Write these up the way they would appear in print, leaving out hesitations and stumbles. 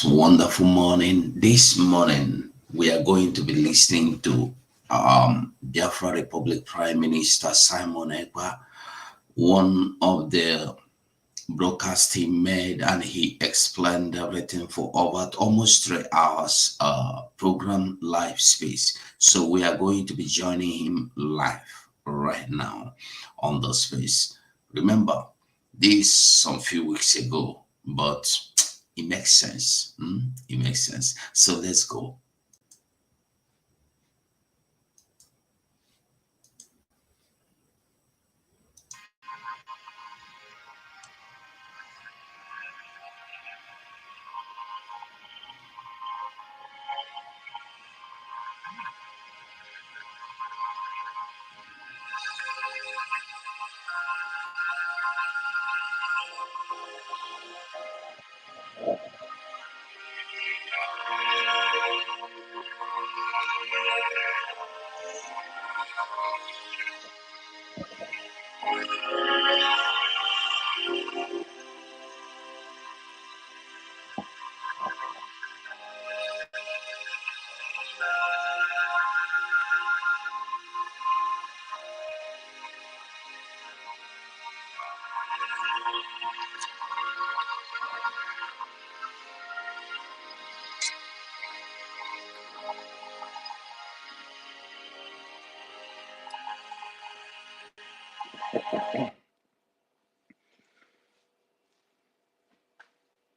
this wonderful morning. This morning, we are going to be listening to Biafra Republic Prime Minister Simon Ekpa, one of the broadcasts he made, and he explained everything for over almost 3 hours program live space. So we are going to be joining him live right now on the space. Remember, this some few weeks ago, but it makes sense. It makes sense. So let's go.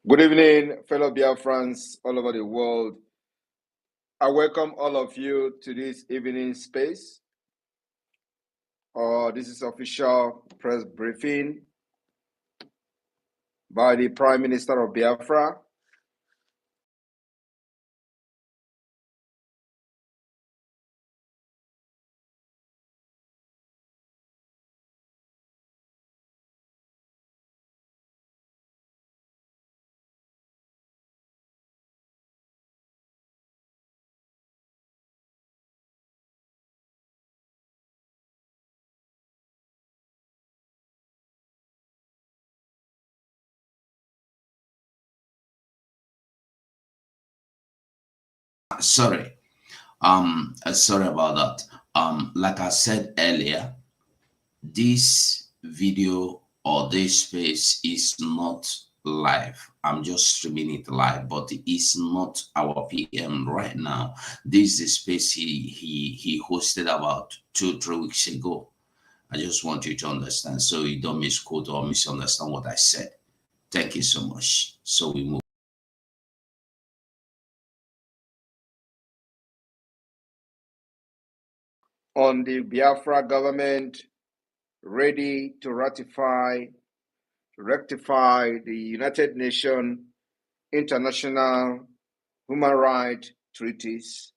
Good evening, fellow Biafrans all over the world. I welcome all of you to this evening space. This is official press briefing by the Prime Minister of Biafra. Sorry. Sorry about that. Like I said earlier, this video or this space is not live. I'm just streaming it live, but it's not our PM right now. This is the space he hosted about 2-3 weeks ago. I just want you to understand so you don't misquote or misunderstand what I said. Thank you so much. So we move. On the Biafra government ready to rectify the United Nations international human rights treaties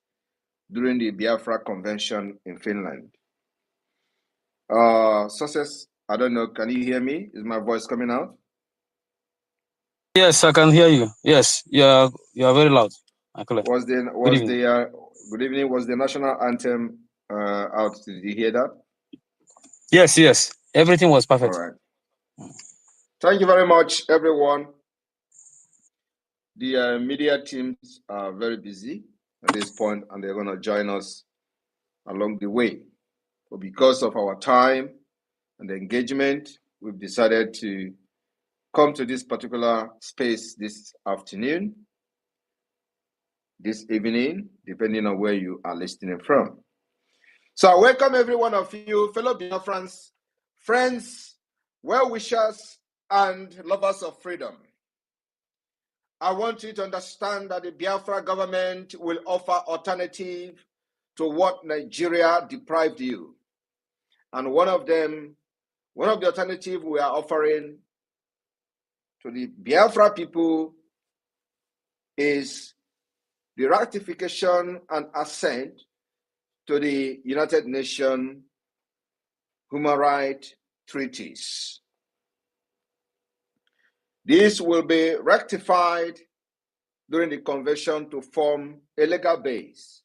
during the Biafra Convention in Finland. Success, I don't know, can you hear me? Is my voice coming out? Yes, I can hear you. Yes, you are very loud. Good evening. Was the national anthem out? Did you hear that? Yes. Everything was perfect. All right. Thank you very much, everyone. The media teams are very busy at this point, and they're going to join us along the way. But because of our time and the engagement, we've decided to come to this particular space this afternoon, this evening, depending on where you are listening from. So I welcome every one of you, fellow Biafrans, friends, well-wishers, and lovers of freedom. I want you to understand that the Biafra government will offer alternative to what Nigeria deprived you. And one of the alternatives we are offering to the Biafra people is the ratification and assent to the United Nations human rights treaties. This will be ratified during the convention to form a legal base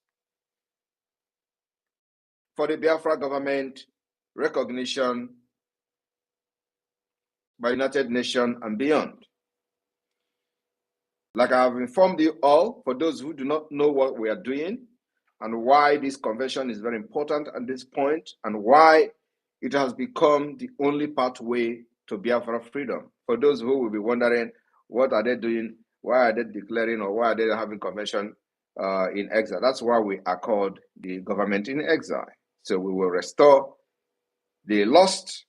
for the Biafra government recognition by the United Nations and beyond. Like I have informed you all, for those who do not know what we are doing and why this convention is very important at this point and why it has become the only pathway to Biafra freedom. For those who will be wondering, what are they doing? Why are they declaring or why are they having convention in exile? That's why we are called the government in exile. So we will restore the lost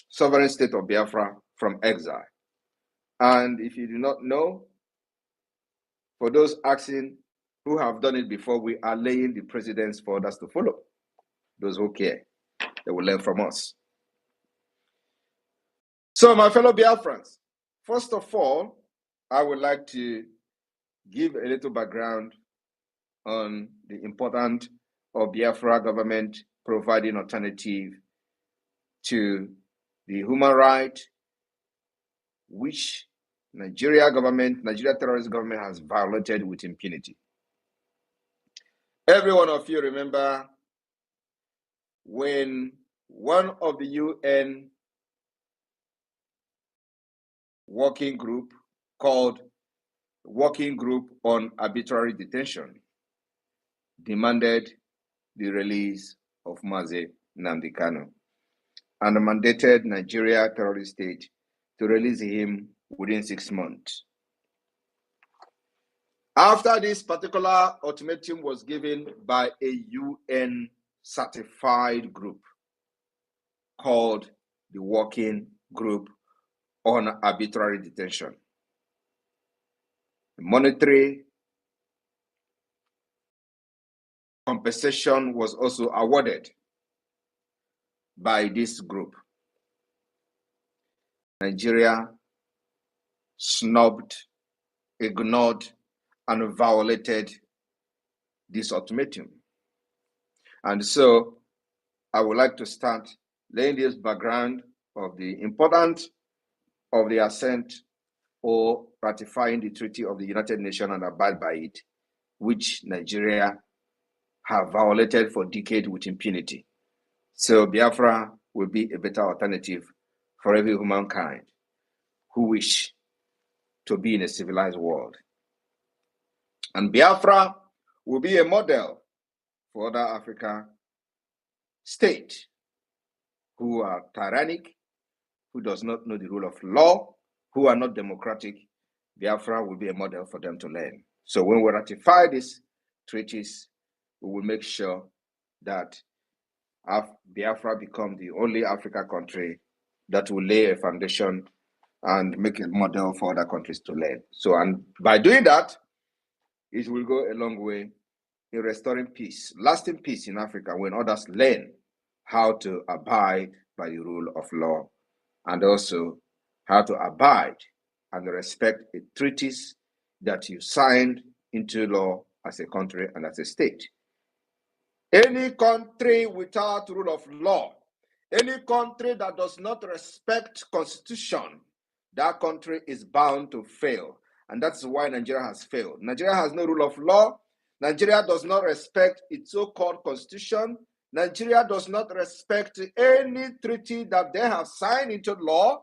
sovereign state of Biafra from exile. And if you do not know, for those asking who have done it before, we are laying the precedents for others to follow. Those who care, they will learn from us. So, my fellow Biafrans, first of all, I would like to give a little background on the importance of Biafra government providing alternative to the human right, which Nigeria terrorist government has violated with impunity. Every one of you remember when one of the UN working group called Working Group on Arbitrary Detention demanded the release of Mazi Nnamdi Kanu and mandated Nigeria terrorist state to release him within 6 months. After this particular ultimatum was given by a UN certified group called the Working Group on Arbitrary Detention, monetary compensation was also awarded by this group. Nigeria snubbed, ignored, and violated this ultimatum. And so I would like to start laying this background of the importance of the assent or ratifying the Treaty of the United Nations and abide by it, which Nigeria have violated for decades with impunity. So Biafra will be a better alternative for every humankind who wish to be in a civilized world. And Biafra will be a model for other African states who are tyrannic, who does not know the rule of law, who are not democratic. Biafra will be a model for them to learn. So when we ratify these treaties, we will make sure that Biafra become the only African country that will lay a foundation and make a model for other countries to learn. So, and by doing that, it will go a long way in restoring peace, lasting peace in Africa when others learn how to abide by the rule of law and also how to abide and respect the treaties that you signed into law as a country and as a state. Any country without rule of law, any country that does not respect constitution, that country is bound to fail. And that's why Nigeria has failed. Nigeria has no rule of law. Nigeria does not respect its so-called constitution. Nigeria does not respect any treaty that they have signed into law.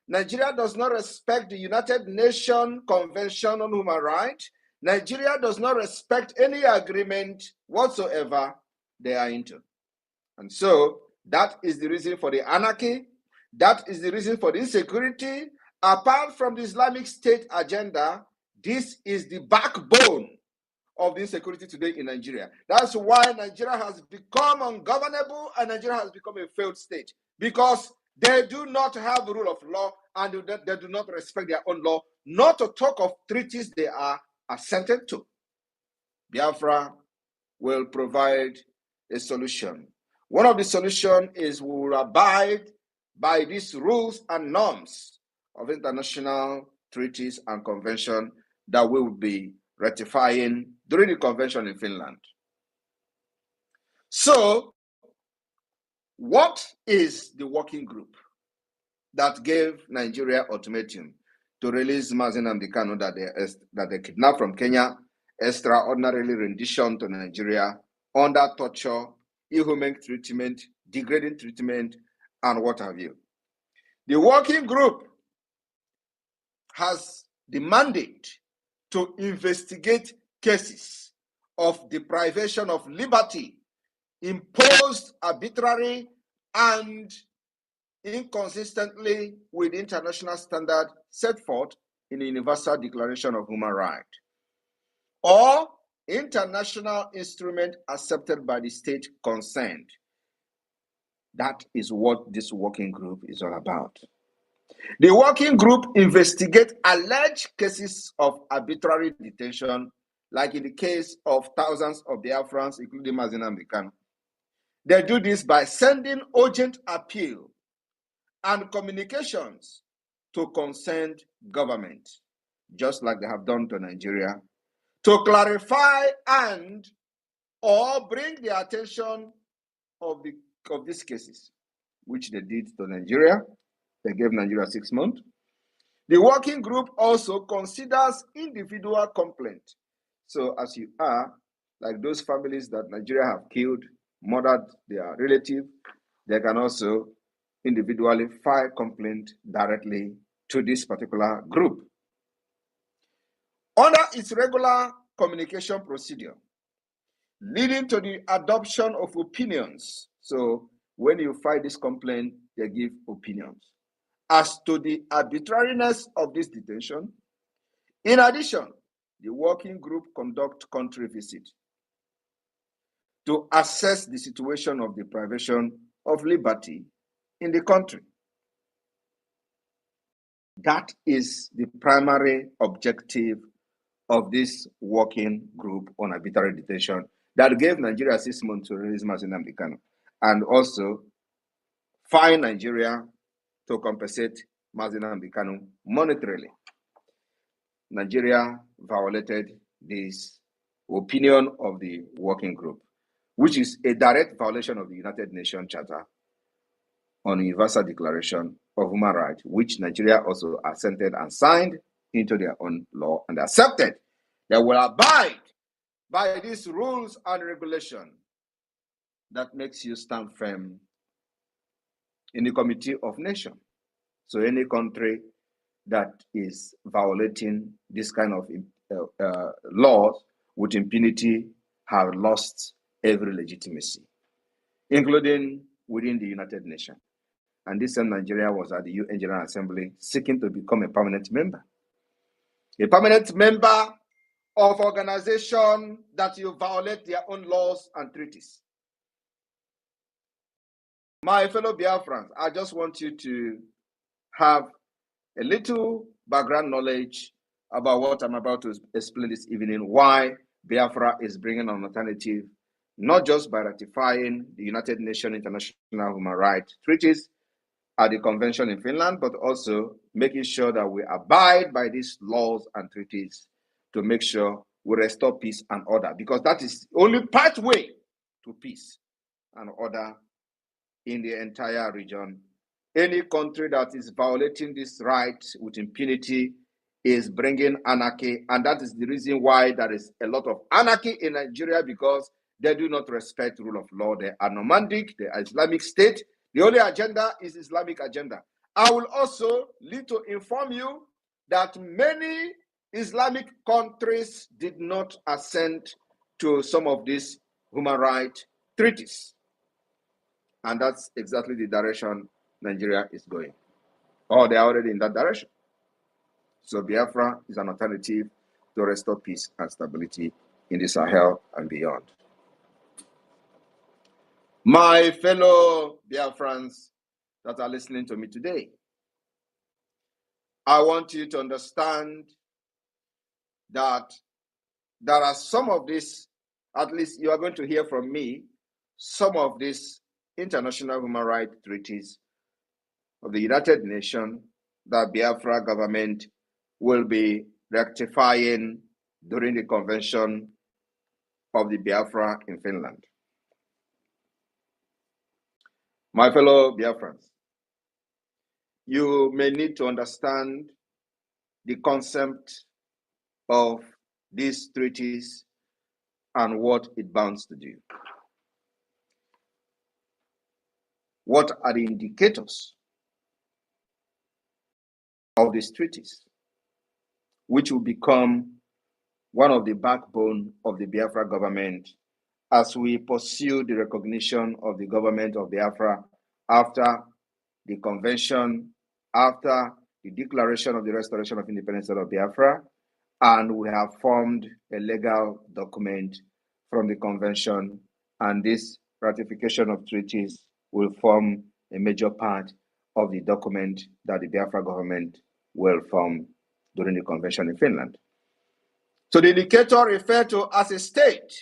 Nigeria does not respect the United Nations Convention on Human Rights. Nigeria does not respect any agreement whatsoever they are into. And so that is the reason for the anarchy. That is the reason for the insecurity. Apart from the Islamic State agenda, this is the backbone of the insecurity today in Nigeria. That's why Nigeria has become ungovernable and Nigeria has become a failed state, because they do not have the rule of law and they do not respect their own law, not to talk of treaties they are assented to. Biafra will provide a solution. One of the solutions is we will abide by these rules and norms of international treaties and conventions that we will be ratifying during the convention in Finland. So, what is the working group that gave Nigeria ultimatum to release Mazi Nnamdi Kanu that they kidnapped from Kenya, extraordinarily rendition to Nigeria under torture, inhuman treatment, degrading treatment, and what have you? The working group has the mandate to investigate cases of deprivation of liberty imposed arbitrarily and inconsistently with international standard set forth in the Universal Declaration of Human Rights or international instrument accepted by the state concerned. That is what this working group is all about. The working group investigates alleged cases of arbitrary detention, like in the case of thousands of Biafrans, including Nnamdi Kanu. They do this by sending urgent appeal and communications to concerned government, just like they have done to Nigeria, to clarify and or bring the attention of these cases, which they did to Nigeria. They gave Nigeria 6 months. The working group also considers individual complaint. So as you are, like those families that Nigeria have killed, murdered their relative, they can also individually file complaint directly to this particular group. Under its regular communication procedure, leading to the adoption of opinions. So when you file this complaint, they give opinions as to the arbitrariness of this detention. In addition, the working group conduct country visit to assess the situation of deprivation of liberty in the country. That is the primary objective of this working group on arbitrary detention that gave Nigeria 6 months to release Nnamdi Kanu and also fine Nigeria to compensate Nnamdi Kanu monetarily. Nigeria violated this opinion of the working group, which is a direct violation of the United Nations Charter on the Universal Declaration of Human Rights, which Nigeria also assented and signed into their own law and accepted. They will abide by these rules and regulations that makes you stand firm in the Committee of Nations. So any country that is violating this kind of laws with impunity have lost every legitimacy, including within the United Nations. And this same Nigeria was at the UN General Assembly seeking to become a permanent member. A permanent member of organization that you violate their own laws and treaties. My fellow Biafrans, I just want you to have a little background knowledge about what I'm about to explain this evening, why Biafra is bringing an alternative, not just by ratifying the United Nations International Human Rights Treaties at the convention in Finland, but also making sure that we abide by these laws and treaties to make sure we restore peace and order, because that is the only pathway to peace and order in the entire region. Any country that is violating this right with impunity is bringing anarchy, and that is the reason why there is a lot of anarchy in Nigeria, because they do not respect rule of law. They are nomadic, they are Islamic State. The only agenda is Islamic agenda. I will also need to inform you that many Islamic countries did not assent to some of these human rights treaties. And that's exactly the direction Nigeria is going. Or they are already in that direction. So Biafra is an alternative to restore peace and stability in the Sahel and beyond. My fellow Biafrans that are listening to me today, I want you to understand that there are some of these, at least you are going to hear from me, some of these international human rights treaties of the United Nations that Biafra government will be rectifying during the convention of the Biafra in Finland. My fellow Biafrans, you may need to understand the concept of these treaties and what it bounds to do. What are the indicators of these treaties, which will become one of the backbone of the Biafra government as we pursue the recognition of the government of Biafra after the convention, after the declaration of the restoration of independence of Biafra, and we have formed a legal document from the convention, and this ratification of treaties will form a major part of the document that the Biafra government will form during the convention in Finland. So the indicator referred to as a state,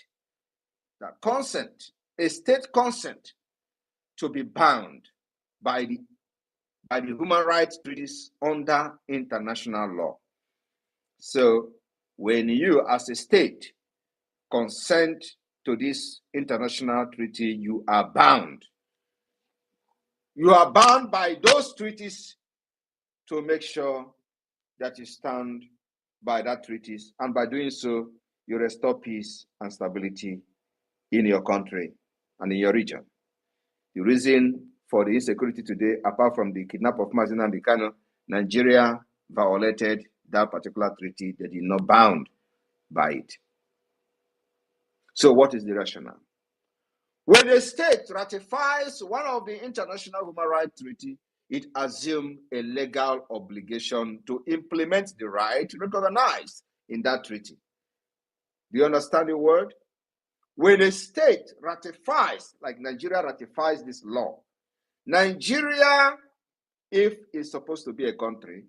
that consent, a state consent to be bound by the human rights treaties under international law. So when you as a state consent to this international treaty, you are bound. You are bound by those treaties to make sure that you stand by that treaties, and by doing so, you restore peace and stability in your country and in your region. The reason for the insecurity today, apart from the kidnap of Mazin and Bikano, Nigeria violated that particular treaty. They did not bound by it. So what is the rationale? When a state ratifies one of the international human rights treaty, it assumes a legal obligation to implement the right recognized in that treaty. Do you understand the word? When a state ratifies, like Nigeria ratifies this law, Nigeria, if it's supposed to be a country,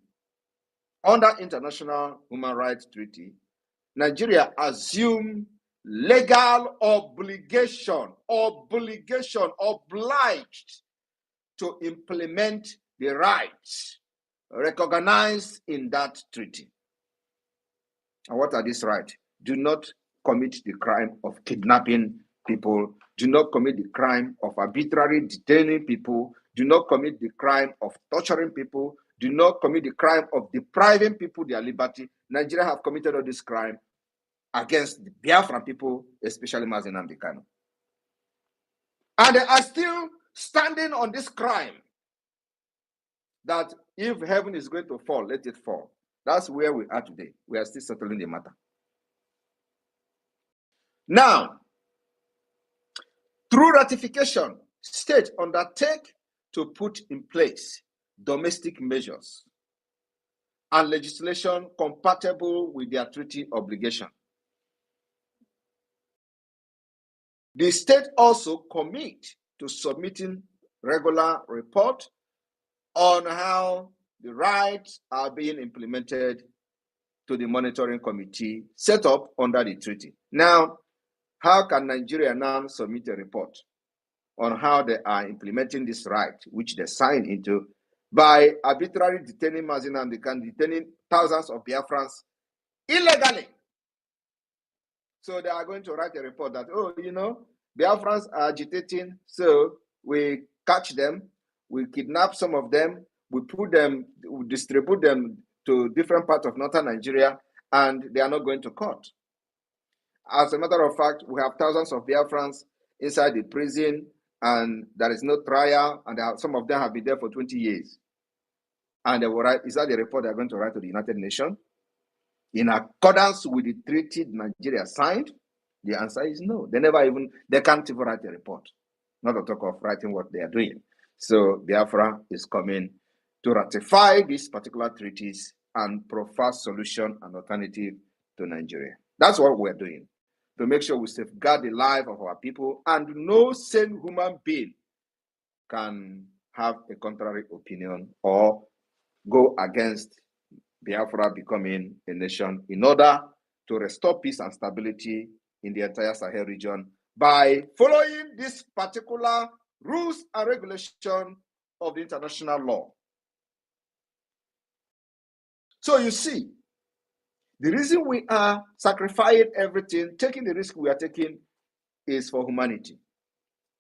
under international human rights treaty, Nigeria assumes legal obligation, obliged to implement the rights recognized in that treaty. And what are these rights? Do not commit the crime of kidnapping people. Do not commit the crime of arbitrarily detaining people. Do not commit the crime of torturing people. Do not commit the crime of depriving people their liberty. Nigeria have committed all this crime against the Biafran people, especially Mazin and Bikano. And they are still standing on this crime that if heaven is going to fall, let it fall. That's where we are today. We are still settling the matter. Now, through ratification, states undertake to put in place domestic measures and legislation compatible with their treaty obligation. The state also commit to submitting regular report on how the rights are being implemented to the monitoring committee set up under the treaty. Now, how can Nigeria now submit a report on how they are implementing this right, which they signed into, by arbitrarily detaining Mazin and detaining thousands of Biafrans illegally? So they are going to write a report that, oh, you know, Biafrans are agitating, so we catch them, we kidnap some of them, we put them, we distribute them to different parts of northern Nigeria, and they are not going to court. As a matter of fact, we have thousands of Biafrans inside the prison, and there is no trial, and some of them have been there for 20 years. And they will write, is that the report they're going to write to the United Nations? In accordance with the treaty Nigeria signed? The answer is no. They can't even write a report, not to talk of writing what they are doing. So Biafra is coming to ratify these particular treaties and provide solution and alternative to Nigeria. That's what we're doing, to make sure we safeguard the life of our people, and no sane human being can have a contrary opinion or go against Biafra becoming a nation, in order to restore peace and stability in the entire Sahel region by following this particular rules and regulation of the international law. So you see, the reason we are sacrificing everything, taking the risk we are taking, is for humanity.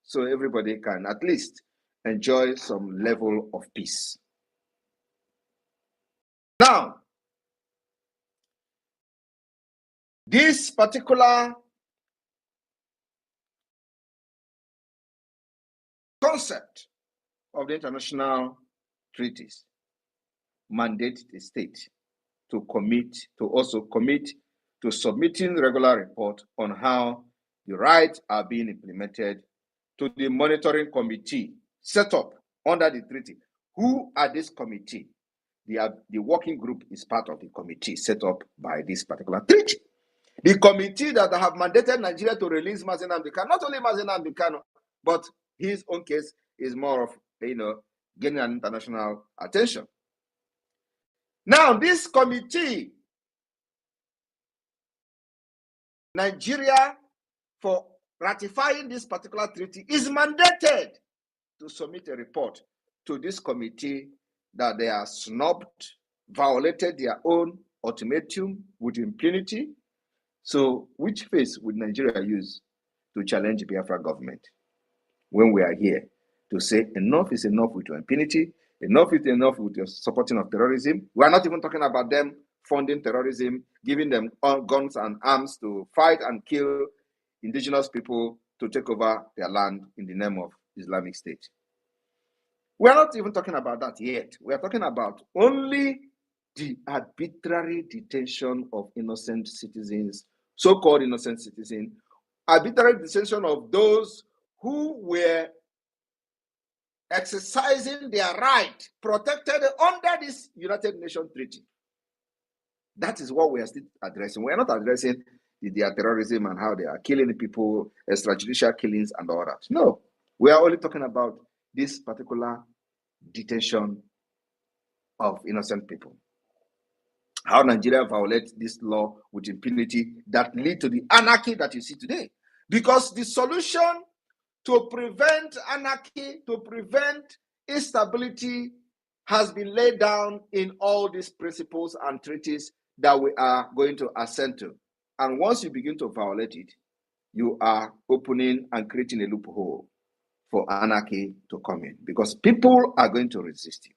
So everybody can at least enjoy some level of peace. Now, this particular concept of the international treaties mandate the state to also commit to submitting regular report on how the rights are being implemented to the monitoring committee set up under the treaty. Who are this committee? The working group is part of the committee set up by this particular treaty. The committee that have mandated Nigeria to release Mazi Nnamdi Kanu, not only Mazi Nnamdi Kanu, but his own case is more of, gaining an international attention. Now, this committee, Nigeria, for ratifying this particular treaty, is mandated to submit a report to this committee that they are snubbed, violated their own ultimatum with impunity. So which face would Nigeria use to challenge the Biafra government when we are here to say enough is enough with your impunity, enough is enough with your supporting of terrorism? We are not even talking about them funding terrorism, giving them guns and arms to fight and kill indigenous people to take over their land in the name of Islamic State. We are not even talking about that yet. We are talking about only the arbitrary detention of innocent citizens, so-called innocent citizens, arbitrary detention of those who were exercising their right protected under this United Nations Treaty. That is what we are still addressing. We are not addressing their terrorism and how they are killing people, extrajudicial killings and all that. No, we are only talking about this particular detention of innocent people. How Nigeria violates this law with impunity that lead to the anarchy that you see today. Because the solution to prevent anarchy, to prevent instability, has been laid down in all these principles and treaties that we are going to assent to. And once you begin to violate it, you are opening and creating a loophole for anarchy to come in, because people are going to resist you.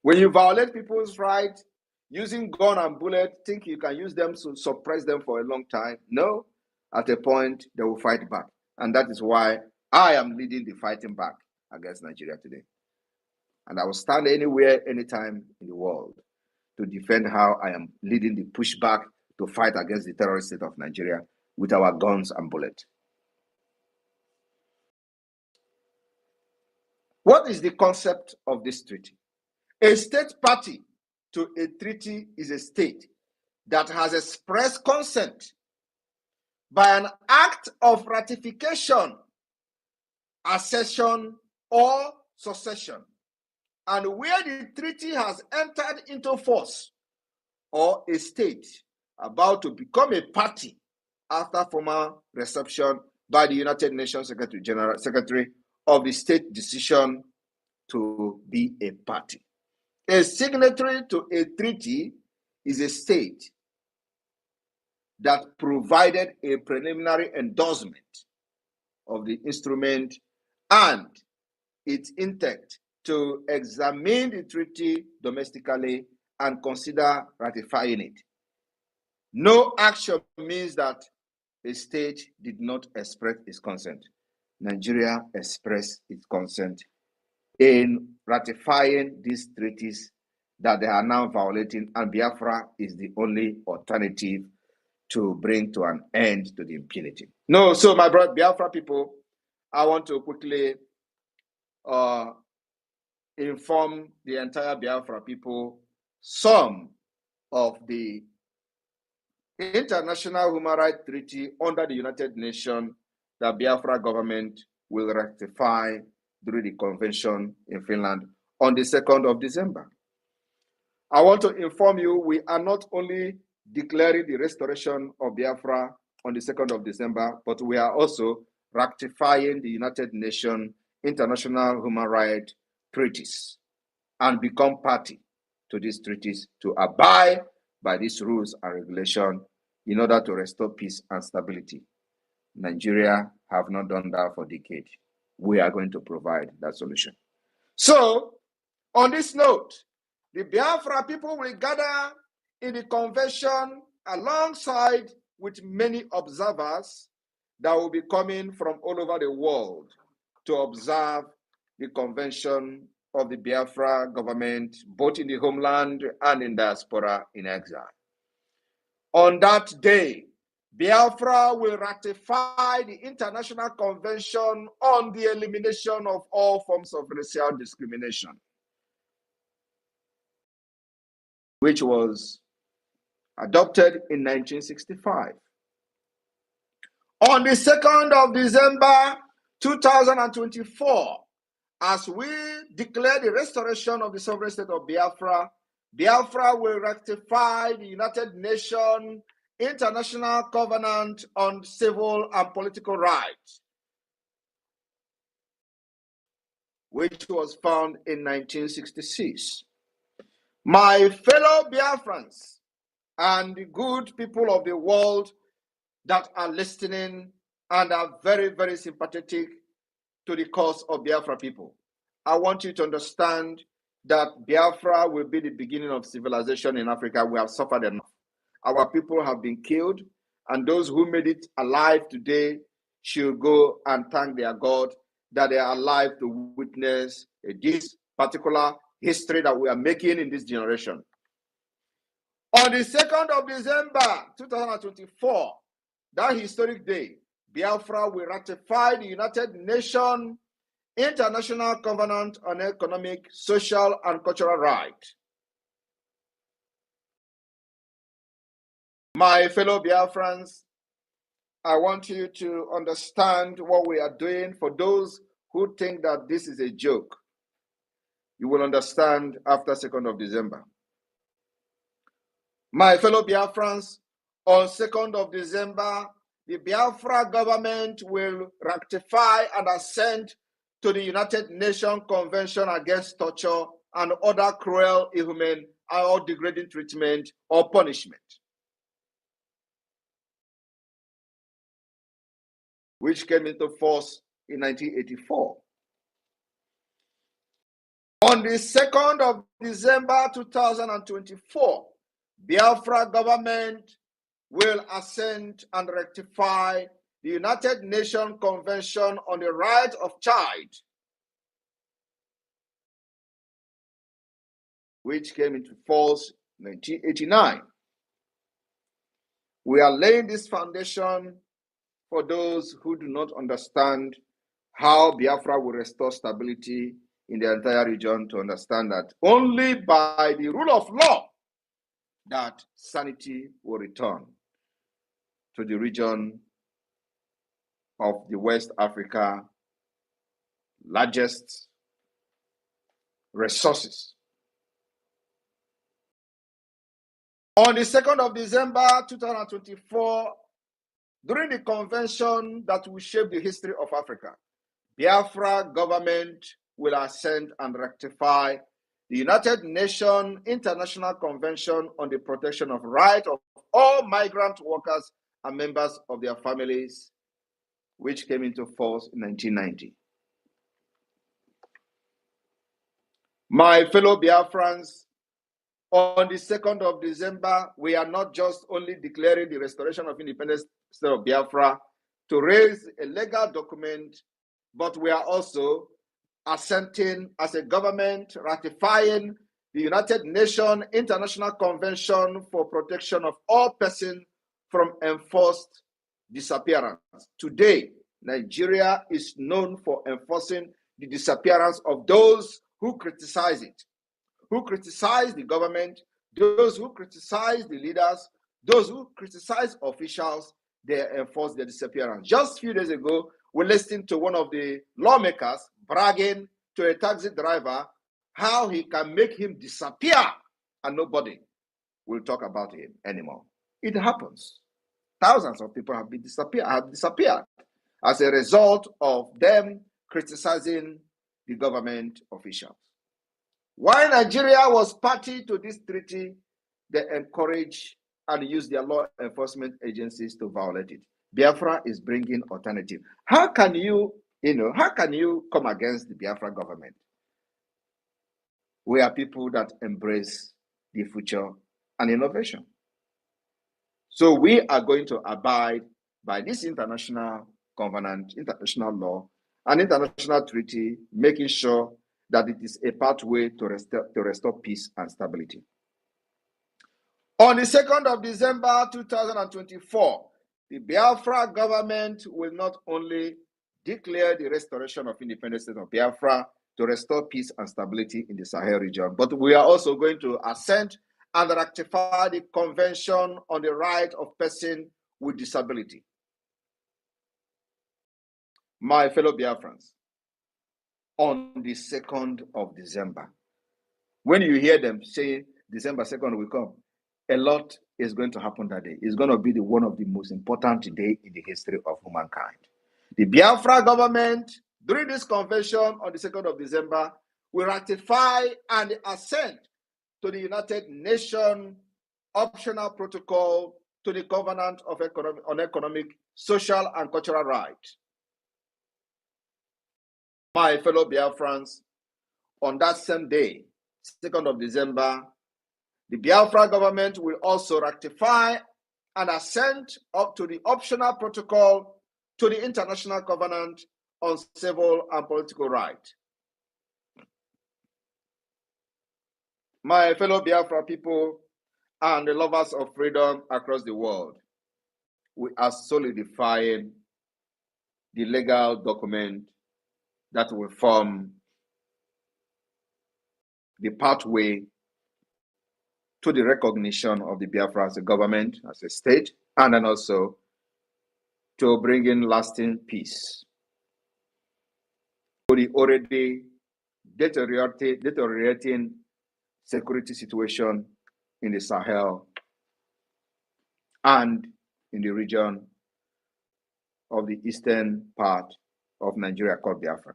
When you violate people's rights, using gun and bullet, think you can use them to suppress them for a long time? No, at a point they will fight back. And that is why I am leading the fighting back against Nigeria today. And I will stand anywhere, anytime in the world to defend how I am leading the pushback to fight against the terrorist state of Nigeria with our guns and bullets. What is the concept of this treaty? A state party to a treaty is a state that has expressed consent by an act of ratification, accession, or succession, and where the treaty has entered into force, or a state about to become a party after formal reception by the United Nations Secretary of the state decision to be a party. A signatory to a treaty is a state that provided a preliminary endorsement of the instrument and its intent to examine the treaty domestically and consider ratifying it. No action means that a state did not express its consent. Nigeria expressed its consent in ratifying these treaties that they are now violating, and Biafra is the only alternative to bring to an end to the impunity. No, so my brother Biafra people, I want to quickly inform the entire Biafra people some of the international human rights treaty under the United Nations that Biafra government will ratify through the convention in Finland on the 2nd of December. I want to inform you, we are not only declaring the restoration of Biafra on the 2nd of December, but we are also ratifying the United Nations international human rights treaties and become party to these treaties to abide by these rules and regulations in order to restore peace and stability. Nigeria have not done that for decades. We are going to provide that solution. So, on this note, the Biafra people will gather in the convention alongside with many observers that will be coming from all over the world to observe the convention of the Biafra government, both in the homeland and in diaspora in exile. On that day, Biafra will ratify the International Convention on the Elimination of All Forms of Racial Discrimination, which was adopted in 1965. On the 2nd of December 2024, as we declare the restoration of the sovereign state of Biafra, Biafra will ratify the United Nations International Covenant on Civil and Political Rights, which was found in 1966. My fellow Biafrans and the good people of the world that are listening and are very, very sympathetic to the cause of Biafra people, I want you to understand that Biafra will be the beginning of civilization in Africa. We have suffered enough. Our people have been killed, and those who made it alive today should go and thank their God that they are alive to witness this particular history that we are making in this generation. On the 2nd of December 2024, that historic day, Biafra will ratify the United Nations International Covenant on Economic, Social, and Cultural Rights. My fellow Biafrans, I want you to understand what we are doing. For those who think that this is a joke, you will understand after 2nd of December. My fellow Biafrans, on 2nd of December, the Biafra government will ratify and assent to the United Nations Convention Against Torture and other cruel, inhumane, or degrading treatment or punishment, which came into force in 1984. On the 2nd of December 2024, Biafra government will assent and ratify the United Nations Convention on the Right of Child, which came into force in 1989. We are laying this foundation for those who do not understand how Biafra will restore stability in the entire region, to understand that only by the rule of law that sanity will return to the region of the West Africa, largest resources. On the 2nd of December 2024, during the convention that will shape the history of Africa, Biafra government will assent and ratify the United Nations International Convention on the Protection of Rights of all migrant workers and members of their families, which came into force in 1990. My fellow Biafrans, on the 2nd of December, we are not just only declaring the restoration of independence state of Biafra to raise a legal document, but we are also assenting as a government, ratifying the United Nations International Convention for Protection of All Persons from Enforced Disappearance. Today, Nigeria is known for enforcing the disappearance of those who criticize it, who criticize the government, those who criticize the leaders, those who criticize officials. They enforce their disappearance. Just a few days ago, we listened to one of the lawmakers bragging to a taxi driver how he can make him disappear and nobody will talk about him anymore. It happens. Thousands of people have disappeared as a result of them criticizing the government officials. While Nigeria was party to this treaty, they encourage and use their law enforcement agencies to violate it. Biafra is bringing alternative. How can you come against the Biafra government? We are people that embrace the future and innovation. So we are going to abide by this international covenant, international law, and international treaty, making sure that it is a pathway to restore peace and stability. On the 2nd of December 2024, the Biafra government will not only declare the restoration of independent state of Biafra to restore peace and stability in the Sahel region, but we are also going to assent and ratify the Convention on the Right of Person with Disability. My fellow Biafrans, on the 2nd of December, when you hear them say December 2nd will come, a lot is going to happen that day. It's going to be one of the most important days in the history of humankind. The Biafra government, during this convention on the 2nd of December, will ratify and assent to the United Nations optional protocol to the Covenant on Economic, Social, and Cultural Rights. My fellow Biafrans, on that same day, 2nd of December, the Biafra government will also ratify and assent up to the optional protocol to the International Covenant on Civil and Political Rights. My fellow Biafra people and the lovers of freedom across the world, we are solidifying the legal document that will form the pathway to the recognition of the Biafra as a government, as a state, and then also to bring in lasting peace to the already deteriorating security situation in the Sahel and in the region of the eastern part of Nigeria called Biafra.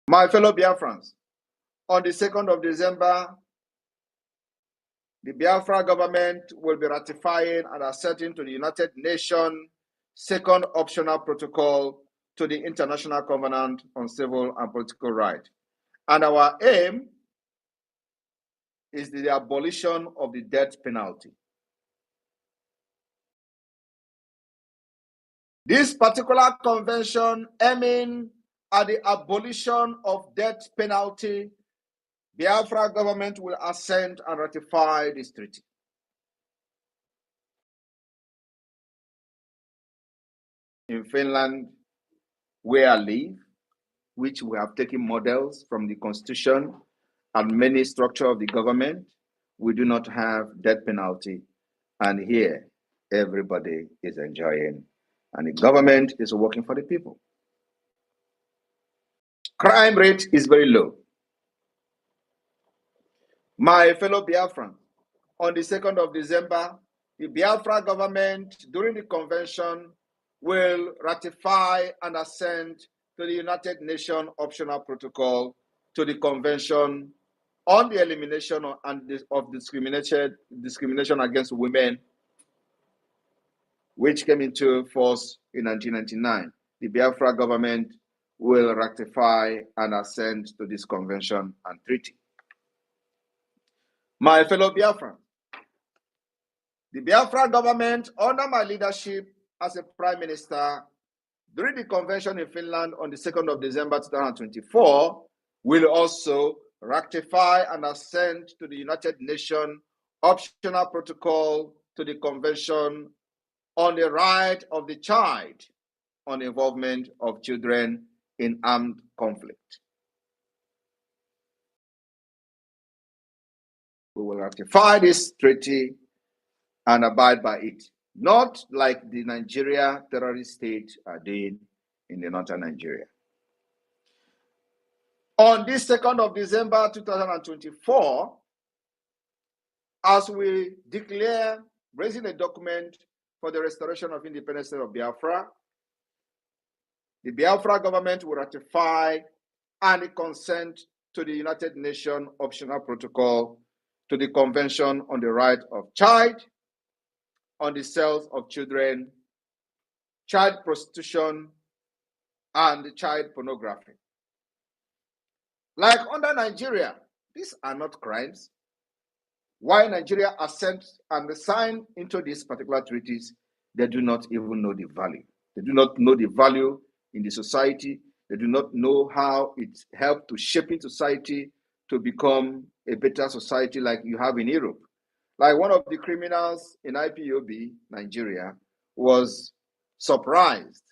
My fellow Biafrans, on the 2nd of December, the Biafra government will be ratifying and assenting to the United Nations second optional protocol to the International Covenant on Civil and Political Rights. And our aim is the abolition of the death penalty. This particular convention aiming at the abolition of death penalty, Biafra government will assent and ratify this treaty. In Finland, where I live, which we have taken models from the constitution and many structures of the government, we do not have death penalty. And here, everybody is enjoying, and the government is working for the people. Crime rate is very low. My fellow Biafran, on the 2nd of December, the Biafra government, during the convention, will ratify and assent to the United Nations optional protocol to the Convention on the Elimination of Discrimination Against Women, which came into force in 1999. The Biafra government will ratify and assent to this convention and treaty. My fellow Biafran, the Biafra government, under my leadership as a Prime Minister, during the convention in Finland on the 2nd of December 2024, will also ratify and assent to the United Nations optional protocol to the Convention on the Right of the Child on involvement of children in armed conflict. We will ratify this treaty and abide by it, not like the Nigeria terrorist state are doing in the northern Nigeria. On this 2nd of December 2024, as we declare raising a document for the restoration of independent state of Biafra, the Biafra government will ratify and consent to the United Nations optional protocol to the Convention on the Right of Child, on the sales of children, child prostitution, and child pornography. Like under Nigeria, these are not crimes. Why Nigeria assent and sign into these particular treaties, they do not even know the value. They do not know the value in the society. They do not know how it helped to shape in society to become a better society like you have in Europe. Like one of the criminals in IPOB, Nigeria, was surprised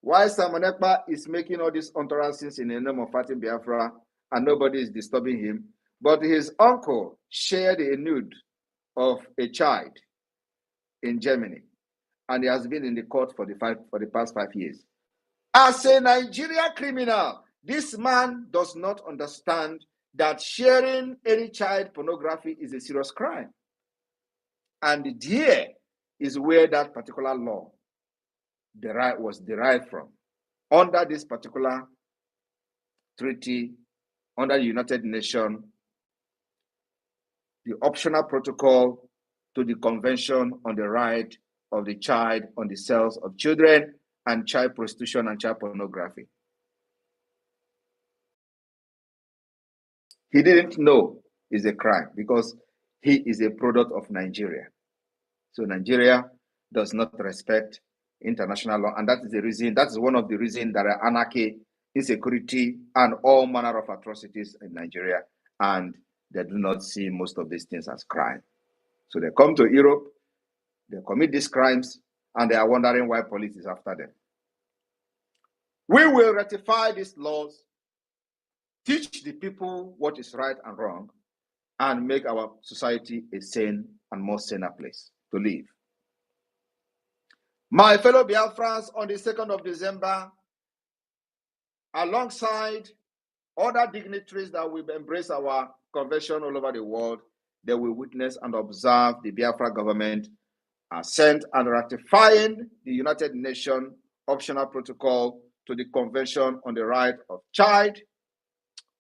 why SIMON EKPA is making all these utterances in the name of fighting Biafra and nobody is disturbing him. But his uncle shared a nude of a child in Germany, and he has been in the court for the past 5 years. As a Nigerian criminal, this man does not understand that sharing any child pornography is a serious crime. And here is where that particular law was derived from. Under this particular treaty, under the United Nations, the optional protocol to the Convention on the Right of the Child on the Sales of Children and Child Prostitution and Child Pornography. He didn't know it's a crime because he is a product of Nigeria. So Nigeria does not respect international law, and that is one of the reasons there are anarchy, insecurity, and all manner of atrocities in Nigeria, and they do not see most of these things as crime. So they come to Europe, they commit these crimes, and they are wondering why police is after them. We will ratify these laws, teach the people what is right and wrong, and make our society a sane and more saner place to live. My fellow Biafrans, on the 2nd of December, alongside other dignitaries that will embrace our convention all over the world, they will witness and observe the Biafra government assent and ratifying the United Nations optional protocol to the Convention on the Right of Child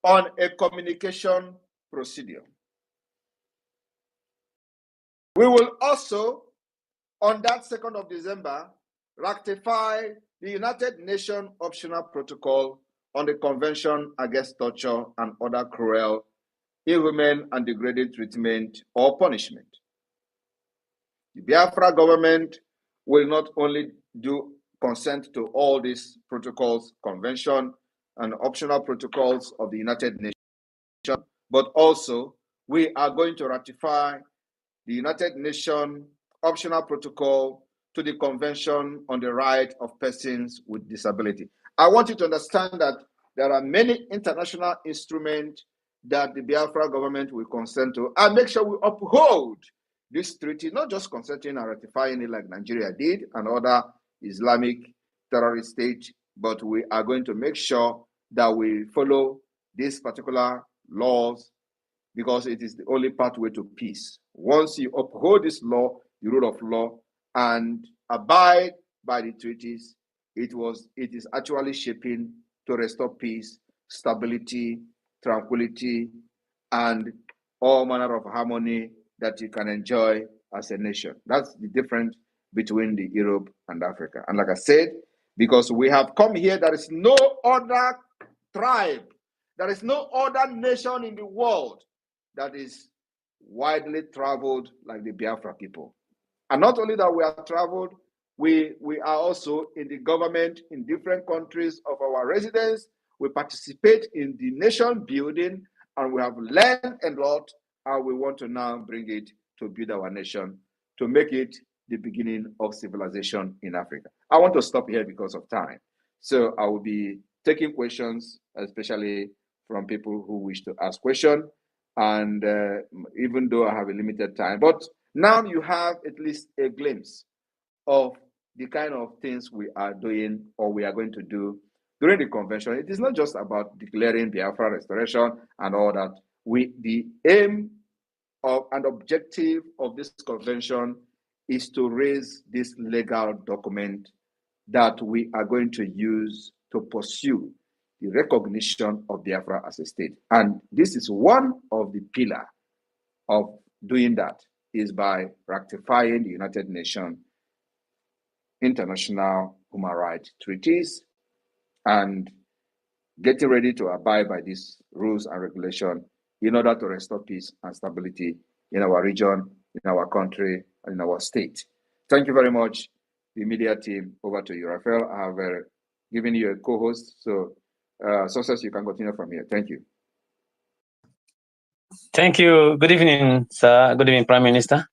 on a communication procedure. We will also, on that 2nd of December, ratify the United Nations optional protocol on the Convention Against Torture and Other Cruel, Inhuman, and Degrading Treatment or Punishment. The Biafra government will not only do consent to all these protocols, convention, and optional protocols of the United Nations, but also we are going to ratify the United Nations optional protocol to the Convention on the Right of Persons with Disability. I want you to understand that there are many international instruments that the Biafra government will consent to, and make sure we uphold this treaty, not just consenting and ratifying it like Nigeria did and other Islamic terrorist states, but we are going to make sure that we follow these particular laws because it is the only pathway to peace. Once you uphold this law, the rule of law, and abide by the treaties, it is actually shaping to restore peace, stability, tranquility, and all manner of harmony that you can enjoy as a nation. That's the difference between the Europe and Africa. And like I said, because we have come here, there is no other tribe, there is no other nation in the world that is widely traveled like the Biafra people. And not only that we are traveled, we are also in the government in different countries of our residence. We participate in the nation building, and we have learned a lot, and we want to now bring it to build our nation, to make it the beginning of civilization in Africa. I want to stop here because of time. So I will be taking questions, especially from people who wish to ask questions. And even though I have a limited time, but now you have at least a glimpse of the kind of things we are doing or we are going to do during the convention. It is not just about declaring Biafra restoration and all that. The aim of and objective of this convention is to raise this legal document that we are going to use to pursue the recognition of Biafra as a state. And this is one of the pillars of doing that, is by ratifying the United Nations international human rights treaties and getting ready to abide by these rules and regulations in order to restore peace and stability in our region, in our country, and in our state. Thank you very much, the media team. Over to you, Raphael. I have given you a co-host, so Success, you can continue from here. Thank you. Thank you. Good evening, sir. Good evening, Prime Minister.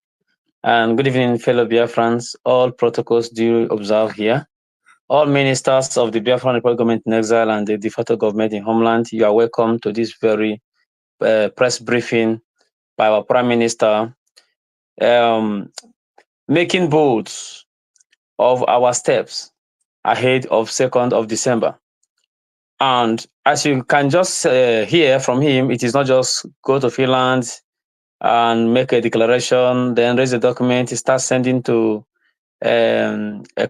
And good evening, fellow Biafrans. All protocols do observe here. All ministers of the Biafran Republic Government in exile and the de facto government in homeland, you are welcome to this very press briefing by our Prime Minister, making bold of our steps ahead of 2nd of December. And as you can just hear from him, it is not just go to Finland and make a declaration, then raise a document, start sending to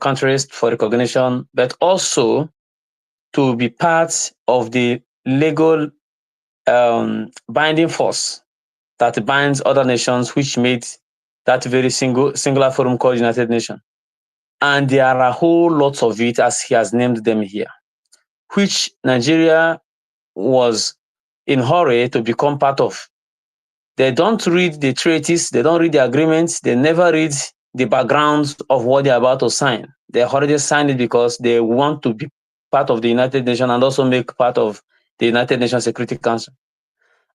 countries for recognition, but also to be part of the legal binding force that binds other nations, which made that very singular forum called United Nations. And there are a whole lot of it, as he has named them here, which Nigeria was in hurry to become part of. They don't read the treaties, they don't read the agreements, they never read the backgrounds of what they're about to sign. They already signed it because they want to be part of the United Nations and also make part of the United Nations Security Council.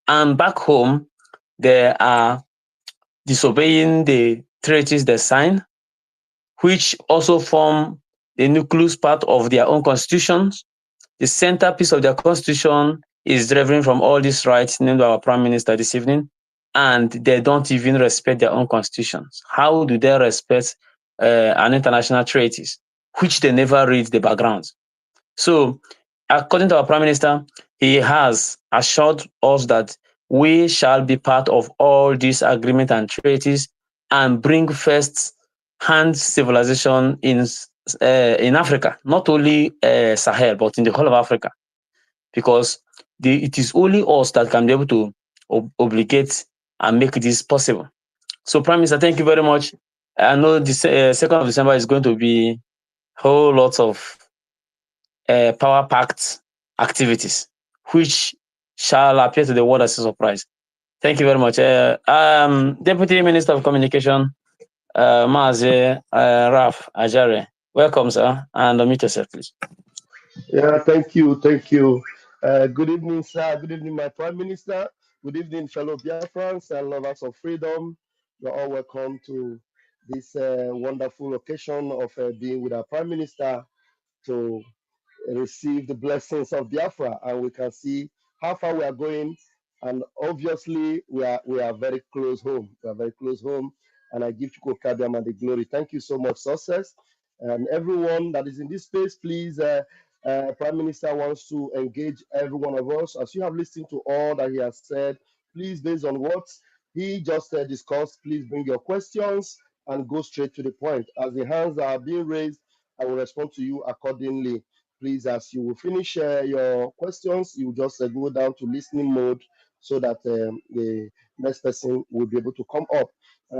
And back home, they are disobeying the treaties they sign, which also form the nucleus part of their own constitutions. The centerpiece of their constitution is deriving from all these rights named by our Prime Minister this evening, and they don't even respect their own constitutions. How do they respect an international treaties, which they never read the background? So, according to our Prime Minister, he has assured us that we shall be part of all these agreements and treaties and bring first-hand civilization in Africa, not only Sahel, but in the whole of Africa, because it is only us that can be able to obligate and make this possible. So, Prime Minister, thank you very much. I know the 2nd of December is going to be whole lot of power-packed activities, which shall appear to the world as a surprise. Thank you very much. Deputy Minister of Communication, Mazi Raf Ajare. Welcome, sir, and unmute yourself, please. Yeah, thank you, thank you. Good evening, sir. Good evening, my Prime Minister. Good evening, fellow Biafrans and lovers of freedom. You're all welcome to this wonderful occasion of being with our Prime Minister to receive the blessings of Biafra, and we can see how far we are going. And obviously, we are very close home. We are very close home, and I give Chuko Kabiam and the glory. Thank you so much, success, and everyone that is in this space. Please, Prime Minister wants to engage every one of us. As you have listened to all that he has said, please, based on what he just discussed, please bring your questions and go straight to the point. As the hands are being raised, I will respond to you accordingly. Please, as you will finish your questions, you just go down to listening mode so that the next person will be able to come up.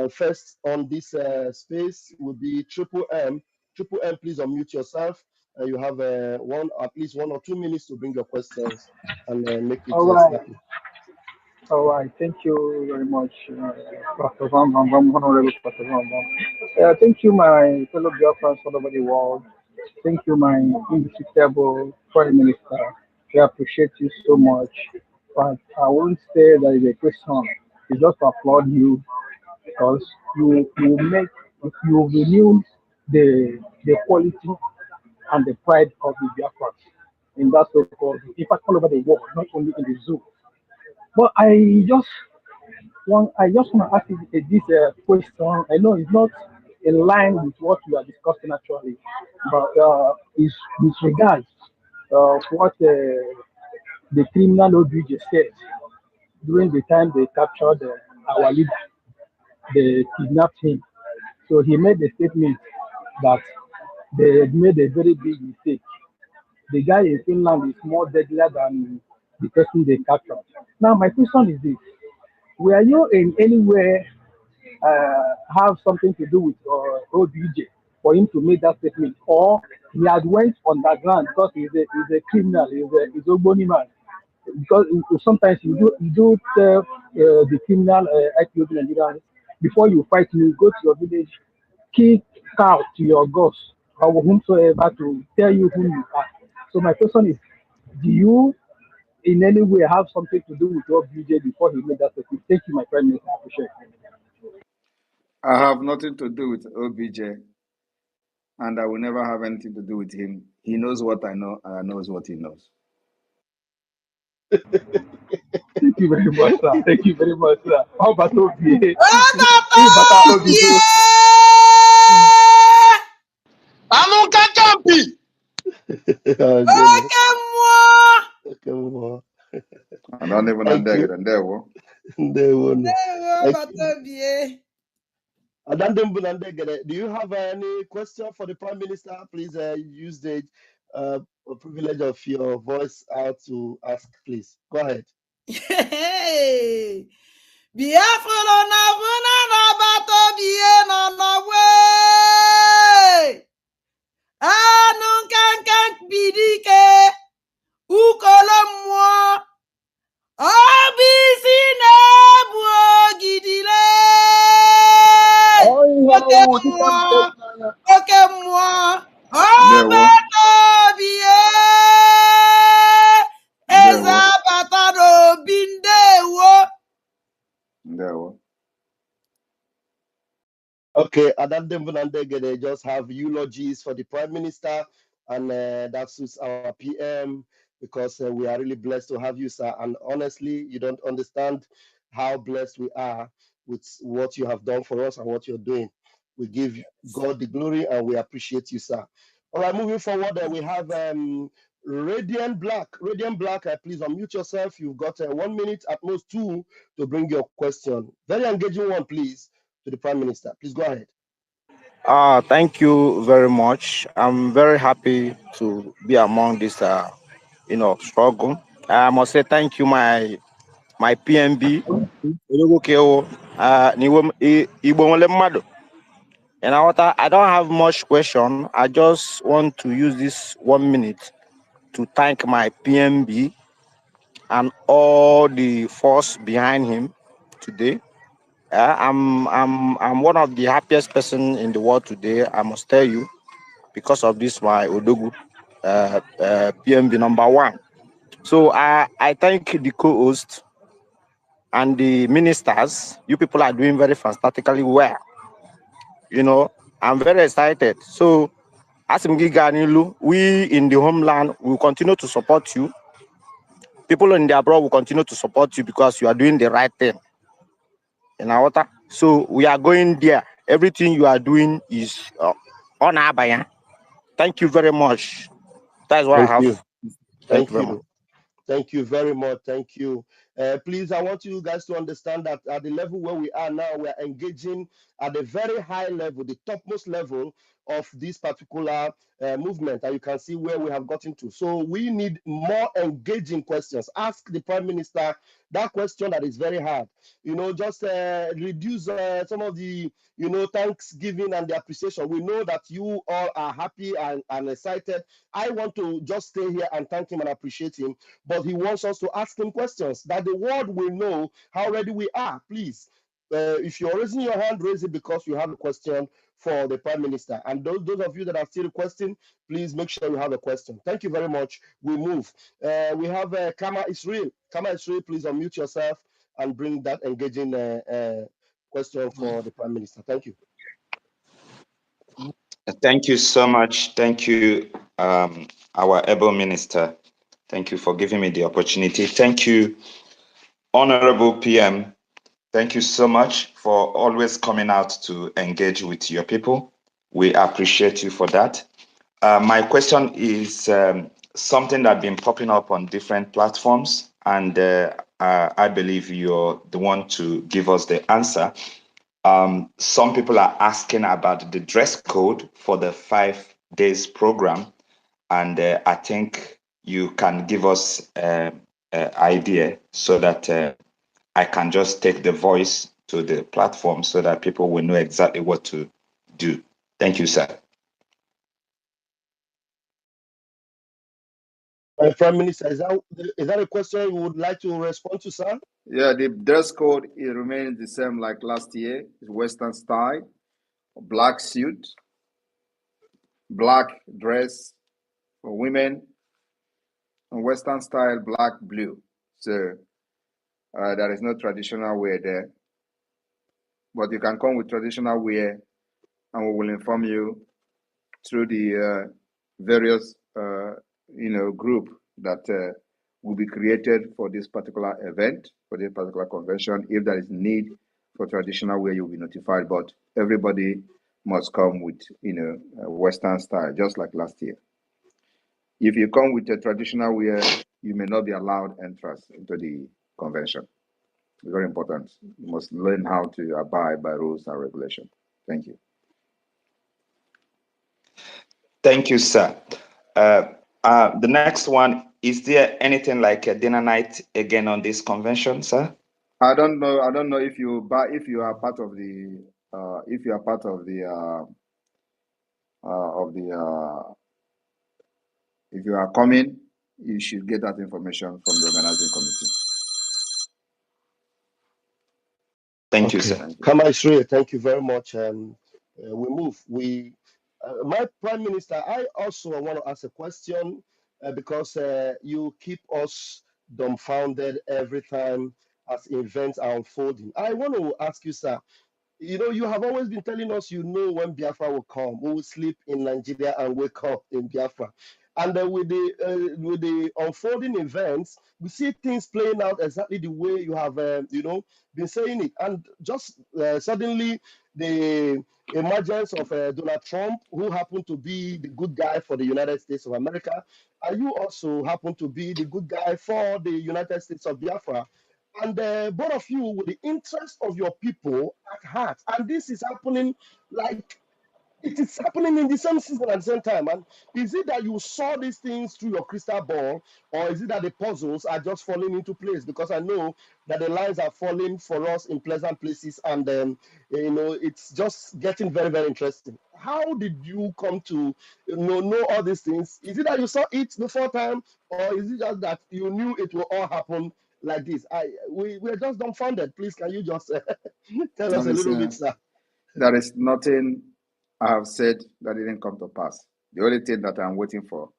First on this space will be Triple M. Triple M, please unmute yourself. You have at least 1 or 2 minutes to bring your questions and make it All right. snappy. All right. Thank you very much, Pastor Van Van Van, Honorable Pastor Van Van. Thank you, my fellow Biafrans all over the world. Thank you, my indefatigable Prime Minister. We appreciate you so much. But I won't say that is a question. It's just to applaud you because you renew the quality and the pride of the Biafrans in that so-called, in fact, all over the world, not only in the zoo. But I just want to ask you this question. I know it's not in line with what we are discussing actually, but is with regards what the criminal OBJ said during the time they captured our leader, they kidnapped him. So he made a statement that they made a very big mistake. The guy in Finland is more deadlier than the person they captured. Now, my question is this: were you in any way have something to do with OBJ for him to make that statement, or he had went underground because he's a criminal, he's a bony man? Because sometimes you do tell the criminal IPOB Nigerians before you fight, you go to your village, kick out to your gods or whomsoever to tell you who you are. So my question is, do you in any way have something to do with OBJ before he made that statement. Thank you, my Prime Minister. I appreciate it. I have nothing to do with OBJ, and I will never have anything to do with him. He knows what I know, and I knows what he knows. Thank you very much, sir. Thank you very much, sir. How about OBJ? Oh, goodness. Okay, well, I don't even thank you. understand. They will know. Thank you. Do you have any question for the Prime Minister? Please use the privilege of your voice out to ask, please. Go ahead. Hey, Biafra na vuna na bato bie no no way. Anu kankan bidike ukolo mwa. Obisi na buogidile. Oke mwa. Obato bie. Eza batado bindewo. No. Okay, they just have eulogies for the Prime Minister, and that suits our PM because we are really blessed to have you, sir. And honestly, you don't understand how blessed we are with what you have done for us and what you're doing. We give God the glory and we appreciate you, sir. All right, moving forward, we have Radiant Black. Radiant Black, please unmute yourself. You've got 1 minute, at most 2, to bring your question. Very engaging one, please, to the Prime Minister. Please go ahead. Thank you very much. I'm very happy to be among this, struggle. I must say thank you, my PMB. And I don't have much question. I just want to use this 1 minute to thank my PMB and all the force behind him today. I'm one of the happiest person in the world today. I must tell you, because of this, my Odogu, PMB number 1. So I thank the co-host and the ministers. You people are doing very fantastically well. I'm very excited. So as we in the homeland will continue to support you. People in the abroad will continue to support you because you are doing the right thing. So we are going there. Everything you are doing is on Abaya. Thank you very much. That's what I have. You. Thank you very much. Thank you very much. Thank you. Please, I want you guys to understand that at the level where we are now, we are engaging at a very high level, the topmost level of this particular movement. And you can see where we have gotten to. So we need more engaging questions. Ask the Prime Minister that question that is very hard. Just reduce some of the, thanksgiving and the appreciation. We know that you all are happy and excited. I want to just stay here and thank him and appreciate him. But he wants us to ask him questions that the world will know how ready we are. Please, if you're raising your hand, raise it because you have a question for the Prime Minister. And those of you that are still requesting, please make sure you have a question. Thank you very much. We move. We have Kama Israel. Kama Israel, please unmute yourself and bring that engaging question for the Prime Minister. Thank you. Thank you so much. Thank you, our able minister. Thank you for giving me the opportunity. Thank you, Honorable PM. Thank you so much for always coming out to engage with your people. We appreciate you for that. My question is something that's been popping up on different platforms, and I believe you're the one to give us the answer. Some people are asking about the dress code for the 5 days program, and I think you can give us an idea so that I can just take the voice to the platform so that people will know exactly what to do. Thank you, sir. Prime Minister, is that a question you would like to respond to, sir? Yeah, the dress code, it remains the same like last year. It's Western style, black suit, black dress for women, Western style, black, blue. So there is no traditional wear there. But you can come with traditional wear, and we will inform you through the various, group that will be created for this particular event, for this particular convention. If there is need for traditional wear, you'll be notified. But everybody must come with, Western style, just like last year. If you come with a traditional wear, you may not be allowed entrance into the convention. It's very important. You must learn how to abide by rules and regulations. Thank you. Thank you, sir. The next one, is there anything like a dinner night again on this convention, sir? I don't know if you are part of the if you are coming, you should get that information from the organizing committee. Thank you, sir. Kamaisri, thank you very much. We move. My Prime Minister, I also want to ask a question because you keep us dumbfounded every time as events are unfolding. I want to ask you, sir, you have always been telling us when Biafra will come. We will sleep in Nigeria and wake up in Biafra. And with the unfolding events, we see things playing out exactly the way you have, been saying it. And just suddenly, the emergence of Donald Trump, who happened to be the good guy for the United States of America, and you also happen to be the good guy for the United States of Biafra. And both of you with the interest of your people at heart. And this is happening like it is happening in the same season at the same time. And is it that you saw these things through your crystal ball, or is it that the puzzles are just falling into place? Because I know that the lines are falling for us in pleasant places, and it's just getting very, very interesting. How did you come to know all these things? Is it that you saw it before time, or is it just that you knew it will all happen like this? We're just dumbfounded. Please, can you just tell us a little bit, sir? There is nothing I have said that didn't come to pass. The only thing that I'm waiting for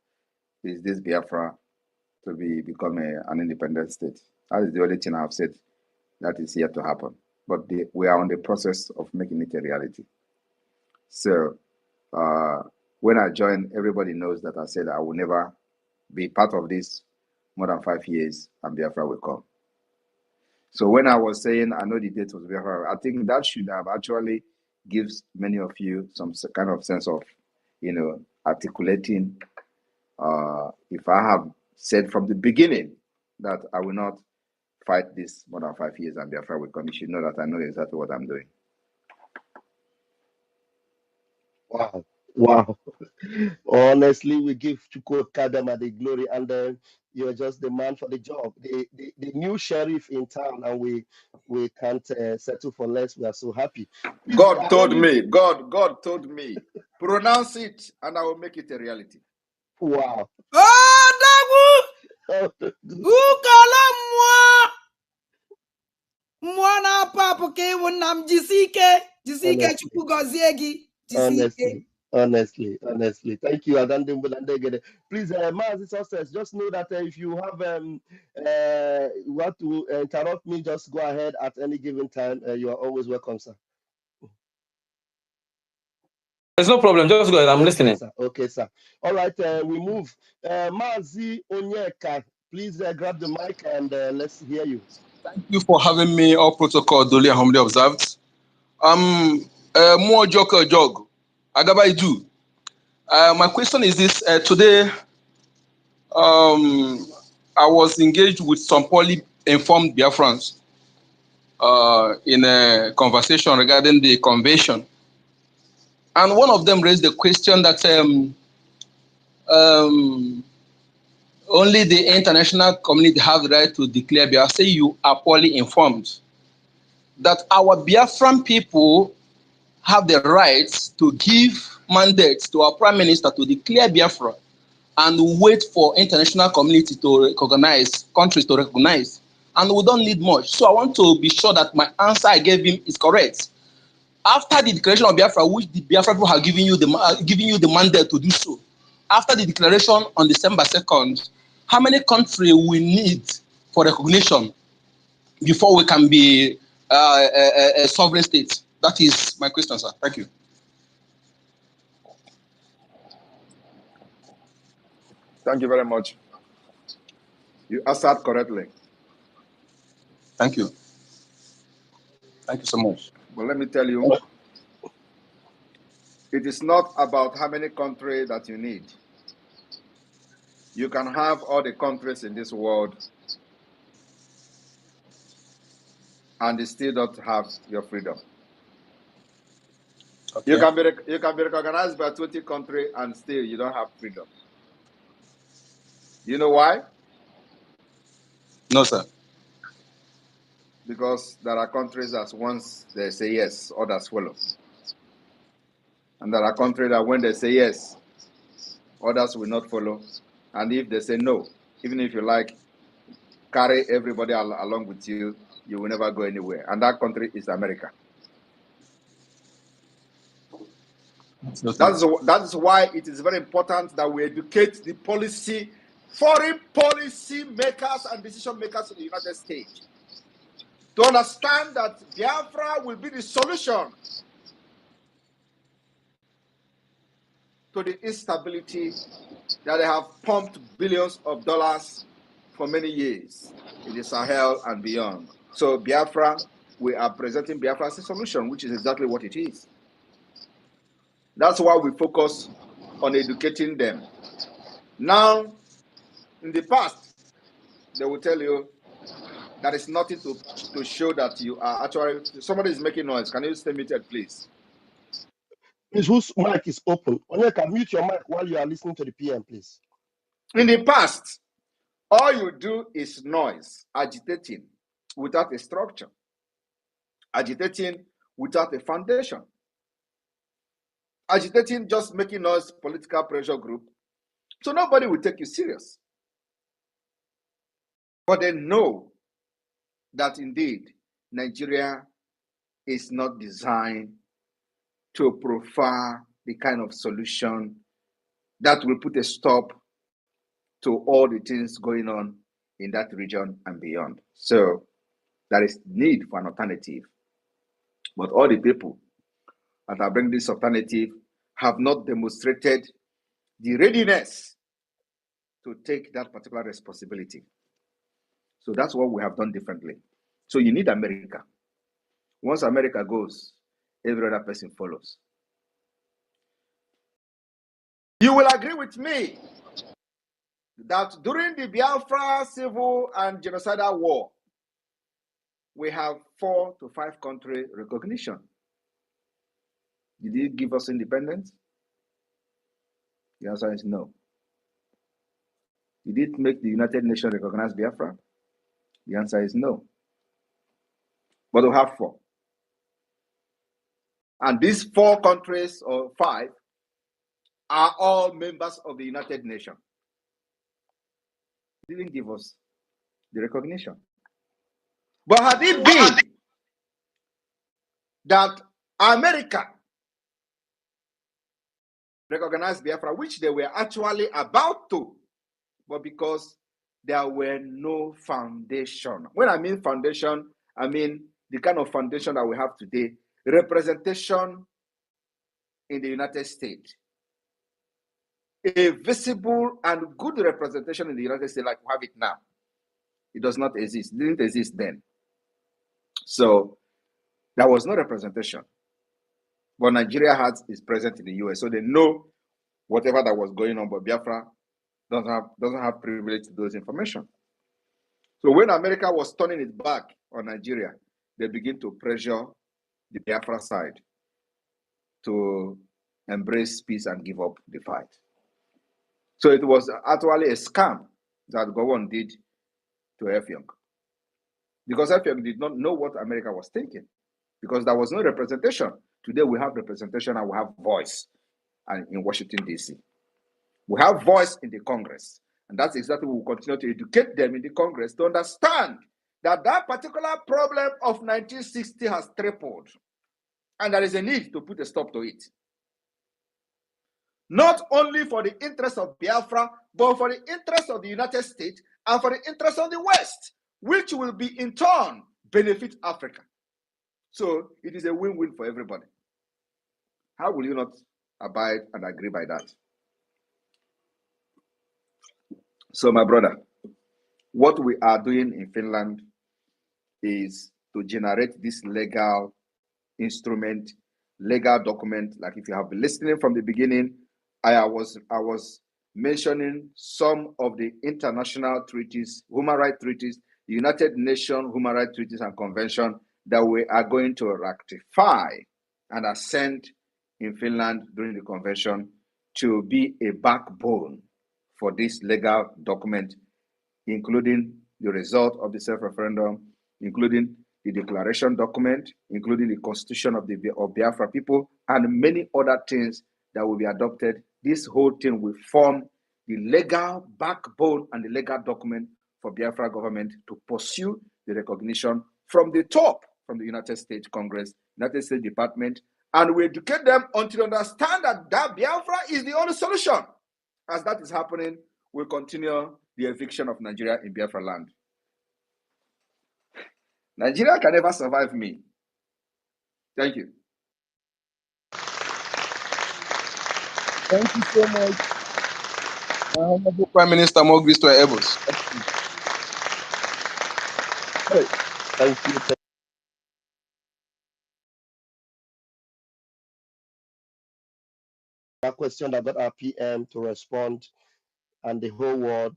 is this Biafra to become an independent state. That is the only thing I have said that is yet to happen. But we are on the process of making it a reality. So when I joined, everybody knows that I said I will never be part of this more than 5 years, and Biafra will come. So when I was saying I know the date was Biafra, I think that should have actually gives many of you some kind of sense of, articulating. If I have said from the beginning that I will not fight this more than 5 years and Biafra will come, you should know that I know exactly what I'm doing. Wow. Honestly, we give Chukwu Kadama the glory, and you're just the man for the job, the new sheriff in town, and we can't settle for less. We are so happy. Please, God told me, pronounce it, and I will make it a reality. Wow. Honestly. Thank you, Adandembulandegede. Please, Mazi Success, just know that if you have want to interrupt me, just go ahead at any given time. You are always welcome, sir. There's no problem. Just go ahead. I'm listening. Okay, sir. All right, we move. Mazi Onyeka, please grab the mic and let's hear you. Thank you for having me. All protocol duly and humbly observed. More jog. Agaba do. My question is this: today, I was engaged with some poorly informed Biafrans in a conversation regarding the convention, and one of them raised the question that only the international community have the right to declare Biafra. Say you are poorly informed. That our Biafran people have the rights to give mandates to our prime minister to declare Biafra and wait for international community to recognize, countries to recognize. And we don't need much. So I want to be sure that my answer I gave him is correct. After the declaration of Biafra, which the Biafra people have given you the mandate to do so, after the declaration on December 2nd, how many countries we need for recognition before we can be a sovereign state? That is my question, sir. Thank you. Thank you very much. You answered correctly. Thank you. Thank you so much. But let me tell you, it is not about how many countries that you need. You can have all the countries in this world and they still don't have your freedom. Okay. You can be recognized by 20 countries and still you don't have freedom. You know why? No, sir. Because there are countries that once they say yes, others follow. And there are countries that when they say yes, others will not follow. And if they say no, even if you like, carry everybody along with you, you will never go anywhere. And that country is America. That is why it is very important that we educate the foreign policy makers and decision makers in the United States to understand that Biafra will be the solution to the instability that they have pumped billions of dollars for many years in the Sahel and beyond. So Biafra, we are presenting Biafra as a solution, which is exactly what it is. That's why we focus on educating them. Now, in the past, they will tell you that is nothing to show that you are actually, somebody is making noise. Can you stay muted, please? Please, whose mic is open? Onyeka, mute your mic while you are listening to the PM, please. In the past, all you do is noise, agitating without a structure, agitating without a foundation, agitating, just making noise, political pressure group. So nobody will take you serious. But they know that indeed Nigeria is not designed to provide the kind of solution that will put a stop to all the things going on in that region and beyond. So there is need for an alternative. But all the people that are bringing this alternative have not demonstrated the readiness to take that particular responsibility. So that's what we have done differently. So you need America. Once America goes, every other person follows. You will agree with me that during the Biafra civil and genocidal war, we have 4 to 5 country recognition. Did it give us independence? The answer is no. Did it make the United Nations recognize Biafra? The answer is no. But we have 4. And these 4 countries, or 5, are all members of the United Nations. It didn't give us the recognition. But had it been that America recognized Biafra, which they were actually about to, but because there were no foundation. When I mean foundation, I mean the kind of foundation that we have today, representation in the United States. A visible and good representation in the United States like we have it now. It does not exist. It didn't exist then. So there was no representation. But Nigeria is present in the US, so they know whatever that was going on, but Biafra doesn't have privilege to those information. So when America was turning its back on Nigeria, they begin to pressure the Biafra side to embrace peace and give up the fight. So it was actually a scam that Govt did to Effiong, because Effiong did not know what America was thinking, because there was no representation. Today we have representation and we have voice, and in Washington, D.C. We have voice in the Congress, and that's exactly what we will continue to educate them in the Congress to understand that that particular problem of 1960 has tripled, and there is a need to put a stop to it. not only for the interest of Biafra, but for the interest of the United States and for the interest of the West, which will be in turn benefit Africa. So it is a win-win for everybody. How will you not abide and agree by that? So, my brother, what we are doing in Finland is to generate this legal instrument, legal document. Like if you have been listening from the beginning, I was mentioning some of the international treaties, human rights treaties, the United Nations human rights treaties and convention that we are going to ratify and assent in Finland during the convention to be a backbone for this legal document, including the result of the self-referendum, including the declaration document, including the constitution of Biafra people, and many other things that will be adopted. This whole thing will form the legal backbone and the legal document for Biafra government to pursue the recognition from the top, from the United States Congress, United States Department, and we educate them until they understand that Biafra is the only solution. As that is happening, we'll continue the eviction of Nigeria in Biafra land. Nigeria can never survive me. Thank you. Thank you so much, Honorable Prime Minister Mogisto Ebos. Thank you. A question that got our PM to respond, and the whole world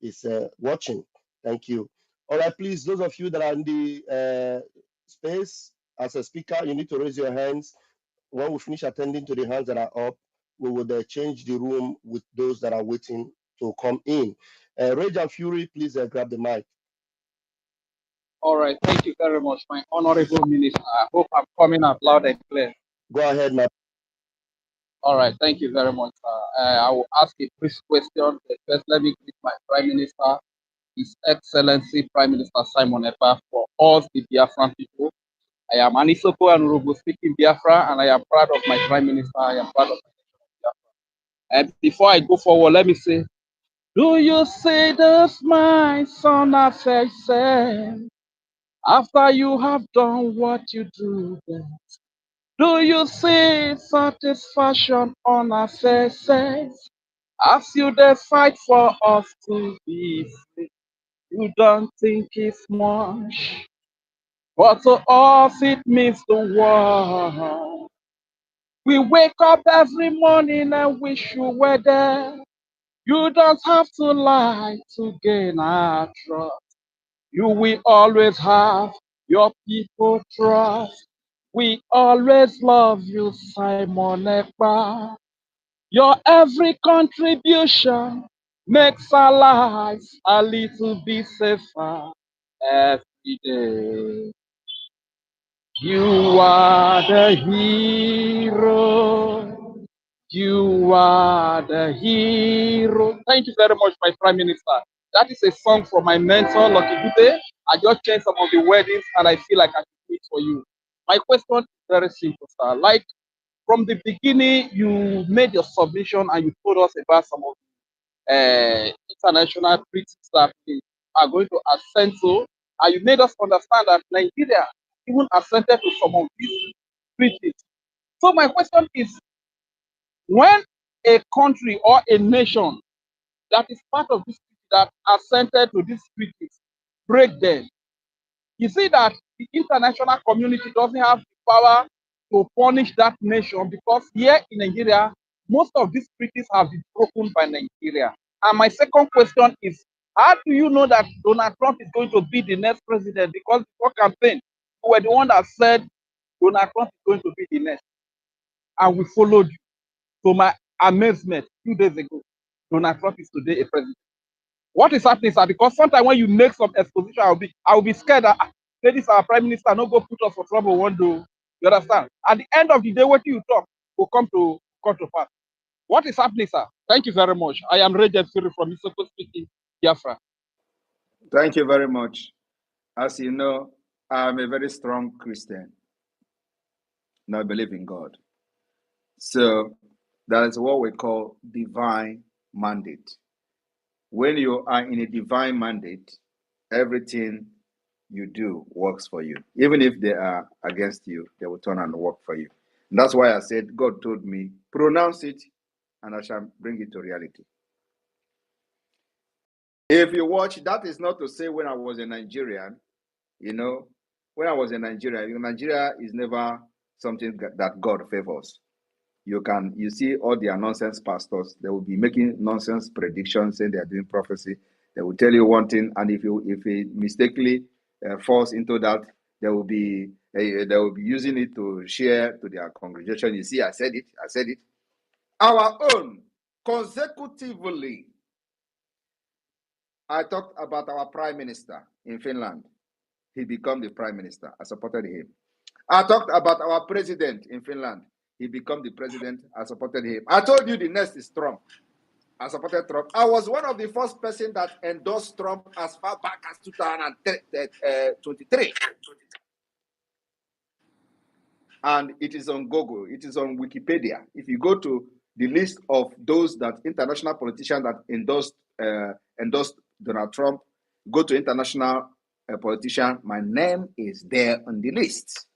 is watching. Thank you. All right, please, those of you that are in the space as a speaker, you need to raise your hands. When we finish attending to the hands that are up, we will change the room with those that are waiting to come in. Rage and Fury, please grab the mic. All right, thank you very much, my honorable minister. I hope I'm coming out loud and clear. Go ahead, ma'am. All right, thank you very much. I will ask a brief question. First, let me greet my Prime Minister, His Excellency Prime Minister Simon EKPA, for all the Biafran people. I am Anisoko and Urubu speaking Biafra, and I am proud of my Prime Minister. I am proud of Biafra. And before I go forward, let me say, do you see this, my son, as I say, after you have done what you do best? Do you see satisfaction on our faces as you fight for us to be free? You don't think it's much, but to us it means the world. We wake up every morning and wish you were there. You don't have to lie to gain our trust. You will always have your people trust. We always love you, Simon EKPA. Your every contribution makes our lives a little bit safer every day. You are the hero. You are the hero. Thank you very much, my Prime Minister. That is a song from my mentor, Lucky Dube. I just changed some of the weddings and I feel like I can do it for you. My question is very simple, sir. Like from the beginning, you made your submission and you told us about some of the international treaties that we are going to assent to. And you made us understand that Nigeria even assented to some of these treaties. So my question is, when a country or a nation that is part of this that assented to these treaties break them, you see that the international community doesn't have the power to punish that nation because here in Nigeria, most of these treaties have been broken by Nigeria. And my second question is, how do you know that Donald Trump is going to be the next president? Because before campaign, you were the one that said Donald Trump is going to be the next. And we followed you. To my amazement, 2 days ago, Donald Trump is today a president. What is happening, sir? Because sometimes when you make some exposition, I'll be scared that this our prime minister not go put us for trouble one day. You understand? At the end of the day, what you talk will come to pass. What is happening, sir? Thank you very much. I am Regent Siri from Isoko speaking, Biafra. Thank you very much. As you know, I'm a very strong Christian. And I believe in God. So That is what we call divine mandate. When you are in a divine mandate, everything you do works for you. Even if they are against you, they will turn and work for you. And that's why I said, God told me, pronounce it, and I shall bring it to reality. If you watch, that is not to say when I was a Nigerian, when I was in Nigeria, Nigeria is never something that God favors. You see all their nonsense pastors, they will be making nonsense predictions, saying they are doing prophecy. They will tell you one thing, and if it mistakenly falls into that, they will be using it to share to their congregation. You see, I said it. Our own, consecutively, I talked about our prime minister in Finland. He became the prime minister. I supported him. I talked about our president in Finland. He became the president. I supported him. I told you the next is Trump. I supported Trump. I was one of the first person that endorsed Trump as far back as 2023. And it is on Google. It is on Wikipedia. If you go to the list of those that international politicians that endorsed Donald Trump, go to international politician, my name is there on the list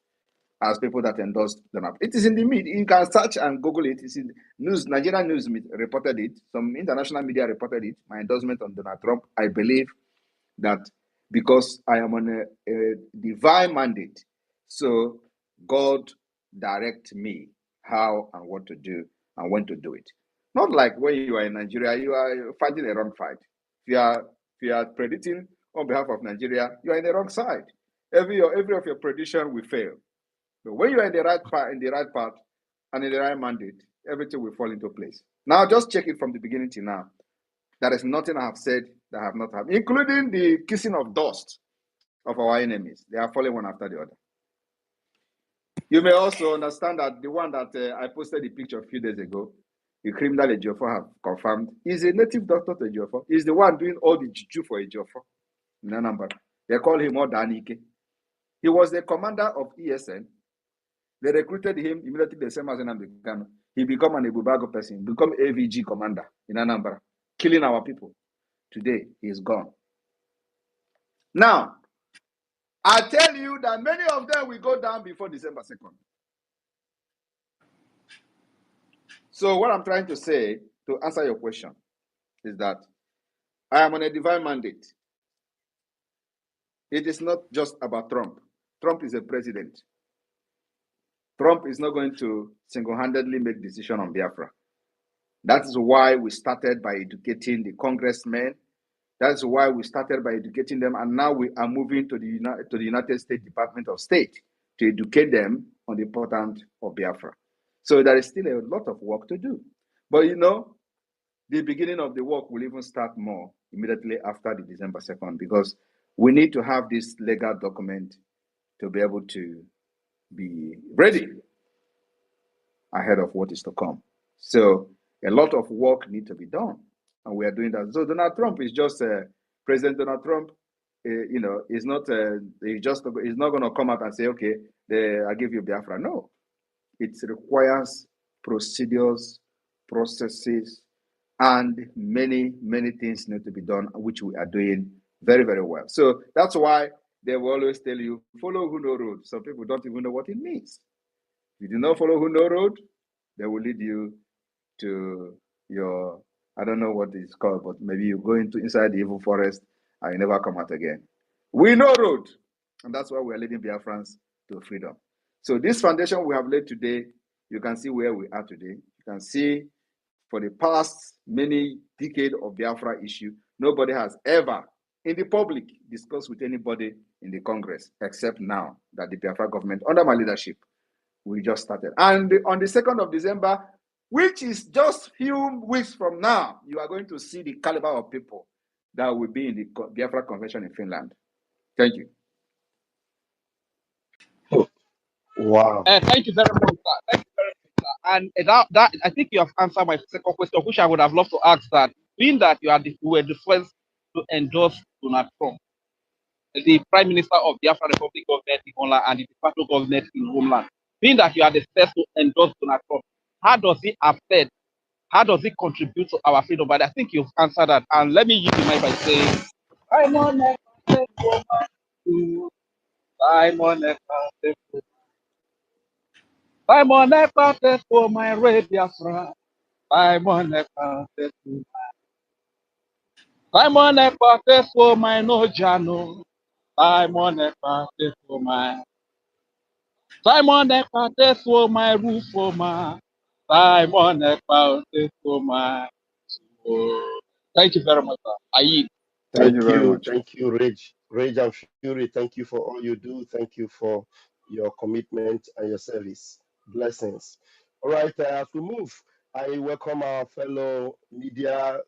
as people that endorsed Donald. It is in the media. You can search and Google it. It's in news. Nigerian news reported it. Some international media reported it. My endorsement on Donald Trump. I believe that because I am on a divine mandate, so God direct me how and what to do and when to do it. Not like when you are in Nigeria, you are fighting a wrong fight. If you are predicting on behalf of Nigeria, you are in the wrong side. Every of your prediction will fail. But when you are in the right path, and in the right mandate, everything will fall into place. Now, just check it from the beginning to now. There is nothing I have said that I have not had, including the kissing of dust of our enemies. They are falling one after the other. You may also understand that the one that I posted the picture a few days ago, the criminal Ejiofor have confirmed, is a native doctor to Ejiofor. He's the one doing all the juju for Ejiofor in Anambra. They call him Odanike. He was the commander of ESN. They recruited him immediately the same as Nnamdi. He became an Ebubago person, become AVG commander in Anambra, killing our people. Today, he is gone. Now, I tell you that many of them will go down before December 2nd. So what I'm trying to say, to answer your question, is that I am on a divine mandate. It is not just about Trump. Trump is a president. Trump is not going to single-handedly make decision on Biafra. That is why we started by educating the congressmen. That's why we started by educating them, and now we are moving to the United States Department of State to educate them on the importance of Biafra. So there is still a lot of work to do. But the beginning of the work will even start more immediately after the December 2nd, because we need to have this legal document to be able to be ready ahead of what is to come. So a lot of work needs to be done, and we are doing that. So Donald Trump is just President Donald Trump. Is not he's not going to come out and say, okay, I give you Biafra. No, it requires procedures, processes, and many things need to be done, which we are doing very, very well. So that's why they will always tell you, follow who know road. Some people don't even know what it means. If you do not follow who know road, they will lead you to your, I don't know what it's called, but maybe you go inside the evil forest and you never come out again. We know road, and that's why we are leading Biafrans to freedom. So this foundation we have laid today, you can see where we are today. You can see for the past many decades of Biafra issue, nobody has ever in the public discussed with anybody in the Congress, except now that the Biafra government, under my leadership, we just started. And on the 2nd of December, which is just few weeks from now, you are going to see the caliber of people that will be in the Biafra Convention in Finland. Thank you. Wow. Thank you very much, sir. Thank you very much, sir. And that I think you have answered my second question, which I would have loved to ask that, being that you were the first to endorse Donald Trump, the Prime Minister of the Biafra Republic Government in Holland and the de facto government in Homeland, being that you are the first to endorse Donald Trump, how does it affect how does it contribute to our freedom? But I think you've answered that. And let me use the mic by saying, Simon Ekpa, Simon Ekpa, Simon Ekpa, for my radio friend. Simon Ekpa, Simon Ekpa, for my no jano. Simon Ekpa, for my Simon Ekpa, for my roof for my Simon Ekpa, for my. Thank you very much, sir. I yield. Thank you very much. Thank you, Rage. Rage and Fury, thank you for all you do. Thank you for your commitment and your service. Blessings. All right, as we move, I welcome our fellow media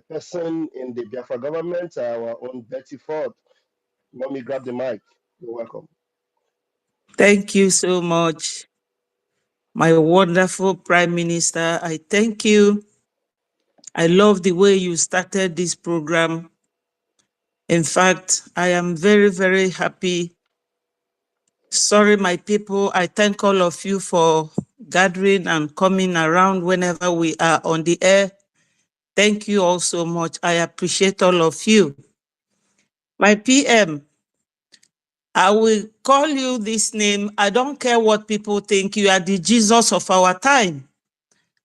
person in the Biafra government, our own Betty Ford. Mommy, grab the mic. You're welcome. Thank you so much, my wonderful Prime Minister. I thank you. I love the way you started this program. In fact, I am very, very happy. Sorry, my people. I thank all of you for gathering and coming around whenever we are on the air. Thank you all so much. I appreciate all of you. My PM, I will call you this name. I don't care what people think. You are the Jesus of our time.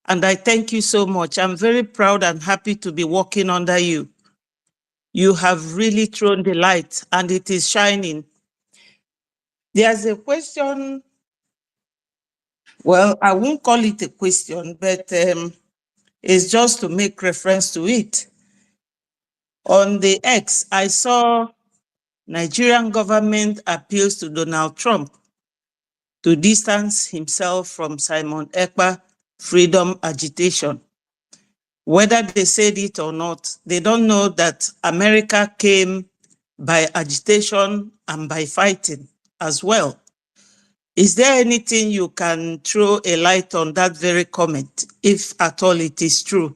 And I thank you so much. I'm very proud and happy to be working under you. You have really thrown the light and it is shining. There's a question. Well, I won't call it a question, but it's just to make reference to it. On the X, I saw Nigerian government appeals to Donald Trump to distance himself from Simon Ekpa freedom agitation. Whether they said it or not, they don't know that America came by agitation and by fighting as well. Is there anything you can throw a light on that very comment, if at all it is true?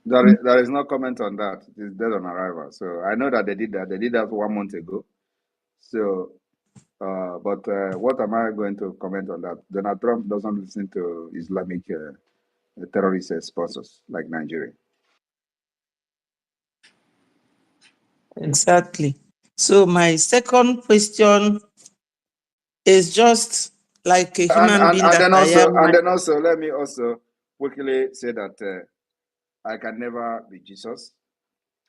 There is no comment on that. It is dead on arrival. So I know that they did that. They did that 1 month ago. So, but what am I going to comment on that? Donald Trump doesn't listen to Islamic terrorist sponsors like Nigeria. Exactly. So my second question is just like a human being that I am. And then also, let me also quickly say that I can never be Jesus.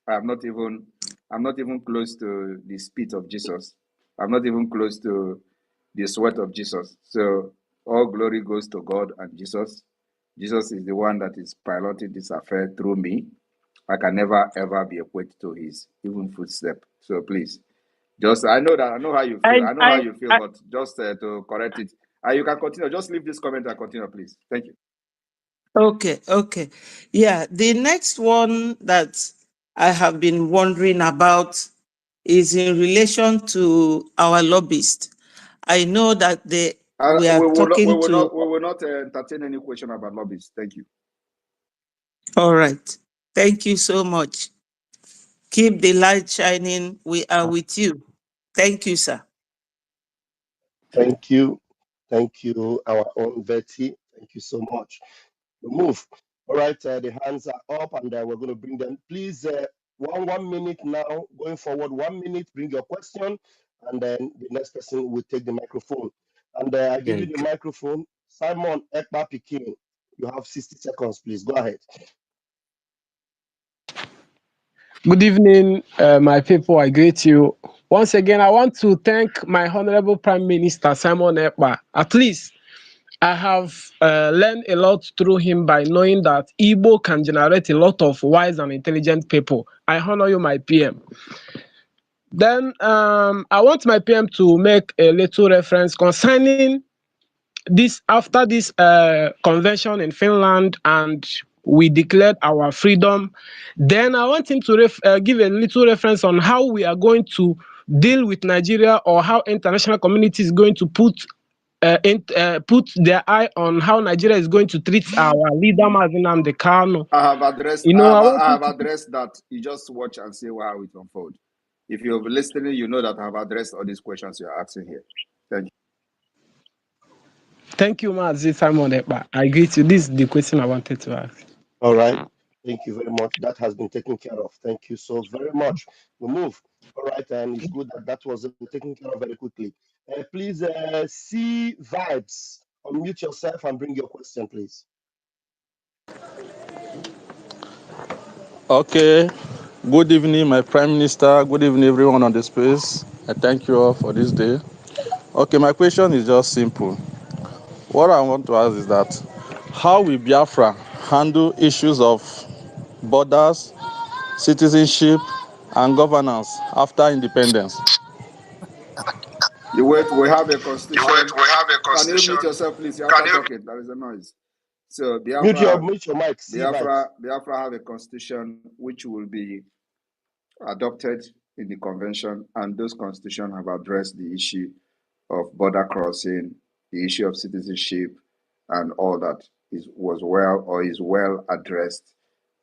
I'm not even close to the spit of Jesus. I'm not even close to the sweat of Jesus. So all glory goes to God and Jesus. Jesus is the one that is piloting this affair through me. I can never ever be equated to his even footstep. So please, just I know how you feel. But just to correct it, you can continue. Just leave this comment and continue, please. Thank you. Okay. Yeah, the next one that I have been wondering about is in relation to our lobbyists. I know that we will not entertain any question about lobbyists. Thank you. All right. Thank you so much. Keep the light shining. We are with you. Thank you, sir. Thank you. Thank you, our own Betty. Thank you so much. We move. All right, the hands are up and we're going to bring them. Please, 1 minute now, going forward, 1 minute, bring your question, and then the next person will take the microphone. And I give you the microphone. Simon Ekpa Pikin, you have 60 seconds, please. Go ahead. Good evening, my people. I greet you. Once again, I want to thank my Honorable Prime Minister, Simon Ekpa. At least I have learned a lot through him by knowing that Igbo can generate a lot of wise and intelligent people. I honor you, my PM. Then I want my PM to make a little reference concerning this. After this convention in Finland and we declared our freedom, then I want him to give a little reference on how we are going to deal with Nigeria, or how international community is going to put their eye on how Nigeria is going to treat our leader, Mazi Nnamdi Kanu. I have addressed that. You just watch and see how it unfolds. If you're listening, you know that I have addressed all these questions you're asking here. Thank you. Thank you, Mazi Simon Ekpa. I greet you. This is the question I wanted to ask. All right. Thank you very much. That has been taken care of. Thank you so very much. We move. All right, and it's good that that was taken care of very quickly. Please, see vibes. Unmute yourself and bring your question, please. Okay. Good evening, my Prime Minister. Good evening, everyone on the space. I thank you all for this day. Okay, my question is just simple. What I want to ask is that how will Biafra handle issues of borders, citizenship, and governance after independence? You wait, we have a constitution. We have a Can you constitution. mute yourself, please? You Can after you? talking. There is a noise. So Mute your mic. See vibes. Biafra have a constitution which will be adopted in the convention, and those constitutions have addressed the issue of border crossing, the issue of citizenship, and all that is well addressed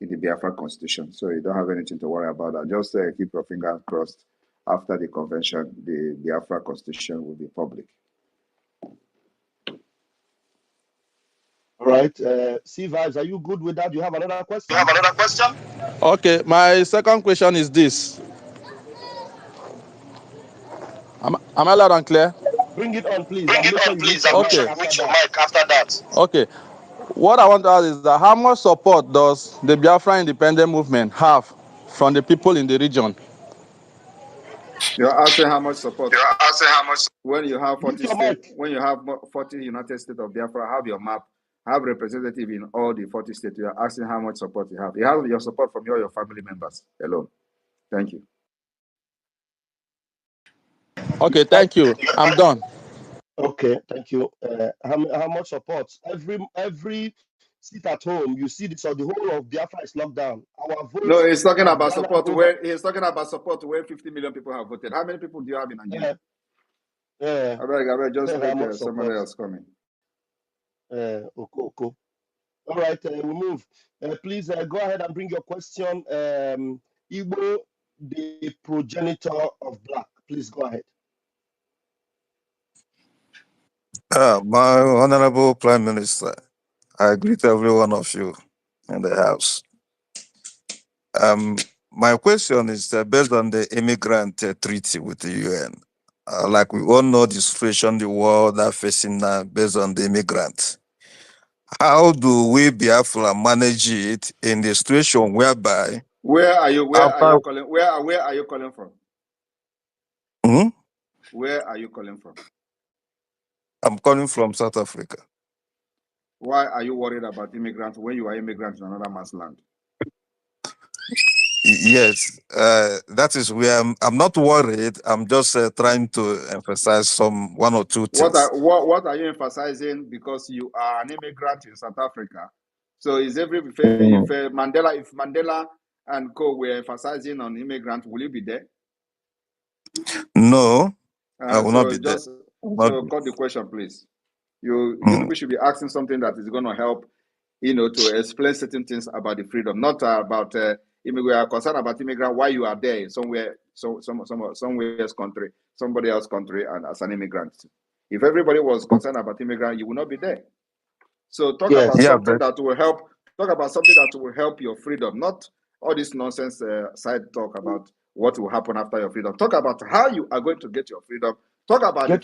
in the Biafra constitution. So you don't have anything to worry about that. Just keep your fingers crossed. After the convention, the Biafra constitution will be public. All right. See vibes. Are you good with that? You have another question? Okay, my second question is this. Am I loud and clear? Bring it on, please. And make sure you mute your mic after that. Okay. What I want to ask is that how much support does the Biafra independent movement have from the people in the region? You're asking how much support? When you have 40 Mute your states, mic. when you have 40 United States of Biafra, have your map, have representative in all the 40 states. You're asking how much support you have. You have your support from your family members alone. Thank you. Okay, thank you. I'm done. Okay, thank you. How much support? Every seat at home, you see this, or the whole of Biafra is locked down. Our votes. No, he's talking have about garnered support. over- Where he's talking about support where 50 million people have voted. How many people do you have in Nigeria? I beg, just how much let somebody else come in. Okay. All right, we move. Please go ahead and bring your question. Igbo, the progenitor of black. Please go ahead. My Honorable Prime Minister, I greet every one of you in the house. My question is based on the immigrant treaty with the UN. Like we all know the situation the world are facing now based on the immigrants. How do we Biafra manage it in the situation whereby? Where are you calling? Where are you calling from? Where are you calling from? I'm calling from South Africa. Why are you worried about immigrants when you are immigrants in another man's land? Yes, that is where I'm not worried. I'm just trying to emphasize one or two things. What are you emphasizing? Because you are an immigrant in South Africa. So if Mandela and co were emphasizing on immigrants, will you be there? No, I will not be there. So cut the question, please. You people should be asking something that is going to help, to explain certain things about the freedom, not about we are concerned about immigrant. Why you are there somewhere else country, somebody else country, and as an immigrant. If everybody was concerned about immigrant, you will not be there. So talk about something that will help. Talk about something that will help your freedom, not all this nonsense side talk about what will happen after your freedom. Talk about how you are going to get your freedom. Talk about the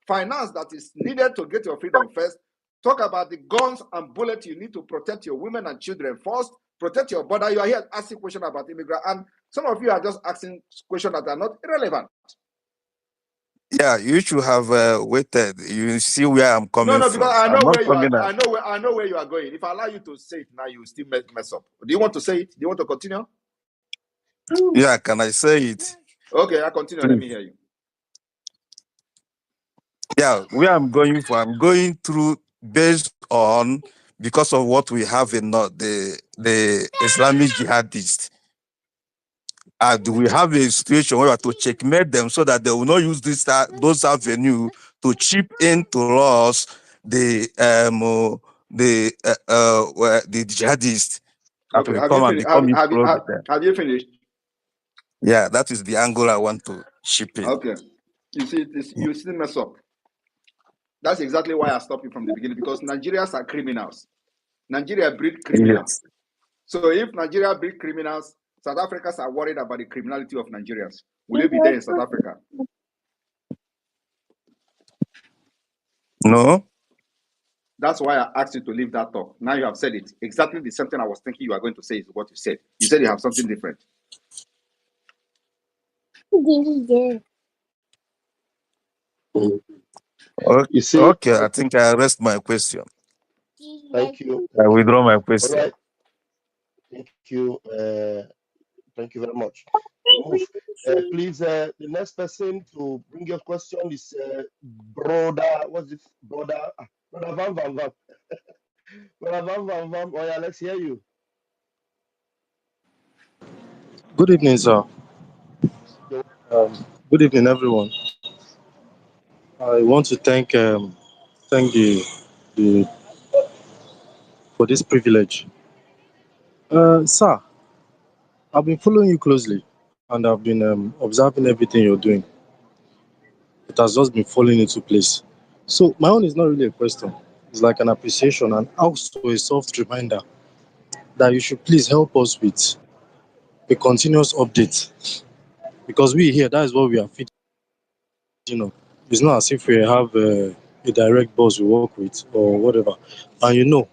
finance that is needed to get your freedom first. Talk about the guns and bullets you need to protect your women and children first. Protect your border. You are here asking questions about immigrants, and some of you are just asking questions that are not irrelevant. Yeah, you should have waited. You see where I'm coming from. No, because I know where you are. I know where you are going. If I allow you to say it now, you still mess up. Do you want to say it? Do you want to continue? Yeah, can I say it? Okay, I continue. Let me hear you. Yeah, where I'm going through based on because of what we have in the Islamic jihadists. And we have a situation where we have to checkmate them so that they will not use those avenues to chip into us the jihadists. Okay, have you finished? Yeah, that is the angle I want to chip in. Okay, you see this, you still mess up. That's exactly why I stopped you from the beginning, because Nigerians are criminals. Nigeria breed criminals. Yes. So if Nigeria breed criminals, South Africans are worried about the criminality of Nigerians. Will you be there in South Africa? No. That's why I asked you to leave that talk. Now you have said it. Exactly the same thing I was thinking you are going to say is what you said. You said you have something different. You see, Okay, I think I rest my question. thank you. I Thank you. withdraw my All question. right. Thank you. Thank you very much. We move. Please, the next person to bring your question is brother. What's it, brother? Brother Van Van Van. Brother Van Van Van. Oh yeah, let's hear you. Good evening, sir. You're Good evening, everyone. I want to thank the for this privilege. Sir, I've been following you closely, and I've been observing everything you're doing. It has just been falling into place. So my own is not really a question. It's like an appreciation and also a soft reminder that you should please help us with a continuous update, because we here, that is what we are feeding on. It's not as if we have a direct boss we work with or whatever. And in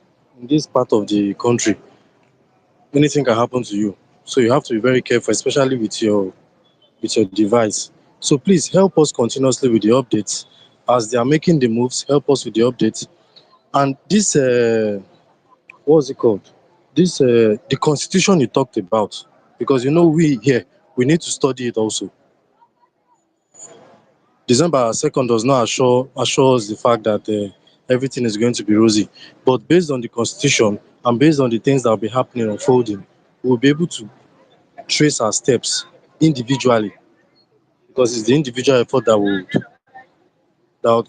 this part of the country, anything can happen to you. So you have to be very careful, especially with your device. So please help us continuously with the updates. As they are making the moves, help us with the updates. And this, what's it called? This, the constitution you talked about, because we here, we need to study it also. December 2nd does not assure us the fact that everything is going to be rosy. But based on the constitution and based on the things that will be happening, unfolding, we will be able to trace our steps individually, because it's the individual effort that would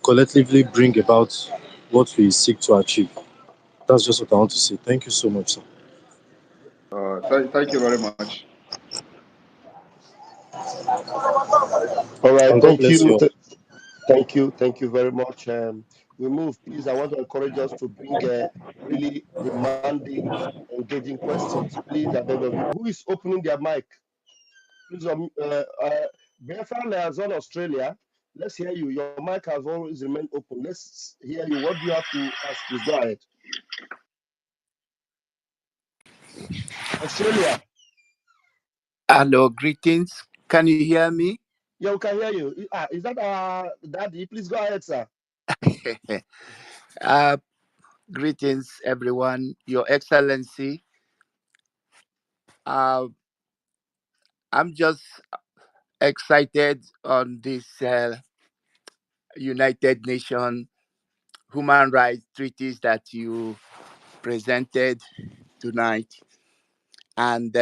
collectively bring about what we seek to achieve. That's just what I want to say. Thank you so much, sir. Thank you very much. all right. And God Thank bless you you. all. Thank you. Thank you very much. We move. Please, I want to encourage us to bring really demanding, engaging questions. Please, I beg of you. Who is opening their mic? Please, Biafra Liaison Australia. Let's hear you. Your mic has always remained open. Let's hear you. What do you have to ask? Please go ahead. Australia. Hello, greetings. Can you hear me? Yeah, we can hear you. Is that our daddy? Please go ahead, sir. uh, Greetings, everyone. Your Excellency. Uh, I'm just excited on this United Nations human rights treaties that you presented tonight. And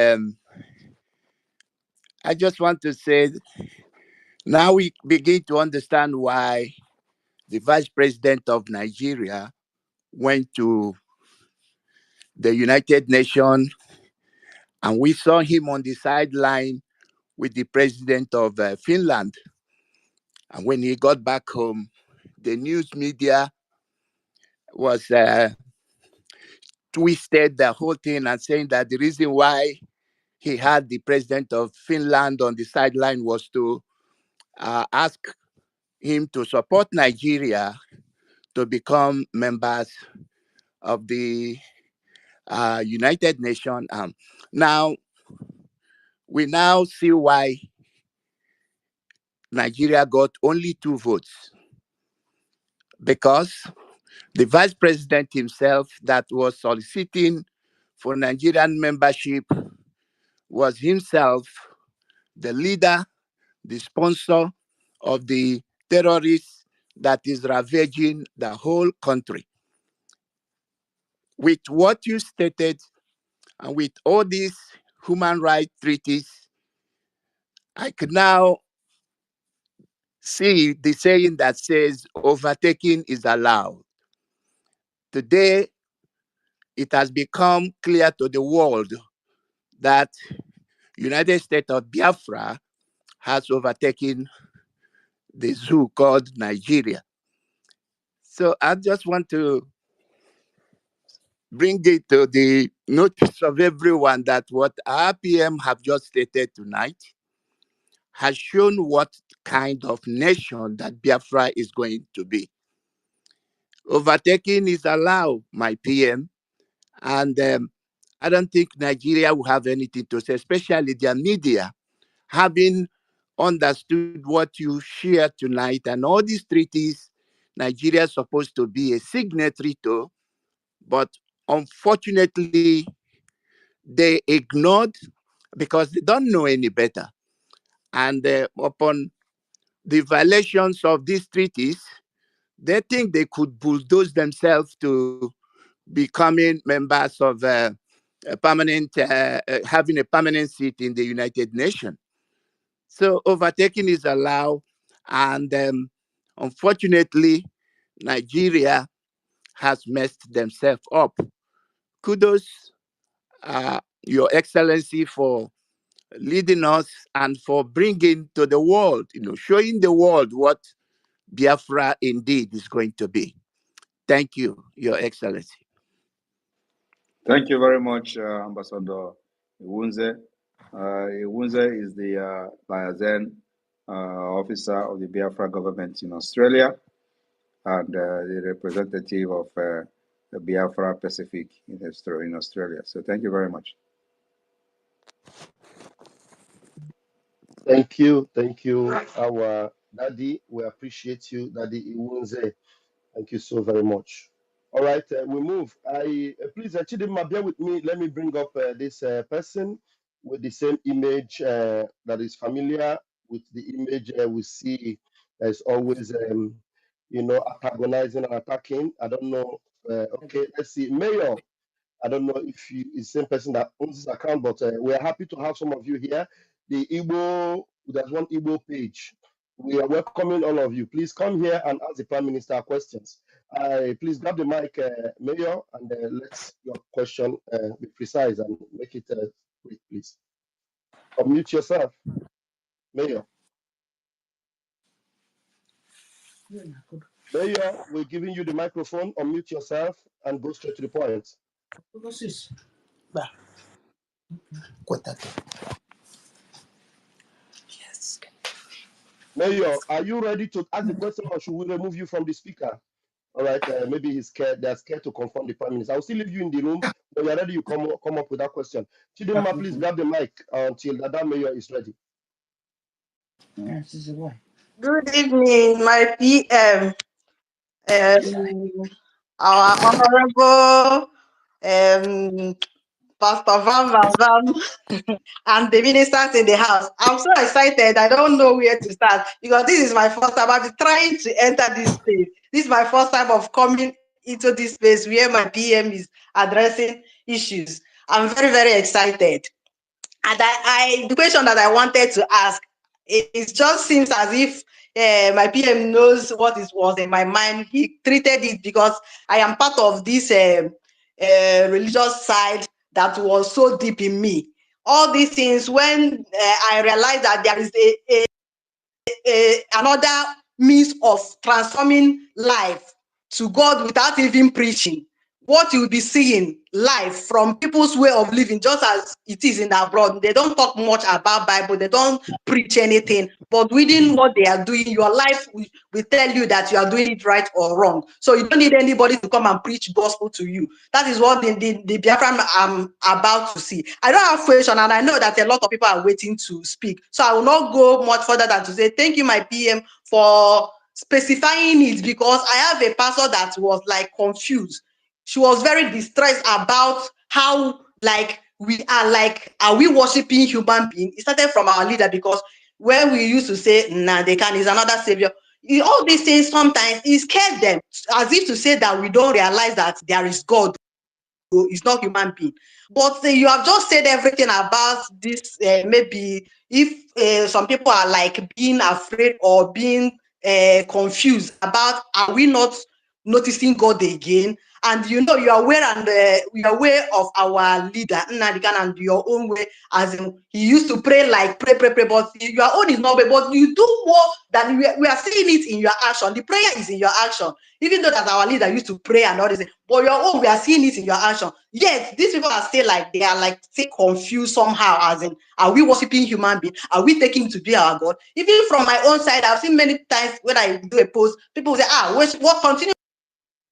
I just want to say, now we begin to understand why the Vice President of Nigeria went to the United Nations, and we saw him on the sideline with the president of Finland. And when he got back home, the news media was twisted the whole thing and saying that the reason why he had the president of Finland on the sideline was to ask him to support Nigeria to become members of the United Nations. Now, we now see why Nigeria got only 2 votes, because the vice president himself that was soliciting for Nigerian membership was himself the leader, the sponsor of the terrorists that is ravaging the whole country. With what you stated and with all these human rights treaties, I could now see the saying that says overtaking is allowed. Today, it has become clear to the world that United States of Biafra has overtaken the zoo called Nigeria. So I just want to bring it to the notice of everyone that what our PM have just stated tonight has shown what kind of nation that Biafra is going to be. Overtaking is allowed, my PM, and I don't think Nigeria will have anything to say, especially their media, having understood what you shared tonight and all these treaties Nigeria is supposed to be a signatory to, but unfortunately, they ignored because they don't know any better. And upon the violations of these treaties, they think they could bulldoze themselves to becoming members of a permanent, having a permanent seat in the United Nations. So overtaking is allowed, and unfortunately, Nigeria has messed themselves up. Kudos, Your Excellency, for leading us and for bringing to the world, showing the world what Biafra indeed is going to be. Thank you, Your Excellency. Thank you very much, Ambassador Iwunze. Iwunze is the liaison officer of the Biafra government in Australia and the representative of the Biafra Pacific in Australia. So thank you very much. Thank you, our daddy. We appreciate you, Daddy Iwunze. Thank you so very much. All right, we move. Please, Chidinma, bear with me. Let me bring up this person with the same image that is familiar with the image we see. There's always, antagonizing and attacking. I don't know. Okay, let's see. Mayor, I don't know if you is the same person that owns this account, but we are happy to have some of you here. The Igbo, there's one Igbo page. We are welcoming all of you. Please come here and ask the Prime Minister questions. Please grab the mic, Mayor, and let your question be precise and make it quick, please. Unmute yourself, Mayor. Mayor, we're giving you the microphone. Unmute yourself and go straight to the point. Yes. Mayor, are you ready to ask the question, or should we remove you from the speaker? All right, maybe he's scared. They're scared to confront the Prime Minister. I'll still leave you in the room. When you're ready, you come up with that question. Chidinma, please grab the mic until that Mayor is ready. Good evening, my PM. Our honorable Pastor Van and the ministers in the house. I'm so excited. I don't know where to start because this is my first time. I've been trying to enter this space. This is my first time of coming into this space where my PM is addressing issues. I'm very, very excited. And the question that I wanted to ask, it just seems as if my PM knows what was in my mind. He treated it because I am part of this religious side that was so deep in me. All these things, when I realized that there is another means of transforming life to God without even preaching, what you'll be seeing live from people's way of living, just as it is in abroad. They don't talk much about Bible, they don't preach anything, but within what they are doing, your life will tell you that you are doing it right or wrong. So you don't need anybody to come and preach gospel to you. That is what the Biafran I'm about to see. I don't have question, and I know that a lot of people are waiting to speak. So I will not go much further than to say thank you, my PM, for specifying it, because I have a pastor that was like confused. She was very distressed about how we are we worshiping human beings? It started from our leader, because when we used to say, nah, they can, is another savior. All these things sometimes it scared them, as if to say that we don't realize that there is God, is not human being. But you have just said everything about this. Maybe if some people are like being afraid or being confused about, are we not noticing God again? And you know, you are aware we are aware of our leader, Nnamdi Kanu, and your own way, as in he used to pray like pray, but your own is not, but you do more than we are seeing it in your action. The prayer is in your action, even though that our leader used to pray and all this, but your own, we are seeing it in your action. Yes, these people are still like, they are like still confused somehow, as in, are we worshiping human being? Are we taking to be our God? Even from my own side, I've seen many times when I do a post, people say, what continue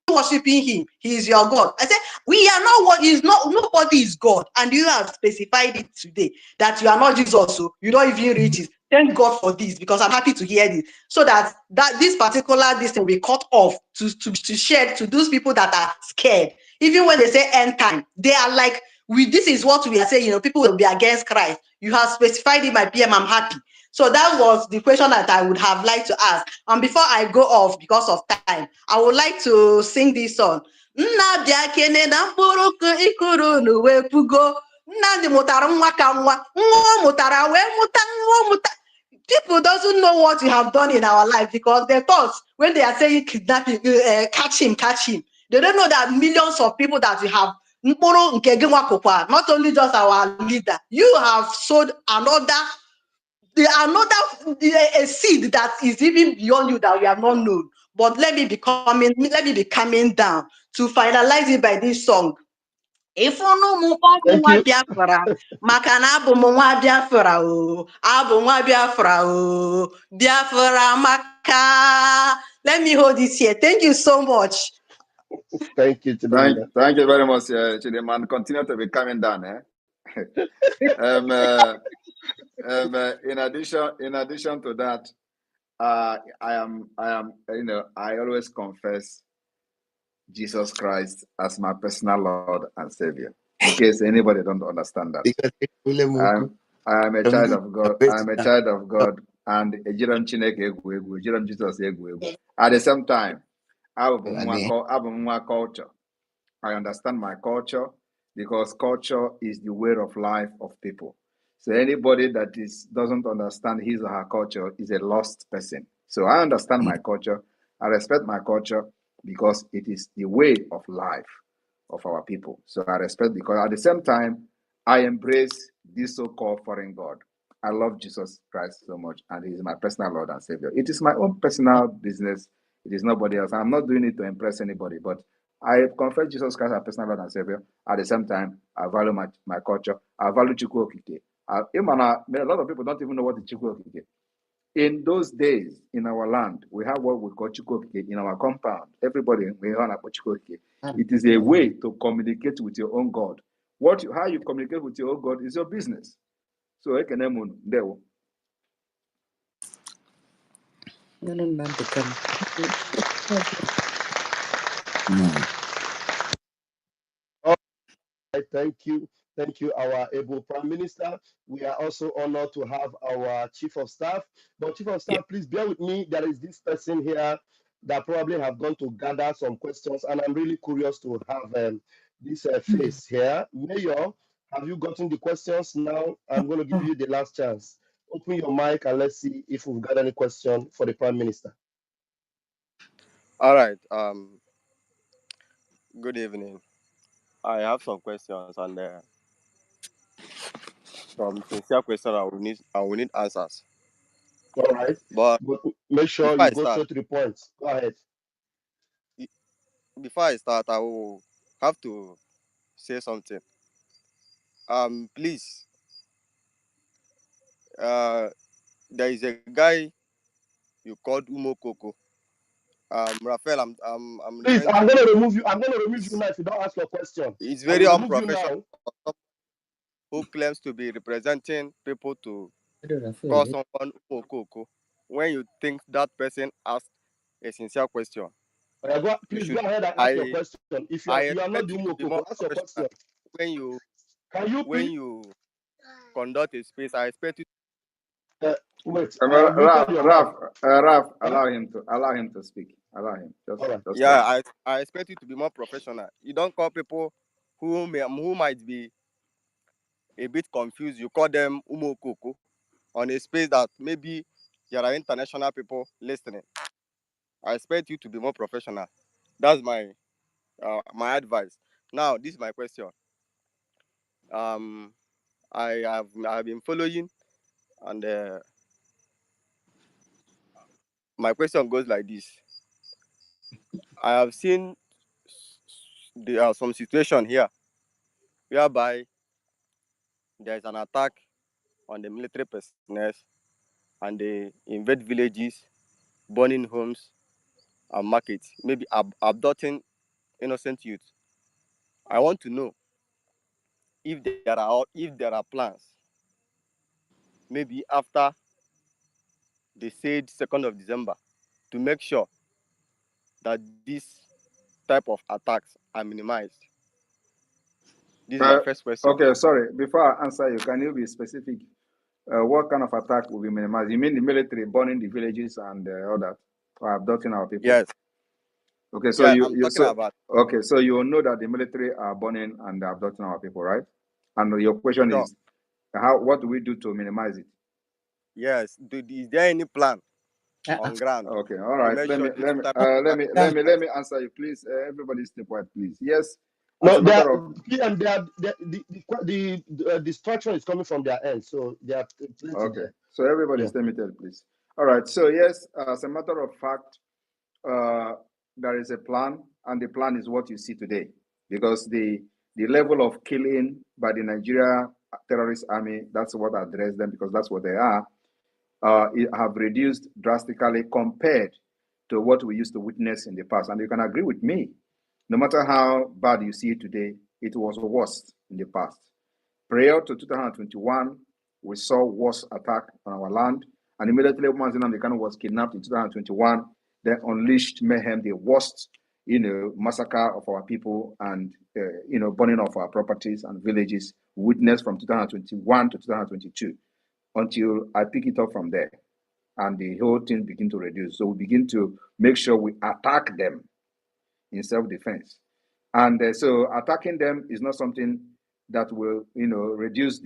worshiping him, he is your God. I said, we are not what is not, nobody is God, and you have specified it today that you are not Jesus, so you don't even reach it. Thank God for this, because I'm happy to hear this, so that this particular this thing will be cut off to share to those people that are scared. Even when they say end time, they are like, this is what we are saying, people will be against Christ. You have specified in my PM, I'm happy. So that was the question that I would have liked to ask. And before I go off, because of time, I would like to sing this song. Nnamdi Akene na mkpụrụ ikuru n'uwe pugo. Nnamdi mụtara nwa ka nwa. Nwa mụtara wee mụta nwa mụta. People doesn't know what you have done in our life, because they thought when they are saying kidnapping, catch him. They don't know that millions of people that you have, not only just our leader, you have sowed a seed that is even beyond you that we have not known. But let me be coming down to finalize it by this song. If Thank you. Biafra, makana abụ m nwa Biafra o, abụ nwa Biafra o, Biafra maka. Let me hold this here. Thank you so much. Thank you, Chidinma. Thank you very much, Chidinma, and continue to be coming down. In addition to that, I always confess Jesus Christ as my personal Lord and Savior. In case anybody don't understand that, I am a child of God. I am a child of God, and ejirom Chineke egwu egwu, ejirom Jesus egwu egwu. At the same time, abụ m nwa culture. I understand my culture, because culture is the way of life of people. So anybody that doesn't understand his or her culture is a lost person. So I understand my culture. I respect my culture, because it is the way of life of our people. So I respect, because at the same time, I embrace this so-called foreign God. I love Jesus Christ so much, and he is my personal Lord and Savior. It is my own personal business. It is nobody else. I'm not doing it to impress anybody, but I confess Jesus Christ as personal Lord and Savior. At the same time, I value my culture. I value Chukwu Okike. A lot of people don't even know what the Chukwu Okike. In those days, in our land, we have what we call Chukwu Okike in our compound. Everybody, we have Chukwu Okike. It is a way to communicate with your own God. How you communicate with your own God is your business. So, Ekenemun, All right, thank you. Thank you, our able Prime Minister. We are also honored to have our Chief of Staff. But Chief of Staff, please bear with me. There is this person here that probably have gone to gather some questions, and I'm really curious to have this face here. Mayor, have you gotten the questions? Now I'm going to give you the last chance. Open your mic and let's see if we've got any question for the Prime Minister. All right. Good evening. I have some questions, and some sincere questions I will need answers. All right. But Make sure before you I go start, straight to the point. Go ahead. I will have to say something. Please. There is a guy you called Umokoko. Raphael, I'm Please, referring I'm to. going to remove you. I'm going to remove you now if you don't ask your question. It's I very will remove you unprofessional now. who claims to be representing people to call someone Umokoko when you think that person asked a sincere question. Please go ahead and ask your question. If I you are not expect the you to be more Umokoko, ask your question. professional Can you you conduct a space. I expect you. Wait, I have muted your mic. Raf, allow him to speak. Allow him. I expect you to be more professional. You don't call people who might be a bit confused. You call them Umokoko on a space that maybe there are international people listening. I expect you to be more professional. That's my my advice. Now, this is my question. I have been following, and my question goes like this. I have seen there are some situation here whereby there is an attack on the military personnel, and they invade villages, burning homes and markets, maybe abducting innocent youth. I want to know if there are plans, maybe after the said 2nd of December, to make sure that this type of attacks are minimized. This is my first question. Okay, sorry. Before I answer you, can you be specific? What kind of attack will be minimized? You mean the military burning the villages and all that, or abducting our people? Yes. Okay, so Yeah, I'm talking about. okay, so you know that the military are burning and abducting our people, right? And your question Sure. is, what do we do to minimize it? Yes. Is there any plan on ground Okay, all to right. make Let sure me this type of let me answer you, please. Everybody stay quiet, please. Yes, as No, a matter of PM, the destruction is coming from their end, so they are plenty okay. there. So everybody Yeah. stay muted, please. All right. So yes, as a matter of fact, there is a plan, and the plan is what you see today, because the level of killing by the Nigeria terrorist army, that's what addressed them, because that's what they are, it have reduced drastically compared to what we used to witness in the past. And you can agree with me, no matter how bad you see it today, it was worse in the past. Prior to 2021, we saw worse attack on our land, and immediately Mazi Nnamdi Kanu was kidnapped in 2021. They unleashed mayhem, the worst, massacre of our people, and burning of our properties and villages witnessed from 2021 to 2022, until I pick it up from there, and the whole thing begin to reduce. So we begin to make sure we attack them in self-defense. And so attacking them is not something that will, reduce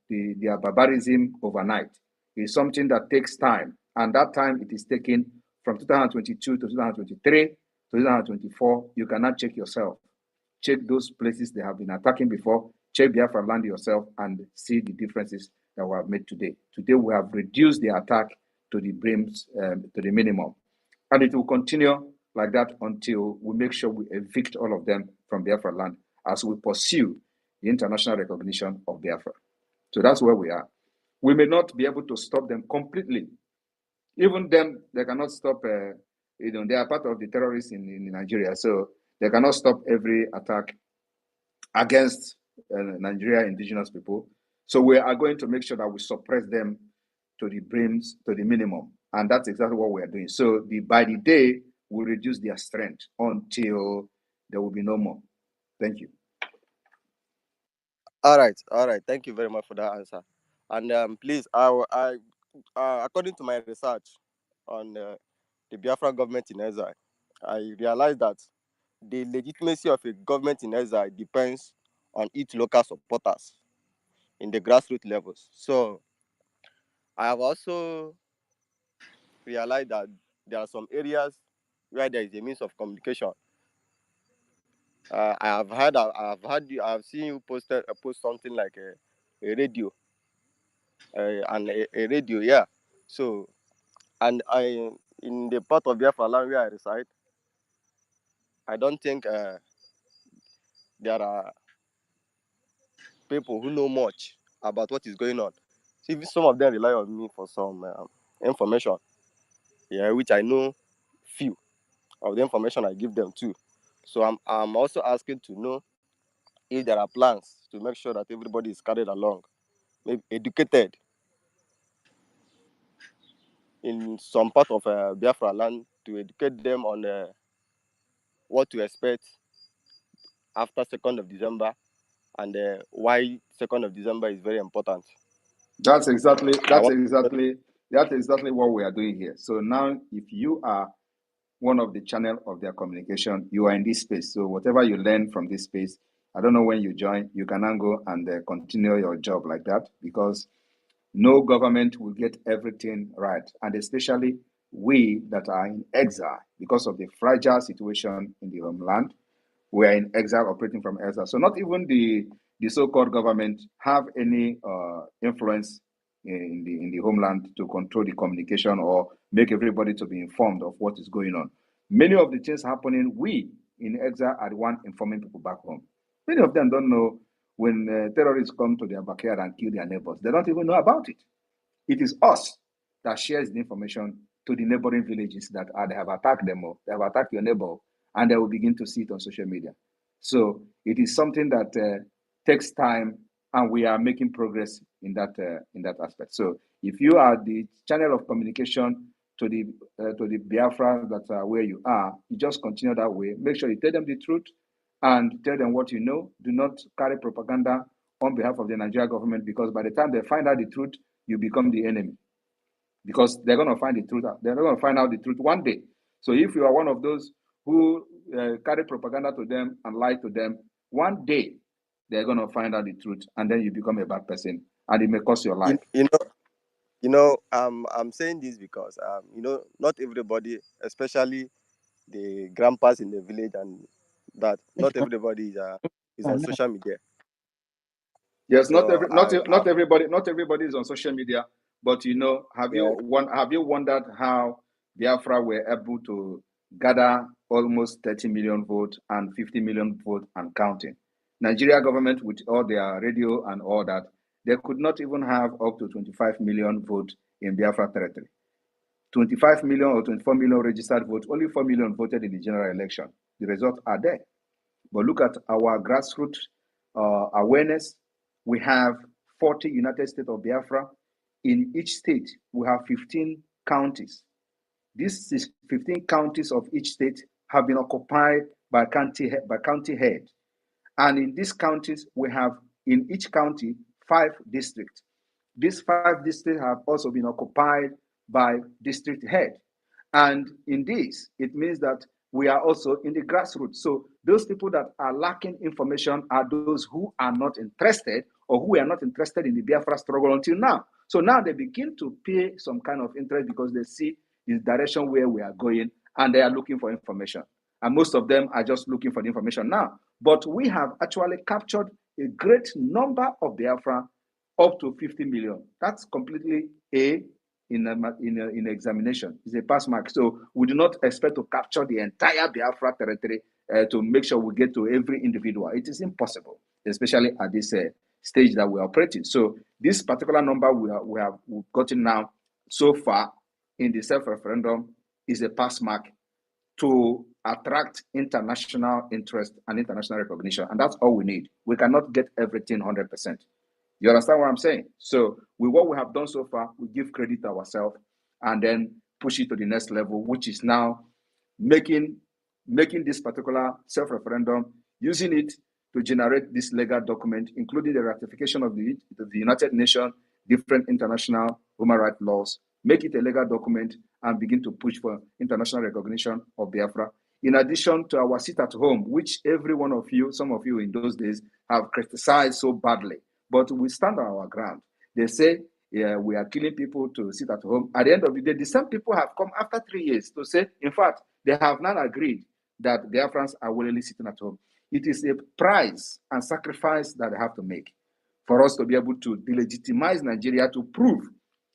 their barbarism overnight. It's something that takes time. And that time it is taken from 2022 to 2023 to 2024. You cannot check yourself. Check those places they have been attacking before. Check Biafra land yourself and see the differences that we have made today. Today we have reduced the attack to the to the minimum. And it will continue like that until we make sure we evict all of them from Biafra land as we pursue the international recognition of Biafra. So that's where we are. We may not be able to stop them completely. Even them, they cannot stop, they are part of the terrorists in Nigeria, so they cannot stop every attack against Nigeria indigenous people. So we are going to make sure that we suppress them to the minimum. And that's exactly what we are doing. So by the day, we reduce their strength until there will be no more. Thank you. All right. Thank you very much for that answer. And please, according to my research on the Biafra government in exile, I realized that the legitimacy of a government in exile depends on its local supporters in the grassroots levels. So I have also realized that there are some areas where there is a means of communication. I have seen you post something like a radio, and a radio, yeah. So, and in the part of Biafra land where I reside, I don't think there are people who know much about what is going on. See, some of them rely on me for some information, yeah, which I know few of the information I give them too. So I'm also asking to know if there are plans to make sure that everybody is carried along, maybe educated in some part of Biafra land, to educate them on what to expect after 2nd of December, and why 2nd of December is very important. That's exactly what we are doing here. So now, if you are one of the channel of their communication, you are in this space. So whatever you learn from this space, I don't know when you join, you can now go and continue your job like that, because no government will get everything right. And especially we that are in exile, because of the fragile situation in the homeland, we are in exile, operating from exile. So not even the so-called government have any influence in the homeland to control the communication or make everybody to be informed of what is going on. Many of the things happening, we in exile are the one informing people back home. Many of them don't know when terrorists come to their backyard and kill their neighbors. They don't even know about it. It is us that shares the information to the neighboring villages that they have attacked them, or they have attacked your neighbor, and they will begin to see it on social media. So it is something that takes time, and we are making progress in that aspect. So if you are the channel of communication to the Biafra that are where you are, you just continue that way. Make sure you tell them the truth and tell them what you know. Do not carry propaganda on behalf of the Nigerian government, because by the time they find out the truth, you become the enemy, because they're going to find the truth. They're going to find out the truth one day. So if you are one of those who carry propaganda to them and lie to them, one day they're going to find out the truth, and then you become a bad person, and it may cost your life. I'm saying this because not everybody, especially the grandpas in the village, and that not everybody is on social media. Yes, So not everybody is on social media. But have you wondered how Biafra were able to gather almost 30 million votes and 50 million votes and counting? Nigeria government, with all their radio and all that, they could not even have up to 25 million votes in Biafra territory. 25 million or 24 million registered votes, only 4 million voted in the general election. The results are there. But look at our grassroots awareness. We have 40 United States of Biafra. In each state, we have 15 counties. These 15 counties of each state have been occupied by county head. And in these counties, we have in each county 5 districts. These 5 districts have also been occupied by district head. And in this, it means that we are also in the grassroots. So those people that are lacking information are those who are not interested, or who are not interested in the Biafra struggle until now. So now they begin to pay some kind of interest because they see the direction where we are going, and they are looking for information. And most of them are just looking for the information now. But we have actually captured a great number of Biafra, up to 50 million. That's completely in examination. It's a pass mark. So we do not expect to capture the entire Biafra territory to make sure we get to every individual. It is impossible, especially at this stage that we're operating. So this particular number we've gotten now so far in the self-referendum is a pass mark to attract international interest and international recognition. And that's all we need. We cannot get everything 100%. You understand what I'm saying? So with what we have done so far, we give credit to ourselves and then push it to the next level, which is now making this particular self-referendum, using it to generate this legal document, including the ratification of the United Nations, different international human rights laws, make it a legal document, and begin to push for international recognition of Biafra. In addition to our sit at home, which every one of you, some of you in those days, have criticized so badly, but we stand on our ground. They say, yeah, we are killing people to sit at home. At the end of the day, the same people have come after 3 years to say, in fact, they have not agreed that Biafrans are willingly sitting at home. It is a price and sacrifice that they have to make for us to be able to delegitimize Nigeria, to prove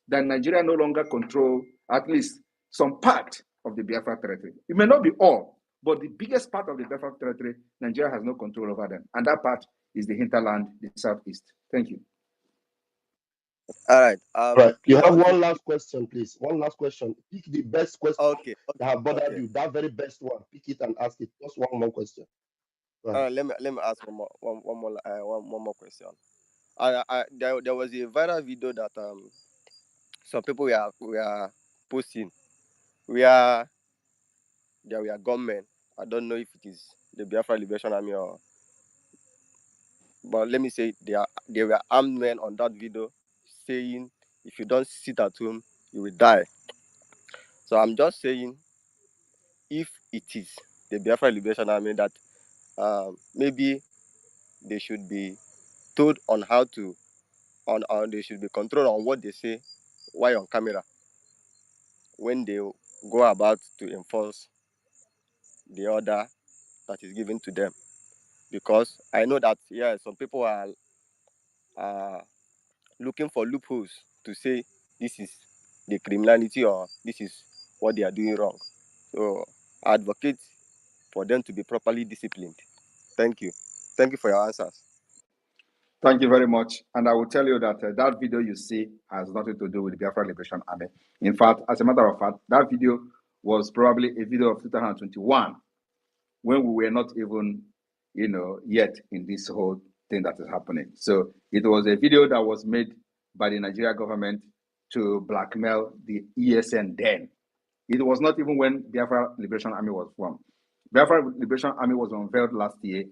that Nigeria no longer control at least some part of the Biafra territory. It may not be all, but the biggest part of the Biafra territory, Nigeria has no control over them. And that part is the hinterland, the southeast. Thank you. All right. Right. You Please, have one last question, please. One last question. Pick the best question that have bothered you. That very best one. Pick it and ask it. Just one more question. Let me ask one more question. There was a viral video that some people were posting where there were gunmen. I don't know if it is the Biafra Liberation Army but let me say there were armed men on that video saying, if you don't sit at home, you will die. So I'm just saying, if it is the Biafra Liberation Army, that maybe they should be told on how to, they should be controlled on what they say while on camera when they go about to enforce the order that is given to them. because I know that some people are looking for loopholes to say this is the criminality or this is what they are doing wrong. So I advocate for them to be properly disciplined. Thank you. Thank you for your answers. Thank you very much. And I will tell you that that video you see has nothing to do with the Biafra Liberation Army. In fact, as a matter of fact, that video was probably a video of 2021 when we were not even, yet in this whole thing that is happening. So it was a video that was made by the Nigeria government to blackmail the ESN then. It was not even when Biafra Liberation Army was formed. Biafra Liberation Army was unveiled last year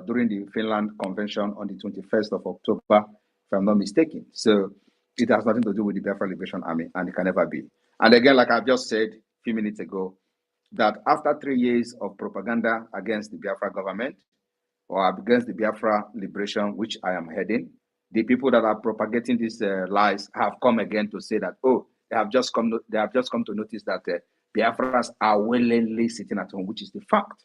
during the Finland convention on the 21st of October, if I'm not mistaken. So it has nothing to do with the Biafra Liberation Army, and it can never be. And again, like I've just said a few minutes ago, that after 3 years of propaganda against the Biafra government or against the Biafra liberation, which I am heading, the people that are propagating these lies have come again to say that, they have just come to notice that Biafras are willingly sitting at home, which is the fact,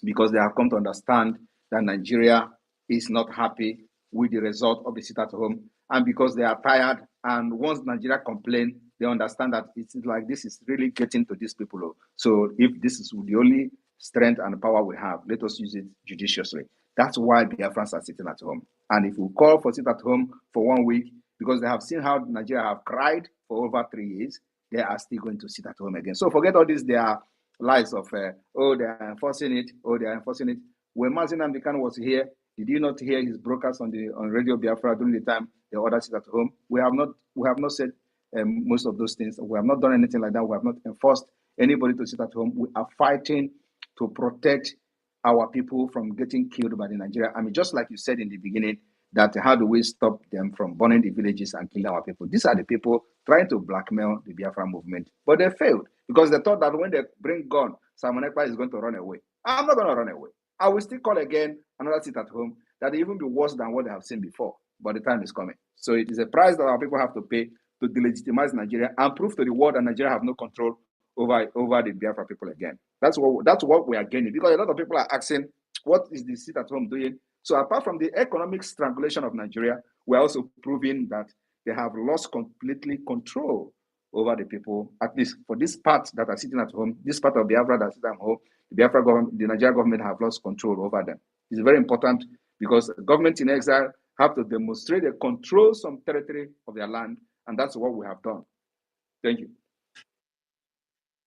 because they have come to understand that Nigeria is not happy with the result of the sit at home, and because they are tired. And once Nigeria complain, they understand that it's like this is really getting to these people. So if this is the only strength and power we have, let us use it judiciously. That's why Biafrans are sitting at home. And if we call for sit at home for 1 week, because they have seen how Nigeria have cried for over 3 years, they are still going to sit at home again. So forget all this. They are lies of, they are enforcing it, they are enforcing it. When Mazin Amdekan was here, did you not hear his broadcast on Radio Biafra during the time the others sit at home? We have not said most of those things. We have not done anything like that. We have not enforced anybody to sit at home. We are fighting to protect our people from getting killed by the Nigeria army. Just like you said in the beginning, that how do we stop them from burning the villages and killing our people? These are the people trying to blackmail the Biafra movement, but they failed because they thought that when they bring gun, Simon Ekpa is going to run away. I'm not going to run away. I will still call again another sit at home that will even be worse than what they have seen before, but the time is coming. So it is a price that our people have to pay to delegitimize Nigeria and prove to the world that Nigeria have no control over the Biafra people again. That's what we are gaining, because a lot of people are asking, what is the sit at home doing? So apart from the economic strangulation of Nigeria, we're also proving that they have lost completely control over the people, at least for this part that are sitting at home, this part of Biafra that sit at home, the Biafra government, the Nigerian government have lost control over them. It's very important because government in exile have to demonstrate they control some territory of their land, and that's what we have done. Thank you.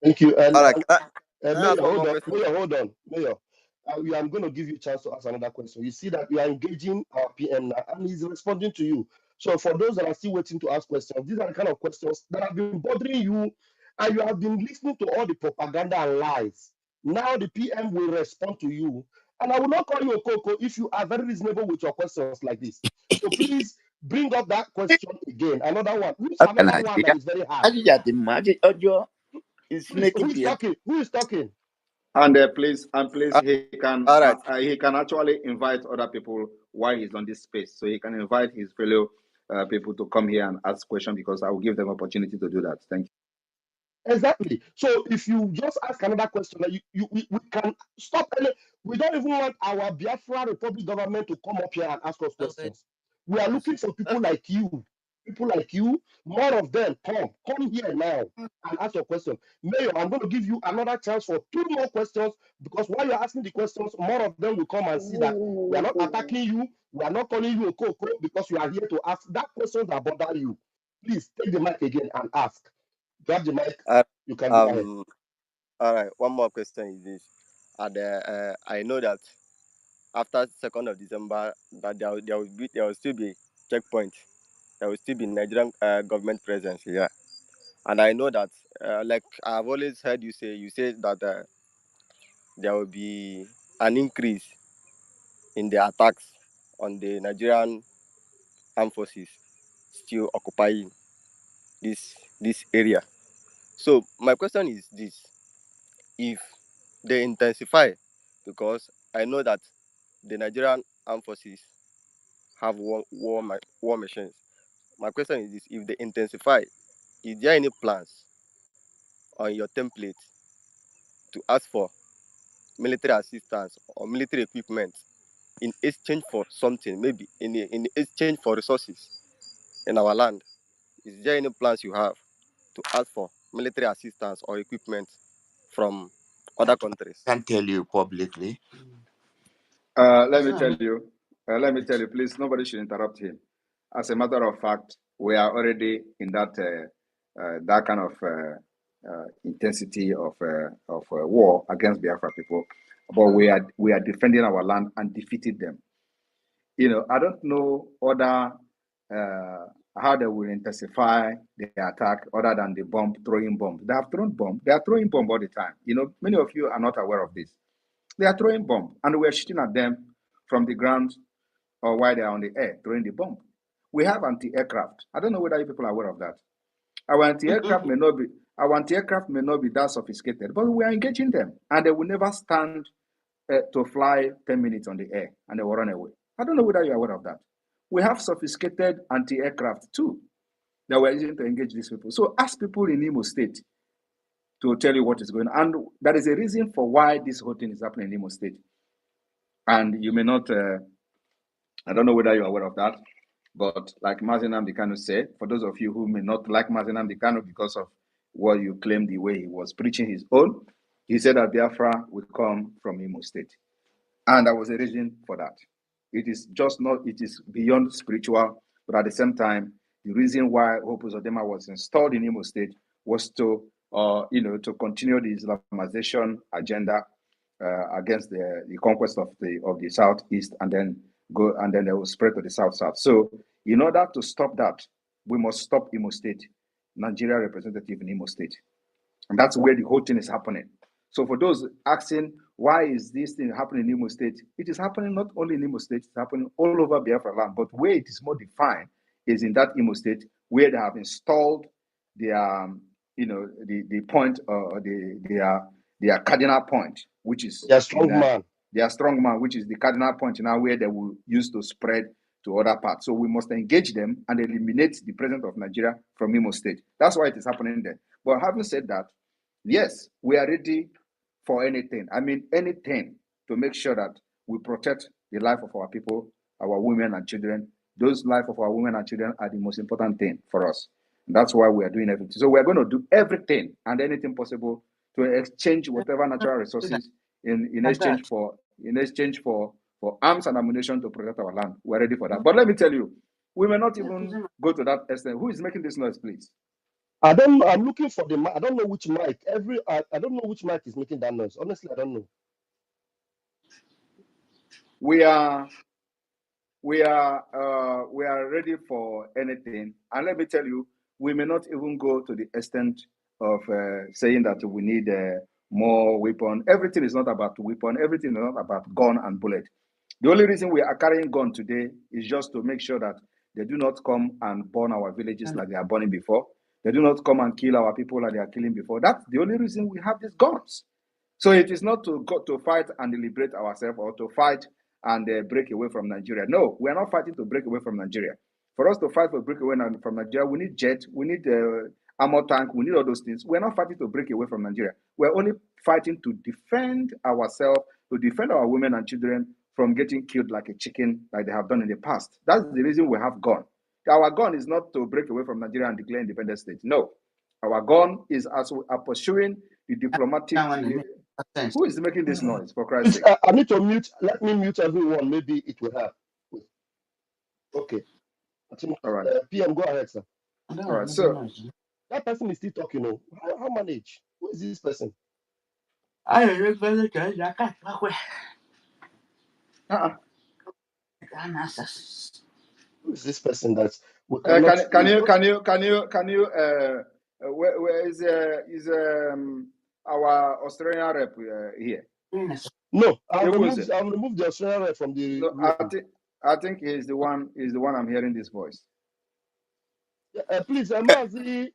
Thank you. And All right. Mayor, hold on. Mayor, I'm going to give you a chance to ask another question. You see that you are engaging our PM now, and he's responding to you. So for those that are still waiting to ask questions, these are the kind of questions that have been bothering you, and you have been listening to all the propaganda and lies. Now the PM will respond to you, and I will not call you a coco if you are very reasonable with your questions like this. So please bring up that question again. Another one. Who's another one that is very hard? Please, who is talking? Who is talking? And please, he can actually invite other people while he's on this space. So he can invite his fellow people to come here and ask questions, because I will give them opportunity to do that. Thank you. Exactly. So if you just ask another question, we can stop. We don't even want our Biafra Republic government to come up here and ask us questions. We are looking for people like you. People like you, more of them, come here now and ask your question. Mayor, I'm going to give you another chance for 2 more questions, because while you're asking the questions, more of them will come and see that we are not attacking you, we are not calling you a coco, because you are here to ask that questions that bother you. Please take the mic again and ask. Grab the mic. You can go ahead. All right. One more question is this. I know that after 2nd of December, that there will still be checkpoint. There will still be Nigerian government presence here, and I know that like I've always heard you say that there will be an increase in the attacks on the Nigerian armed forces still occupying this area. So my question is this: if they intensify, because I know that the Nigerian armed forces have war machines. My question is this: if they intensify, is there any plans on your template to ask for military assistance or military equipment in exchange for something, maybe in exchange for resources in our land? Is there any plans you have to ask for military assistance or equipment from other countries? Can't tell you publicly. Let me tell you, please, nobody should interrupt him. As a matter of fact, we are already in that kind of intensity of war against Biafra people, but we are defending our land and defeated them. I don't know how they will intensify the attack other than the throwing bomb. They have thrown bomb. They are throwing bomb all the time. Many of you are not aware of this. They are throwing bomb, and we are shooting at them from the ground or while they are on the air throwing the bomb. We have anti-aircraft. I don't know whether you people are aware of that. Our anti-aircraft may not be that sophisticated, but we are engaging them, and they will never stand to fly 10 minutes on the air, and they will run away. I don't know whether you're aware of that. We have sophisticated anti-aircraft too that we're using to engage these people. So ask people in Imo State to tell you what is going on. And that is a reason for why this whole thing is happening in Imo State. And you may not, I don't know whether you're aware of that, but like Mazi Nnamdi Kanu said, for those of you who may not like Mazi Nnamdi Kanu because of what you claim the way he was preaching his own, he said that Biafra will come from Imo State. And there was a reason for that. It is beyond spiritual, but at the same time, the reason why Hope Uzodinma was installed in Imo State was to continue the Islamization agenda against the conquest of the southeast, and then they will spread to the south. So, in order to stop that, we must stop Imo State, Nigeria representative in Imo State, and that's where the whole thing is happening. So, for those asking why is this thing happening in Imo State, it is happening not only in Imo State; it's happening all over Biafra land. But where it is more defined is in that Imo State where they have installed their the point their cardinal point, which is They're strong man. Their strong man, which is the cardinal point now where they will use to spread to other parts. So we must engage them and eliminate the presence of Nigeria from Imo State. That's why it is happening there. But having said that, yes, we are ready for anything. I mean, anything to make sure that we protect the life of our people, our women and children. Those life of our women and children are the most important thing for us. And that's why we are doing everything. So we are going to do everything and anything possible to exchange whatever natural resources in exchange for arms and ammunition to protect our land. We're ready for that. But let me tell you, we may not even go to that extent. Who is making this noise, please? I don't know. I'm looking for the mic. I don't know which mic. I don't know which mic is making that noise. Honestly, I don't know. We are ready for anything. And let me tell you, we may not even go to the extent of saying that we need more weapon. Everything is not about weapon. Everything is not about gun and bullet. The only reason we are carrying gun today is just to make sure that they do not come and burn our villages like they are burning before. They do not come and kill our people like they are killing before. That's the only reason we have these guns. So it is not to go to fight and liberate ourselves or to fight and break away from Nigeria. No, we are not fighting to break away from Nigeria. For us to fight for break away from Nigeria, we need jet, we need armor tank, we need all those things. We're not fighting to break away from Nigeria. We're only fighting to defend ourselves, to defend our women and children from getting killed like a chicken like they have done in the past. That's the reason we have gun. Our gun is not to break away from Nigeria and declare independent state. No. Our gun is as we are pursuing the diplomatic... Who is making this noise, for Christ's sake? I need to mute. Let me mute everyone. Maybe it will help. Okay. All right. PM, go ahead, sir. All right. So that person is still talking. How manage? Who is this person? Who is this person that's can you where is our Australian rep here? No, I've removed the Australian rep from the room. I think he's the one I'm hearing this voice. Please, Mazi,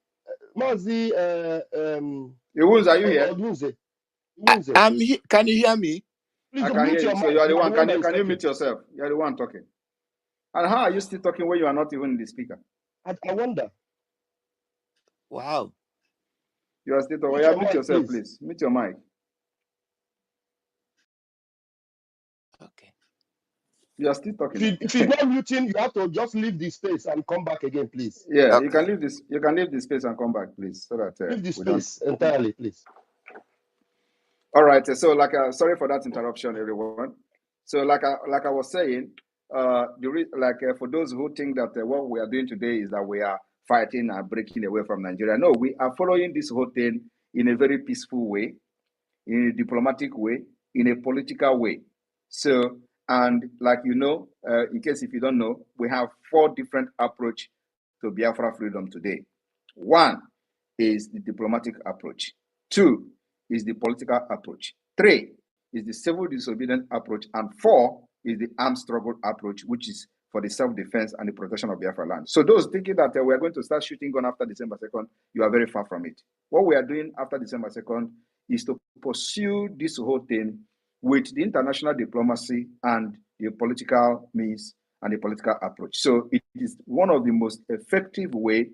Iwunze, are you here? I'm here. Can you hear me? Please, I can hear you. So you are the one. Can you mute yourself? You are the one talking. And how are you still talking when you are not even in the speaker? I wonder. Wow. You are still talking. Mute yourself, please. Mute your mic. Okay. You are still talking. If he's not muting, you have to just leave the space and come back again, please. Yeah, Okay. you can leave this. You can leave the space and come back, please, so that Leave the we don't. space entirely, please. All right. So, sorry for that interruption, everyone. So, like I was saying, for those who think that what we are doing today is that we are fighting and breaking away from Nigeria. No, we are following this whole thing in a very peaceful way, in a diplomatic way, in a political way. So, and like in case if you don't know, we have 4 different approach to Biafra freedom today. 1 is the diplomatic approach. 2 is the political approach. 3 is the civil disobedience approach. And 4 is the armed struggle approach, which is for the self-defense and the protection of Biafra land. So those thinking that we are going to start shooting gun after December 2nd, you are very far from it. What we are doing after December 2nd is to pursue this whole thing with the international diplomacy and the political means and the political approach. So it is one of the most effective way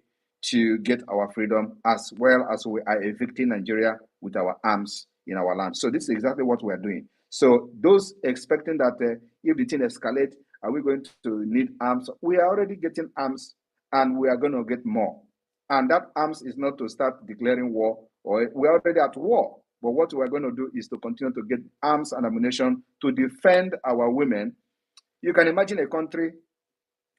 to get our freedom, as well as we are evicting Nigeria with our arms in our land. So this is exactly what we are doing. So those expecting that if the thing escalates, are we going to need arms? We are already getting arms, and we are going to get more. And that arms is not to start declaring war, or we're already at war. But what we're going to do is to continue to get arms and ammunition to defend our women. You can imagine a country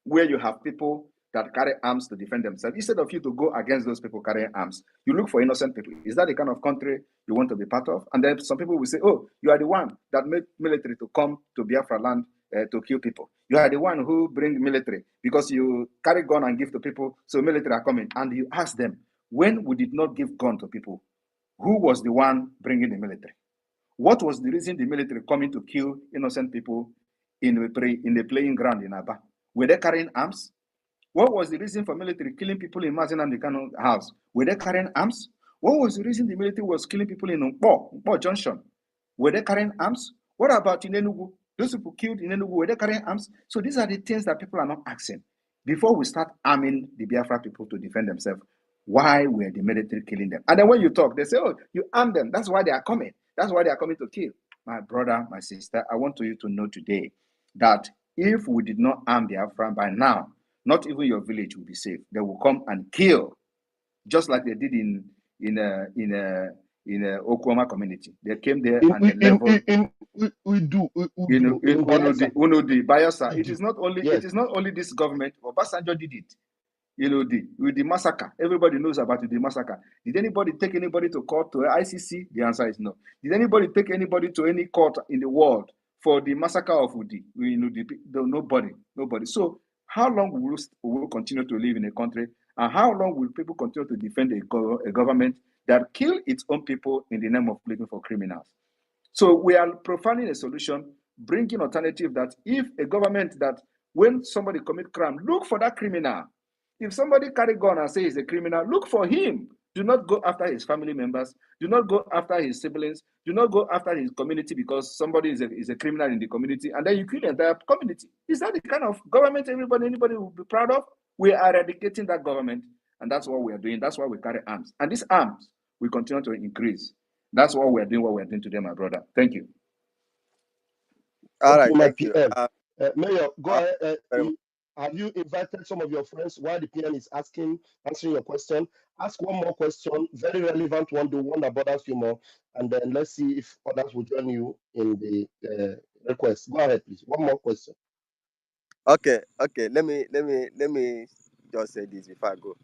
where you have people that carry arms to defend themselves. Instead of you to go against those people carrying arms, you look for innocent people. Is that the kind of country you want to be part of? And then some people will say, oh, you are the one that made military to come to Biafra land to kill people. You are the one who bring military because you carry gun and give to people, so military are coming. And you ask them, when we did not give gun to people, who was the one bringing the military? What was the reason the military coming to kill innocent people in the playing ground in Aba? Were they carrying arms? What was the reason for military killing people in Mazen and the Kano house? Were they carrying arms? What was the reason the military was killing people in Nkpo Junction? Were they carrying arms? What about in Enugu? Those people killed in Enugu, were they carrying arms? So these are the things that people are not asking. Before we start arming the Biafra people to defend themselves, why were the military killing them? And then when you talk, they say, oh, you arm them. That's why they are coming. That's why they are coming to kill. My brother, my sister, I want you to know today that if we did not arm Biafra by now, not even your village will be safe. They will come and kill, just like they did in Oklahoma community. They came there and they leveled. Unudi, Bayelsa. It is not only this government, but Obasanjo did it. With the massacre, everybody knows about the massacre. Did anybody take anybody to court, to ICC? The answer is no. Did anybody take anybody to any court in the world for the massacre of Udi? Nobody. So how long will we continue to live in a country, and how long will people continue to defend a government that kill its own people in the name of looking for criminals? So we are profiling a solution, bringing alternative that if a government that when somebody commit crime, look for that criminal. If somebody carry gun and say he's a criminal, look for him. Do not go after his family members. Do not go after his siblings. Do not go after his community because somebody is a criminal in the community, and then you kill the entire community. Is that the kind of government anybody will be proud of? We are eradicating that government, and that's what we are doing. That's why we carry arms. And these arms will continue to increase. That's what we're doing today, my brother. Thank you. All right, my thank you. PM. Mayor, go ahead. Have you invited some of your friends while the PM is answering your question? Ask one more question, very relevant one, the one that bothers you more, and then let's see if others will join you in the request. Go ahead, please. One more question. Okay. Let me just say this before I go.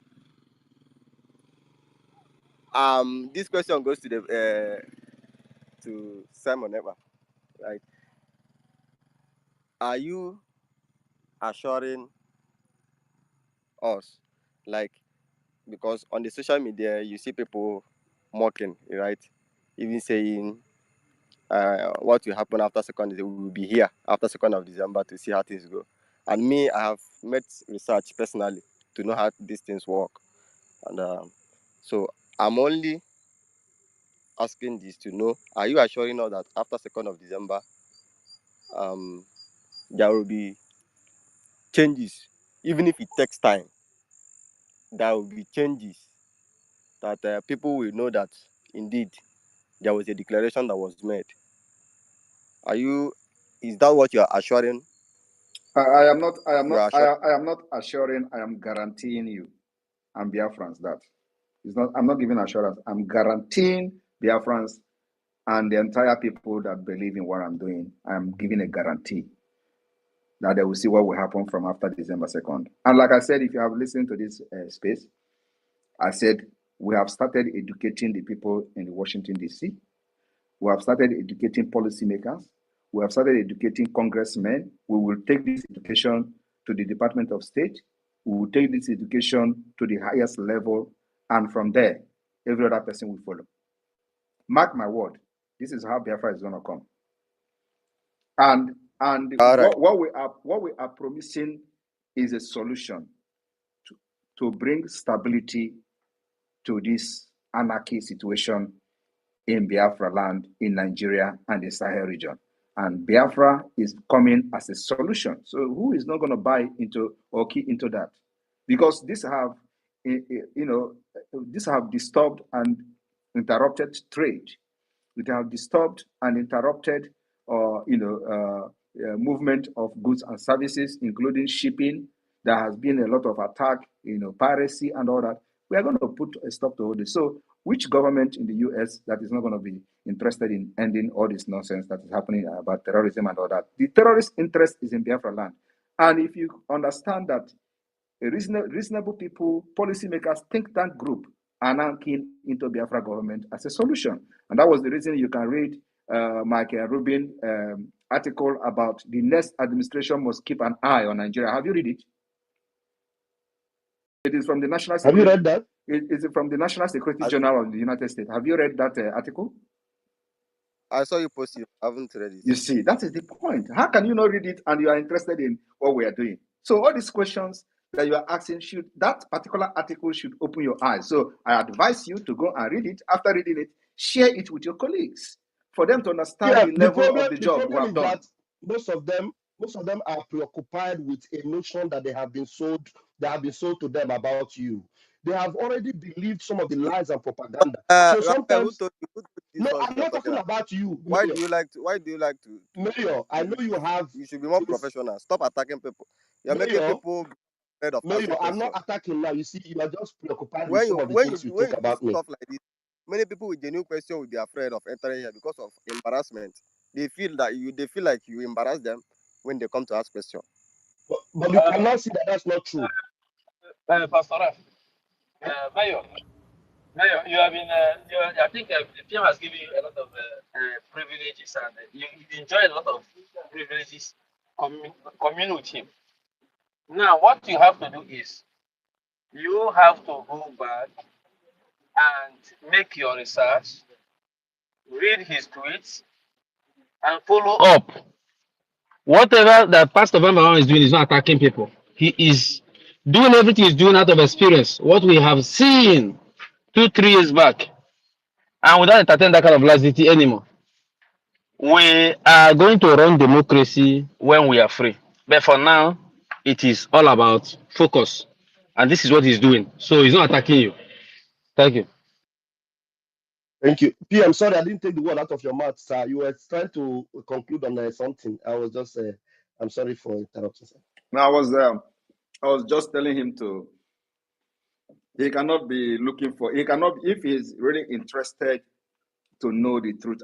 This question goes to to Simon EKPA, right? Are you assuring us, like, because on the social media you see people mocking, right? Even saying what will happen after second, we will be here after 2nd of December to see how things go. And me, I have made research personally to know how these things work, and so I'm only asking this to know: are you assuring us that after 2nd of December, there will be changes, even if it takes time? There will be changes that people will know that indeed there was a declaration that was made. Are you Is that what you are assuring? I am not. I am You not. are assuring. I am not assuring. I am guaranteeing you and Biafrans that it's not. I'm not giving assurance. I'm guaranteeing Biafrans and the entire people that believe in what I'm doing. I'm giving a guarantee that they will see what will happen from after December 2nd. And like I said, if you have listened to this space, I said we have started educating the people in Washington D.C. We have started educating policymakers. We have started educating congressmen. We will take this education to the Department of State. We will take this education to the highest level. And from there, every other person will follow. Mark my word, this is how Biafra is going to come. And All right. what we are promising is a solution to bring stability to this anarchy situation in Biafra land, in Nigeria, and the Sahel region. And Biafra is coming as a solution. So who is not going to buy into or key into that? Because this have disturbed and interrupted trade. It have disturbed and interrupted movement of goods and services, including shipping. There has been a lot of attack, piracy and all that. We are going to put a stop to all this. So which government in the US that is not going to be interested in ending all this nonsense that is happening about terrorism and all that? The terrorist interest is in Biafra land. And if you understand that reasonable people, policymakers, think tank group are now keen into Biafra government as a solution. And that was the reason you can read Michael Rubin article about the next administration must keep an eye on Nigeria. Have you read it? It is from the National Security. Have you read that? It is from the National Security Journal of the United States. Have you read that article? I saw you post it. I haven't read it. You see, that is the point. How can you not read it and you are interested in what we are doing? So all these questions that you are asking, that particular article should open your eyes. So I advise you to go and read it. After reading it, share it with your colleagues for them to understand the level of the job we have done. That most of them are preoccupied with a notion that they have been sold to them about you. They have already believed some of the lies and propaganda. So sometimes, no, I'm not talking about you. Why do you like to? Mayor, I know you have. You should be more professional. Stop attacking people. You're making people afraid of Mayor, I'm not attacking now. You see, you are just preoccupied with some of the things you think about me. Stuff like this, many people with genuine question will be afraid of entering here because of embarrassment. They feel like you embarrass them when they come to ask questions. But you cannot see that that's not true. Pastor Raf, Mayor, you have been, I think the PM has given you a lot of privileges and you enjoy a lot of privileges commune with him. Now, what you have to do is you have to go back and make your research, read his tweets, and follow up. Whatever that Pastor Bamba is doing is not attacking people. He is doing everything he's doing out of experience. What we have seen 2-3 years back, and we don't entertain that kind of laxity anymore. We are going to run democracy when we are free. But for now, it is all about focus. And this is what he's doing. So he's not attacking you. Thank you. Thank you. P, I'm sorry I didn't take the word out of your mouth, sir. You were trying to conclude on something. I was just, I'm sorry for interrupting, sir. No, I was just telling him he cannot be looking for, if he's really interested to know the truth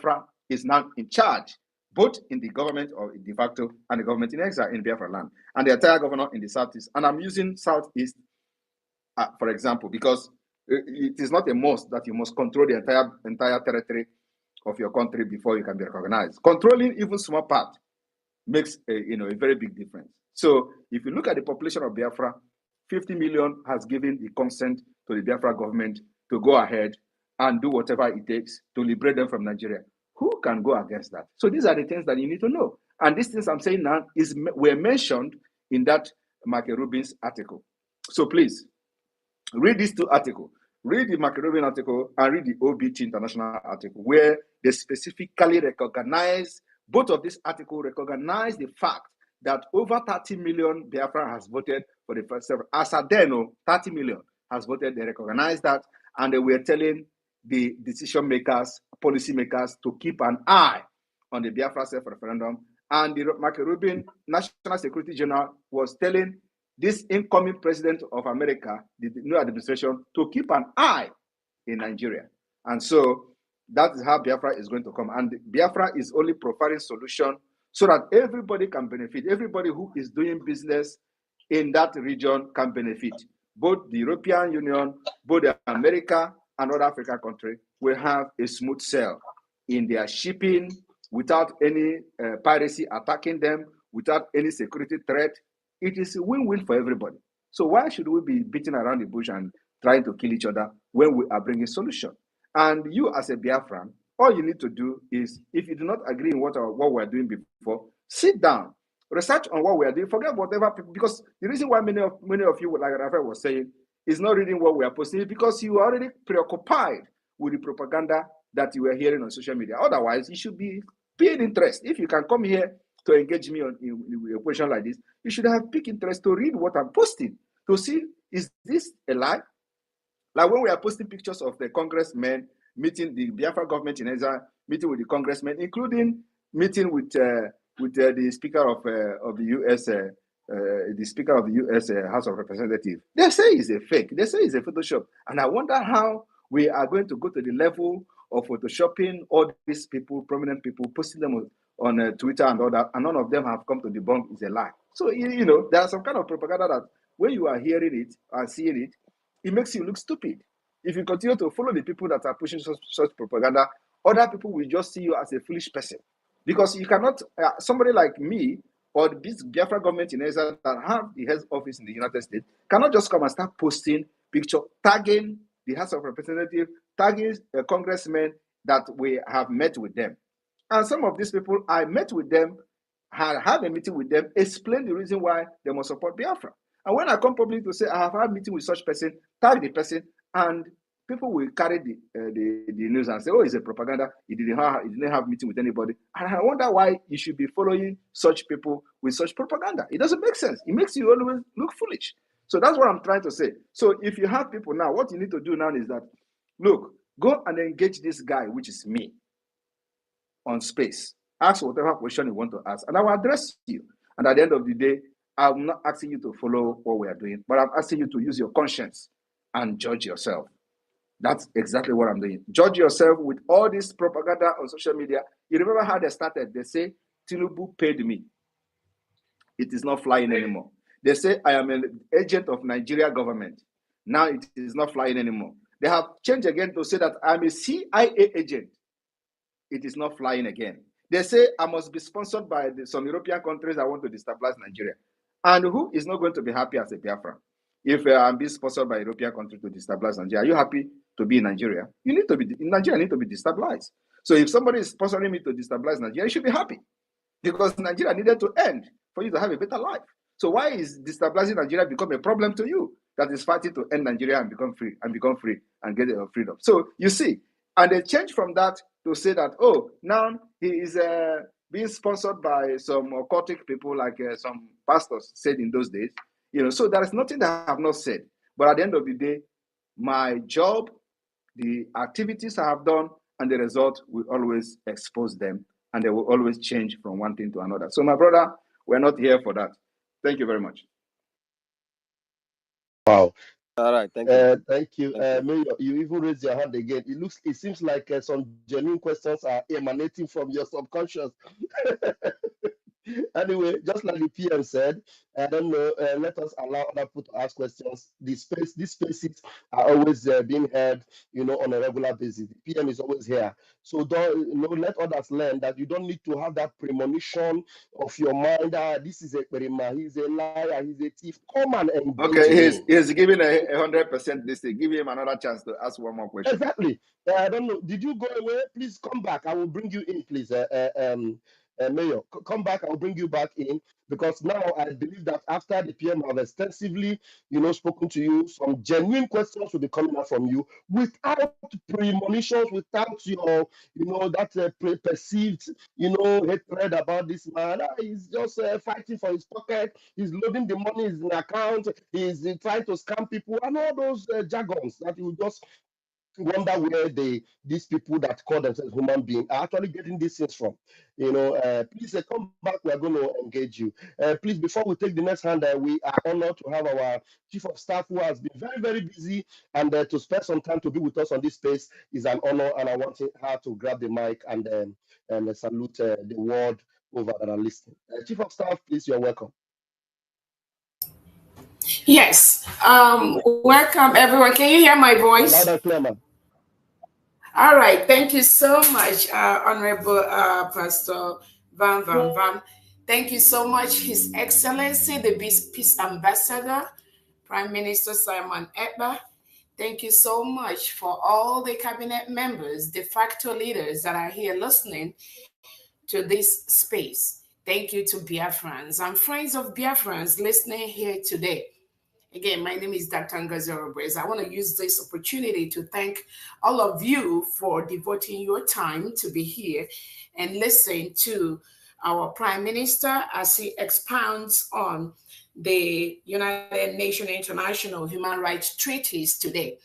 Biafra is now in charge, both in the government or de facto and the government in exile in Biafra land, and the entire governor in the southeast. And I'm using southeast, for example, because it is not a must that you must control the entire territory of your country before you can be recognized. Controlling even small part makes a very big difference. So if you look at the population of Biafra, 50 million has given the consent to the Biafra government to go ahead and do whatever it takes to liberate them from Nigeria. Who can go against that? So these are the things that you need to know. And these things I'm saying now were mentioned in that Mark Rubin's article. So please, read these two articles. Read the Mark Rubin article and read the OBT International article, where they specifically recognize, both of these articles recognize the fact that over 30 million Biafra has voted for the first several. As at then, 30 million has voted. They recognize that, and they were telling the decision makers, policy makers, to keep an eye on the Biafra self-referendum. And the Mark Rubin National Security General was telling this incoming president of America, the new administration, to keep an eye in Nigeria. And so that is how Biafra is going to come. And Biafra is only providing solution so that everybody can benefit. Everybody who is doing business in that region can benefit. Both the European Union, both America and other African countries will have a smooth sail in their shipping without any piracy attacking them, without any security threat. It is a win-win for everybody. So why should we be beating around the bush and trying to kill each other when we are bringing solution? And you as a Biafran, all you need to do is, if you do not agree in what we are doing before, sit down, research on what we are doing, forget whatever people, because the reason why many of you, like Rafael was saying, is not reading what we are posting is because you are already preoccupied with the propaganda that you are hearing on social media. Otherwise, you should be paying interest. If you can come here to engage me in a question like this, you should have big interest to read what I'm posting, to see, is this a lie? Like when we are posting pictures of the congressmen meeting the Biafra government in exile, meeting with the congressmen, including meeting with the Speaker of the U.S. The Speaker of the U.S. House of Representatives. They say it's a fake. They say it's a Photoshop. And I wonder how we are going to go to the level of photoshopping all these people, prominent people, posting them on Twitter and all that, and none of them have come to debunk it's a lie. So, there are some kind of propaganda that when you are hearing it and seeing it, it makes you look stupid. If you continue to follow the people that are pushing such propaganda, other people will just see you as a foolish person. Because you cannot, somebody like me or this Biafra government in Israel that have the head office in the United States cannot just come and start posting picture, tagging the House of Representatives, tagging congressmen that we have met with them. And some of these people, I met with them, had a meeting with them, explain the reason why they must support Biafra. And when I come publicly to say I have had a meeting with such person, tag the person, and people will carry the news and say, oh, it's a propaganda. He didn't have a meeting with anybody. And I wonder why you should be following such people with such propaganda. It doesn't make sense. It makes you always look foolish. So that's what I'm trying to say. So if you have people now, what you need to do now is that, look, go and engage this guy, which is me, on space. Ask whatever question you want to ask, and I will address you. And at the end of the day, I'm not asking you to follow what we are doing, but I'm asking you to use your conscience and judge yourself. That's exactly what I'm doing. Judge yourself with all this propaganda on social media. You remember how they started? They say, Tinubu paid me. It is not flying anymore. They say, I am an agent of Nigeria government. Now it is not flying anymore. They have changed again to say that I'm a CIA agent. It is not flying again. They say I must be sponsored by some European countries that want to destabilize Nigeria. And who is not going to be happy as a Biafran? If I'm being sponsored by a European country to destabilize Nigeria, are you happy to be in Nigeria? You need to be in Nigeria, need to be destabilized. So if somebody is sponsoring me to destabilize Nigeria, you should be happy. Because Nigeria needed to end for you to have a better life. So why is destabilizing Nigeria become a problem to you that is fighting to end Nigeria and become free and get freedom? So you see, and they change from that to say that, oh, now he is being sponsored by some occultic people, like some pastors said in those days. So there is nothing that I have not said. But at the end of the day, my job, the activities I have done, and the result will always expose them, and they will always change from one thing to another. So my brother, we're not here for that. Thank you very much. Wow. All right, thank you. Thank you. Thank you. Mayor, you even raised your hand again. It seems like some genuine questions are emanating from your subconscious. Anyway, just like the PM said, I don't know. Let us allow other people to ask questions. These spaces are always being held, on a regular basis. The PM is always here, so don't let others learn that you don't need to have that premonition of your mind. This is a perima, he's a liar, he's a thief. Come and engage Okay, me. he's giving 100% this thing. Give him another chance to ask one more question. Exactly. I don't know. Did you go away? Please come back. I will bring you in, please. Mayor, come back. I'll bring you back in because now I believe that after the PM have extensively, spoken to you, some genuine questions will be coming out from you without premonitions, without your, that perceived, hatred about this man. He's just fighting for his pocket. He's loading the money in his account. He's trying to scam people and all those jargons that you just wonder where these people that call themselves human beings are actually getting these things from. Please come back. We are going to engage you. Please, before we take the next hand, we are honored to have our chief of staff who has been very, very busy, and to spend some time to be with us on this space is an honor. And I want her to grab the mic and salute the world over that are listening. Chief of staff, please, you're welcome. Yes. Welcome, everyone. Can you hear my voice? Loud and clear, ma'am. All right. Thank you so much, Honorable Pastor Van. Thank you so much, His Excellency, the Peace Ambassador, Prime Minister Simon Ekpa. Thank you so much for all the cabinet members, de facto leaders that are here listening to this space. Thank you to Biafrans and friends of Biafrans listening here today. Again, my name is Dr. Ngozi Orobres. I want to use this opportunity to thank all of you for devoting your time to be here and listen to our Prime Minister as he expounds on the United Nations International Human Rights Treaties today.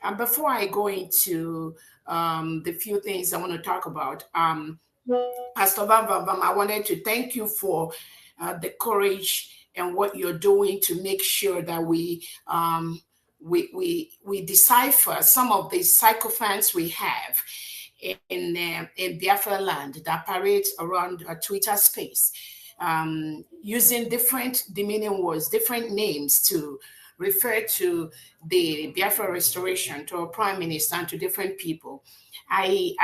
And before I go into the few things I want to talk about, Pastor Van, I wanted to thank you for the courage and what you're doing to make sure that we decipher some of the sycophants we have in Biafra land that parade around a Twitter space, using different demeaning words, different names to refer to the Biafra restoration, to our prime minister, and to different people. I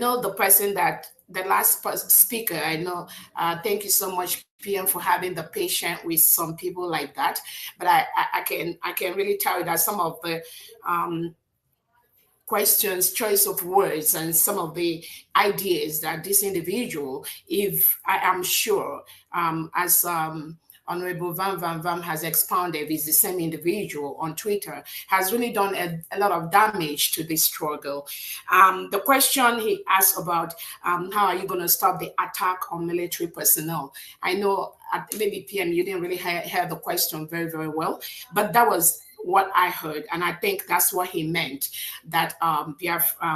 know the person that the last speaker, I know, thank you so much, PM, for having the patience with some people like that. But I can really tell you that some of the questions, choice of words, and some of the ideas that this individual, if I am sure, as Honorable Van has expounded, is the same individual on Twitter, has really done a lot of damage to this struggle. The question he asked about how are you going to stop the attack on military personnel? I know maybe PM, you didn't really hear the question very, very well, but that was what I heard, and I think that's what he meant, that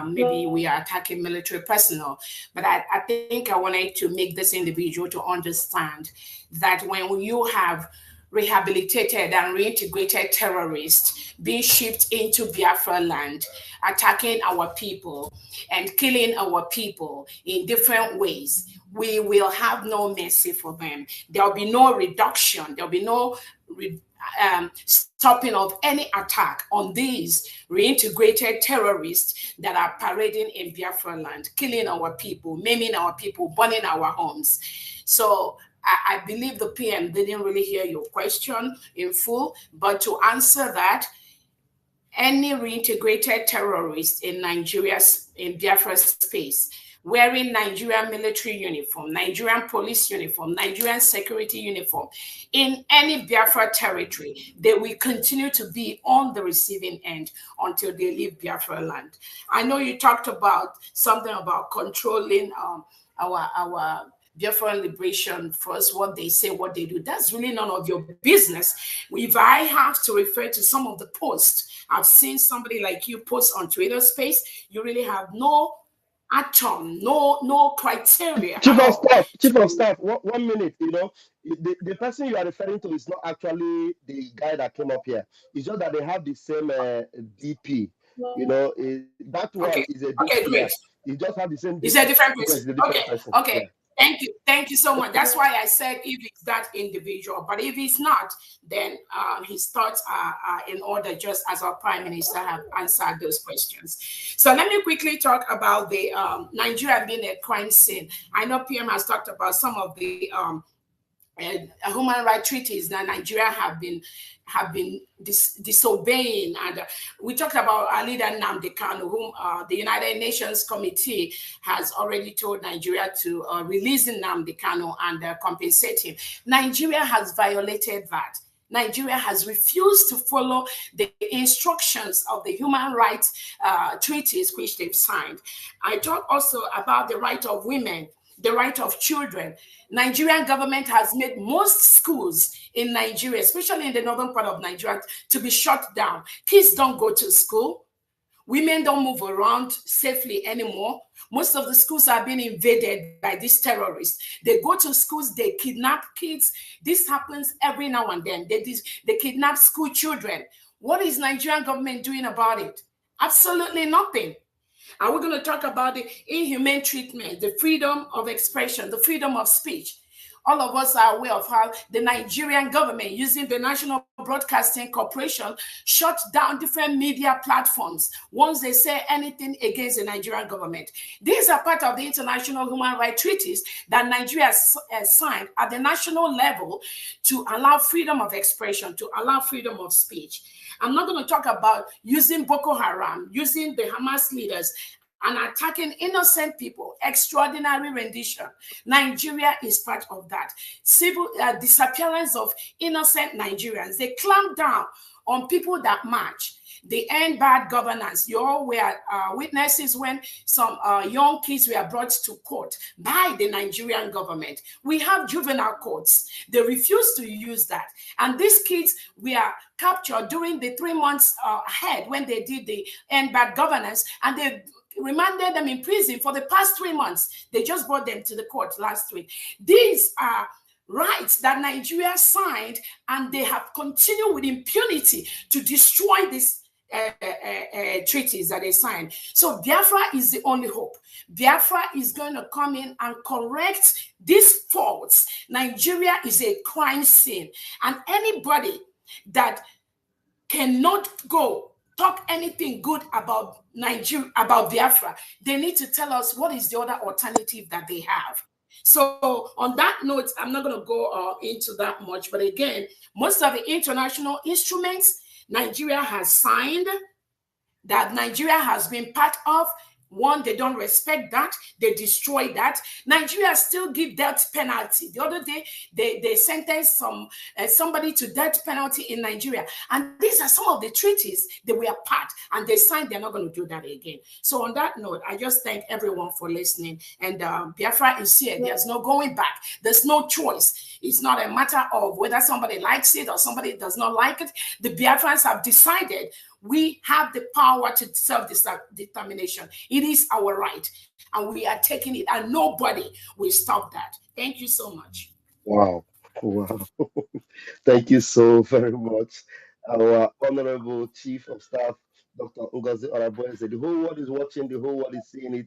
maybe we are attacking military personnel. But I think I wanted to make this individual to understand that when you have rehabilitated and reintegrated terrorists being shipped into Biafra land, attacking our people and killing our people in different ways, we will have no mercy for them. There'll be no reduction. There'll be no stopping of any attack on these reintegrated terrorists that are parading in Biafra land, killing our people, maiming our people, burning our homes. So I believe the PM didn't really hear your question in full, but to answer that, any reintegrated terrorist in Nigeria's, in Biafra space, wearing Nigerian military uniform, Nigerian police uniform, Nigerian security uniform, in any Biafra territory, they will continue to be on the receiving end until they leave Biafra land. I know you talked about something about controlling our Biafra liberation first, what they say, what they do. That's really none of your business. If I have to refer to some of the posts, I've seen somebody like you post on Twitter space, you really have no atom, no criteria Chief at of all. Staff, Chief of Staff, 1 minute, the person you are referring to is not actually the guy that came up here. It's just that they have the same DP. That one Okay, is a okay, yeah. great. You just have the same It's DP. a different Yes, person. the different Okay, person. okay. Yeah. Thank you so much. That's why I said if it's that individual, but if it's not, then his thoughts are in order, just as our Prime Minister have answered those questions. So let me quickly talk about the Nigeria being a crime scene. I know PM has talked about some of the human rights treaties that Nigeria have been disobeying, and we talked about our leader Nnamdi Kanu, whom the United Nations Committee has already told Nigeria to release Nnamdi Kanu and compensate him. Nigeria has violated that. Nigeria has refused to follow the instructions of the human rights treaties which they've signed. I talk also about the right of women, the right of children. Nigerian government has made most schools in Nigeria, especially in the northern part of Nigeria, to be shut down. Kids don't go to school. Women don't move around safely anymore. Most of the schools are being invaded by these terrorists. They go to schools, they kidnap kids. This happens every now and then. They kidnap school children. What is Nigerian government doing about it? Absolutely nothing. And we're going to talk about the inhumane treatment, the freedom of expression, the freedom of speech. All of us are aware of how the Nigerian government, using the National Broadcasting Corporation, shut down different media platforms once they say anything against the Nigerian government. These are part of the international human rights treaties that Nigeria has signed at the national level to allow freedom of expression, to allow freedom of speech. I'm not going to talk about using Boko Haram, using the Hamas leaders, and attacking innocent people. Extraordinary rendition. Nigeria is part of that. Civil disappearance of innocent Nigerians. They clamp down on people that march. They end bad governance. You all were witnesses when some young kids were brought to court by the Nigerian government. We have juvenile courts. They refuse to use that. And these kids were captured during the 3 months ahead when they did the end bad governance, and they remanded them in prison for the past 3 months. They just brought them to the court last week. These are rights that Nigeria signed, and they have continued with impunity to destroy these treaties that they signed. So Biafra is the only hope. Biafra is going to come in and correct these faults. Nigeria is a crime scene, and anybody that cannot go talk anything good about Nigeria, about Biafra, they need to tell us what is the other alternative that they have. So on that note, I'm not going to go into that much, but again, most of the international instruments Nigeria has signed, that Nigeria has been part of, one, they don't respect that. They destroy that. Nigeria still give death penalty. The other day, they sentenced somebody to death penalty in Nigeria. And these are some of the treaties that we are part, and they signed. They're not going to do that again. So on that note, I just thank everyone for listening. And Biafra is here. There's no going back. There's no choice. It's not a matter of whether somebody likes it or somebody does not like it. The Biafrans have decided we have the power to self-determination. It is our right, and we are taking it, and nobody will stop that. Thank you so much. Wow. Wow. Thank you so very much. Our Honorable Chief of Staff, Dr. Ngozi Oraboeze. The whole world is watching, the whole world is seeing it.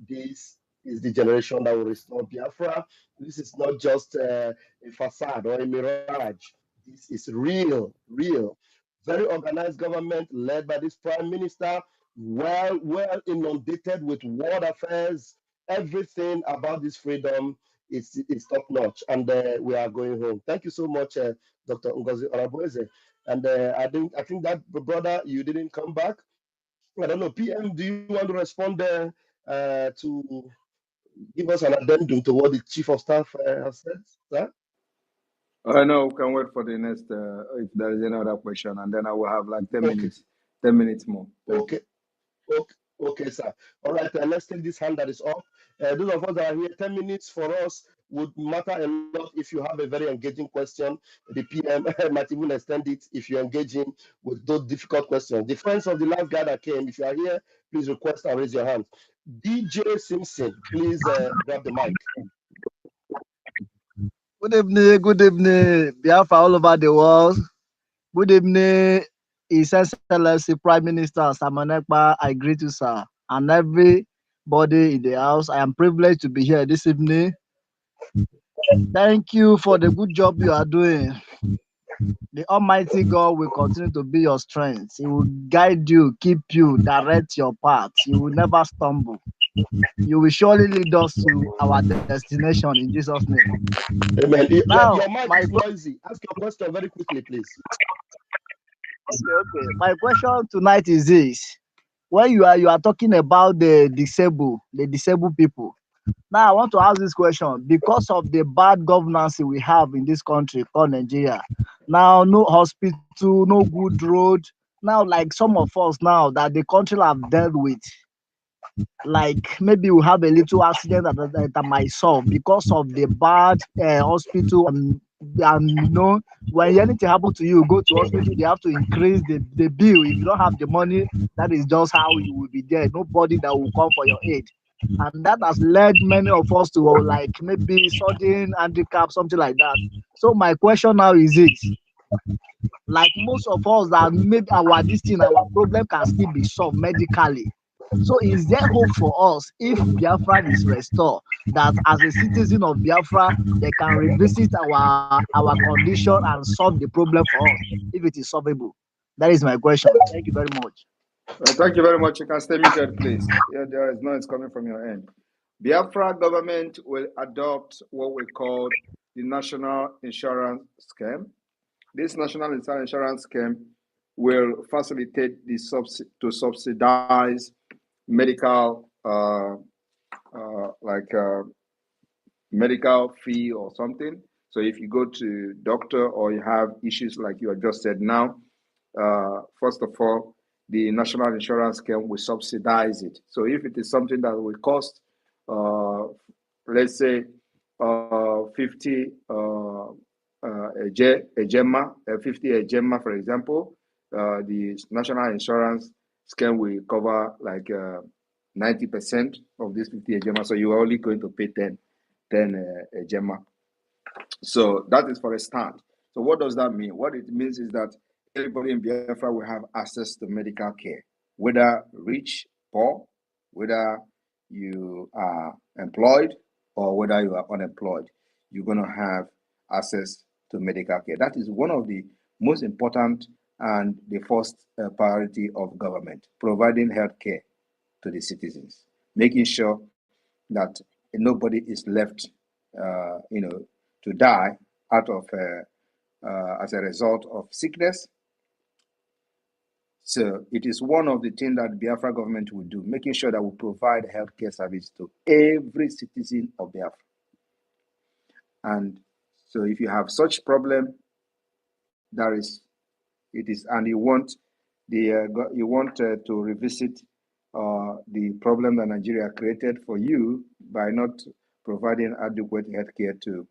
This is the generation that will restore Biafra. This is not just a facade or a mirage. This is real, real. Very organized government led by this Prime Minister, well inundated with world affairs. Everything about this freedom is top notch, and we are going home. Thank you so much, Dr. Ngozi Oraboeze. And I think that brother, you didn't come back. I don't know, PM, do you want to respond to give us an addendum to what the Chief of Staff has said, sir? No, we can wait for the next, if there is any other question, and then I will have like 10 minutes, 10 minutes more. Okay, sir. All right, let's take this hand that is up. Those of us that are here, 10 minutes for us would matter a lot. If you have a very engaging question, the PM might even extend it if you're engaging with those difficult questions. The friends of the last guy that came, if you are here, please request and raise your hand. DJ Simpson, please grab the mic. Good evening, Biafra all over the world. Good evening, His Excellency Prime Minister SIMON EKPA. I greet you, sir, and everybody in the house. I am privileged to be here this evening. Thank you for the good job you are doing. The Almighty God will continue to be your strength. He will guide you, keep you, direct your path. You will never stumble. You will surely lead us to our destination in Jesus' name. Amen. Now, your mic is noisy. Ask your question very quickly, please. Okay. My question tonight is this: when you are talking about the disabled people. Now I want to ask this question because of the bad governance we have in this country called Nigeria. Now, no hospital, no good road. Now, like some of us now that the country have dealt with, like maybe we have a little accident that might solve because of the bad hospital and you know, when anything happen to you, go to hospital, they have to increase the bill. If you don't have the money, that is just how you will be there. Nobody that will come for your aid. And that has led many of us to like maybe sudden handicap, something like that. So my question now is this: like most of us that maybe our problem can still be solved medically. So is there hope for us if Biafra is restored, that as a citizen of Biafra, they can revisit our condition and solve the problem for us if it is solvable? That is my question. Thank you very much. Thank you very much. You can stay muted, please. Yeah, there is noise coming from your end. Biafra government will adopt what we call the National Insurance Scheme. This National Insurance Scheme will facilitate the subsidize medical medical fee or something. So if you go to doctor or you have issues like you have just said now, first of all, the National Insurance Scheme will subsidize it. So if it is something that will cost, let's say, 50 a gemma, 50 a gemma, for example, the National Insurance Scheme will cover like 90% of this 50 a gemma. So you are only going to pay 10 a gemma. So that is for a start. So what does that mean? What it means is that everybody in Biafra will have access to medical care, whether rich, poor, whether you are employed or whether you are unemployed. You're going to have access to medical care. That is one of the most important and the first priority of government, providing health care to the citizens, making sure that nobody is left, to die out of as a result of sickness. So it is one of the things that Biafra government will do, making sure that we provide healthcare service to every citizen of Biafra. And so if you have such problem, and you want to revisit the problem that Nigeria created for you by not providing adequate healthcare to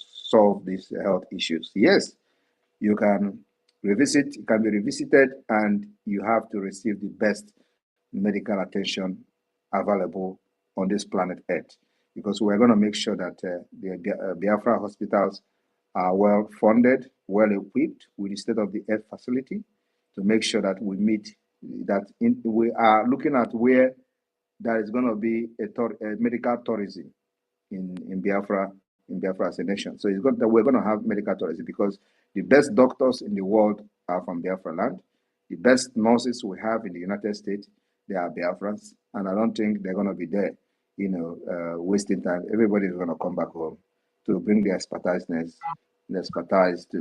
solve these health issues. Yes, you can revisit, it can be revisited, and you have to receive the best medical attention available on this planet Earth, because we're going to make sure that the Biafra hospitals are well funded, well equipped with the state-of-the-art facility to make sure that we meet that. We are looking at where there is going to be a medical tourism in Biafra as a nation. So we're going to have medical tourism because the best doctors in the world are from Biafra land. The best nurses we have in the United States, they are Biafrans, and I don't think they're going to be there, wasting time. Everybody is going to come back home to bring their expertise to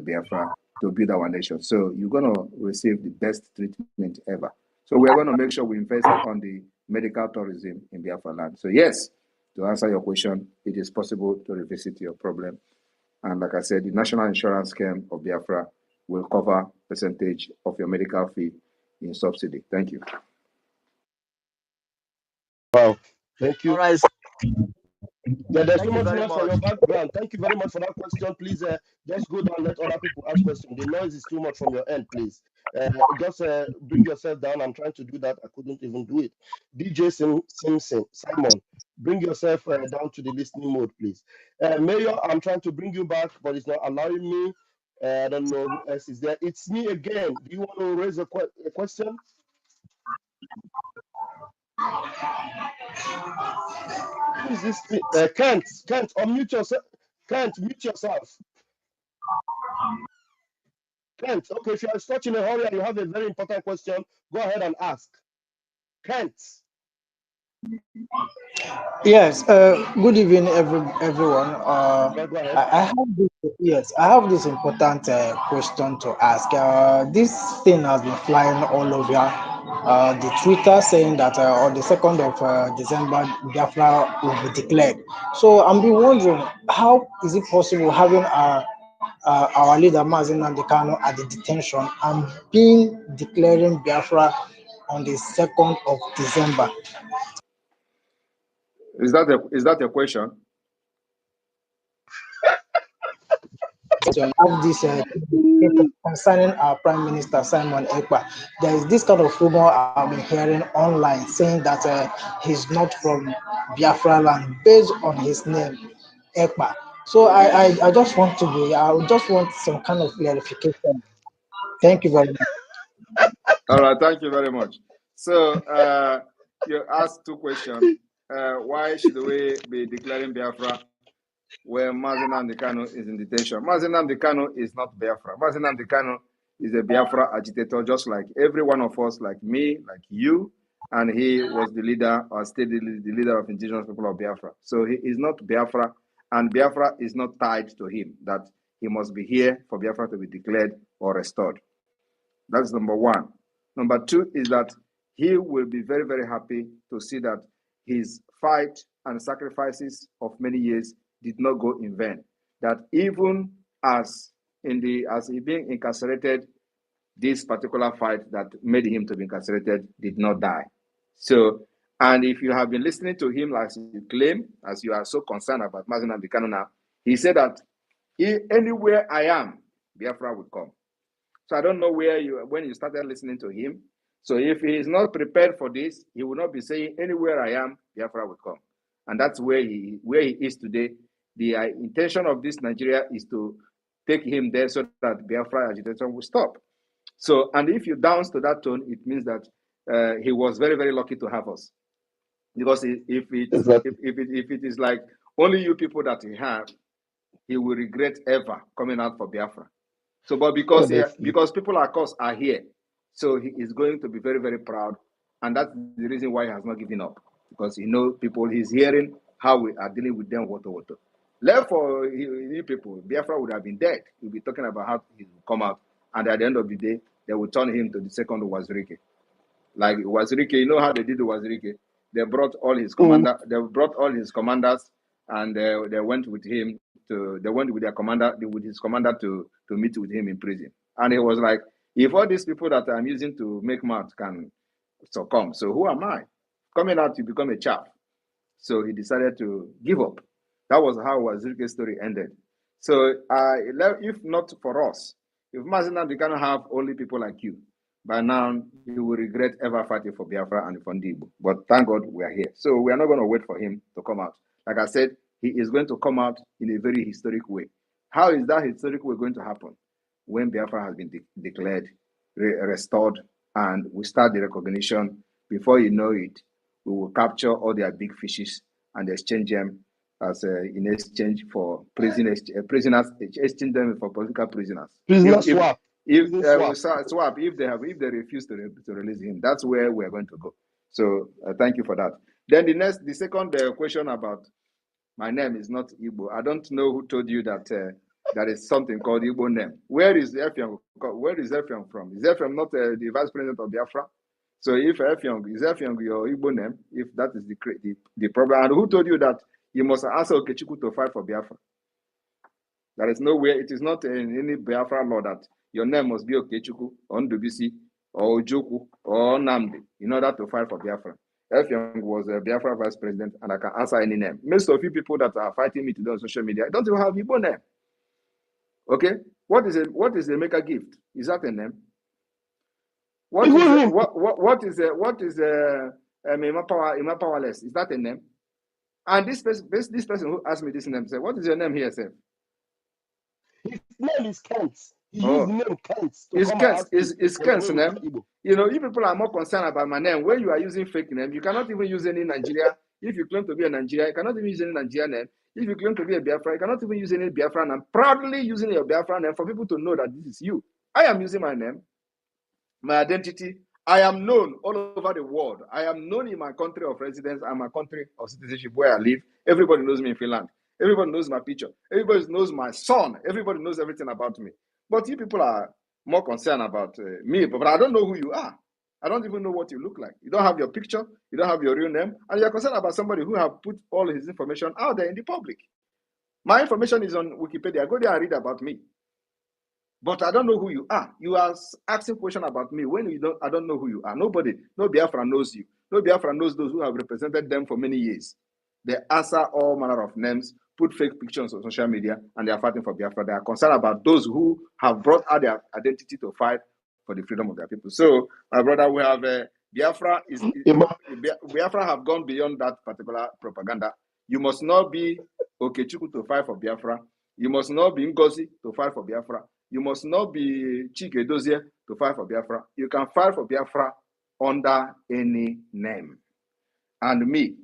Biafra to build our nation. So you're going to receive the best treatment ever. So we're going to make sure we invest on the medical tourism in Biafra land. So yes, to answer your question, it is possible to revisit your problem. And like I said, the National Insurance Scheme of Biafra will cover percentage of your medical fee in subsidy. Thank you. Wow. Thank you. All right. Yeah, there's too Thank you much very noise from much. your background. Thank you very much for that question. Please just go down, let other people ask questions. The noise is too much from your end, please. Just bring yourself down. I'm trying to do that. I couldn't even do it. DJ Simpson, Simon, bring yourself down to the listening mode, please. Mayor, I'm trying to bring you back, but it's not allowing me. I don't know who else is there. It's me again. Do you want to raise a question? Who is this? Kent, unmute yourself. Kent, mute yourself. Kent, okay, if you are such in a hurry and you have a very important question, go ahead and ask. Kent. Yes, good evening, everyone. Yeah, go ahead. I have I have this important question to ask. This thing has been flying all over the Twitter saying that on the 2nd of December, Biafra will be declared. So I'm been wondering, how is it possible having our leader Mazen Nandekano at the detention and being declaring Biafra on the 2nd of December? Is that a question? So I have this concerning our Prime Minister Simon Ekpa. There is this kind of rumor I've been hearing online saying that he's not from Biafra land based on his name, Ekpa. So I just want I just want some kind of clarification. Thank you very much. All right, thank you very much. So you asked two questions. Why should we be declaring Biafra where Mazen Nandekano is in detention? Mazen Nandekano is not Biafra. Mazen Nandekano is a Biafra agitator, just like every one of us, like me, like you, and he was the leader, or still the leader of indigenous people of Biafra. So he is not Biafra, and Biafra is not tied to him, that he must be here for Biafra to be declared or restored. That's number one. Number two is that he will be very, very happy to see that his fight and sacrifices of many years did not go in vain. That even as he being incarcerated, this particular fight that made him to be incarcerated did not die. So, and if you have been listening to him, as you claim, as you are so concerned about Mazen Nandekano now, he said that anywhere I am, Biafra will come. So I don't know when you started listening to him. So if he is not prepared for this, he will not be saying anywhere I am, Biafra will come. And that's where he is today. The intention of this Nigeria is to take him there so that Biafra agitation will stop. So, and if you dance to that tone, it means that he was very, very lucky to have us. Because if it is like only you people that he have, he will regret ever coming out for Biafra. So, but because people like us are here, so he is going to be very, very proud, and that's the reason why he has not given up, because he knows people he's hearing how we are dealing with them. Water. Left for you people, Biafra would have been dead. We'll be talking about how he will come out, and at the end of the day, they will turn him to the second Wazirike. Like Wazirike, you know how they did the Wazirike? They brought all his commanders, and they went with him they went with their commander, with his commander to meet with him in prison. And he was like, if all these people that I'm using to make mouth can succumb, so who am I? Coming out to become a chaff. So he decided to give up. That was how Wazirike's story ended. So if not for us, if Mazen Nandekano have only people like you, by now you will regret ever fighting for Biafra and for Ndibo. But thank God we are here. So we are not going to wait for him to come out. Like I said, he is going to come out in a very historic way. How is that historic way going to happen? When Biafra has been declared, restored, and we start the recognition. Before you know it, we will capture all their big fishes and exchange them as in exchange for prisoners, exchange them for political prisoners. Swap. If they refuse to release him, that's where we're going to go. So thank you for that. Then the second question about my name is not Igbo. I don't know who told you that there is something called Igbo name. Where is Effiong from? Is Effiong not the vice president of Biafra? So if is Effiong your Igbo name, if that is the problem, and who told you that you must answer Okechukwu to fight for Biafra? There is nowhere, it is not in any Biafra law that your name must be Okechukwu or Ndubisi or Ojukwu or Namdi in order to fight for Biafra. Effiong was a Biafra vice president, and I can answer any name. Most of you people that are fighting me today on social media, I don't even have Igbo name. Okay, what is a maker gift? Is that a name? What is Ima Powerless? Is that a name? And this person who asked me this name said, "What is your name here, sir?" His name is Kent. He used the name Kent to It's come Kent. and ask It's Kent's name. You know, if people are more concerned about my name, when you are using fake name, you cannot even use any Nigeria. If you claim to be a Nigerian, you cannot even use any Nigerian name. If you claim to be a Biafra, you cannot even use any Biafra name. Proudly using your Biafra name for people to know that this is you. I am using my name, my identity. I am known all over the world. I am known in my country of residence and my country of citizenship where I live. Everybody knows me in Finland. Everybody knows my picture. Everybody knows my son. Everybody knows everything about me. But you people are more concerned about me, but I don't know who you are. I don't even know what you look like. You don't have your picture. You don't have your real name. And you're concerned about somebody who have put all his information out there in the public. My information is on Wikipedia. Go there and read about me. But I don't know who you are. You are asking question about me when I don't know who you are. No Biafra knows you. No Biafra knows those who have represented them for many years. They answer all manner of names, put fake pictures on social media, and they are fighting for Biafra. They are concerned about those who have brought out their identity to fight for the freedom of their people. So, my brother, we have Biafra have gone beyond that particular propaganda. You must not be Okechukwu to fight for Biafra. You must not be Ngozi to fight for Biafra. You must not be Chike Dozie to fight for Biafra. You can fight for Biafra under any name. And me,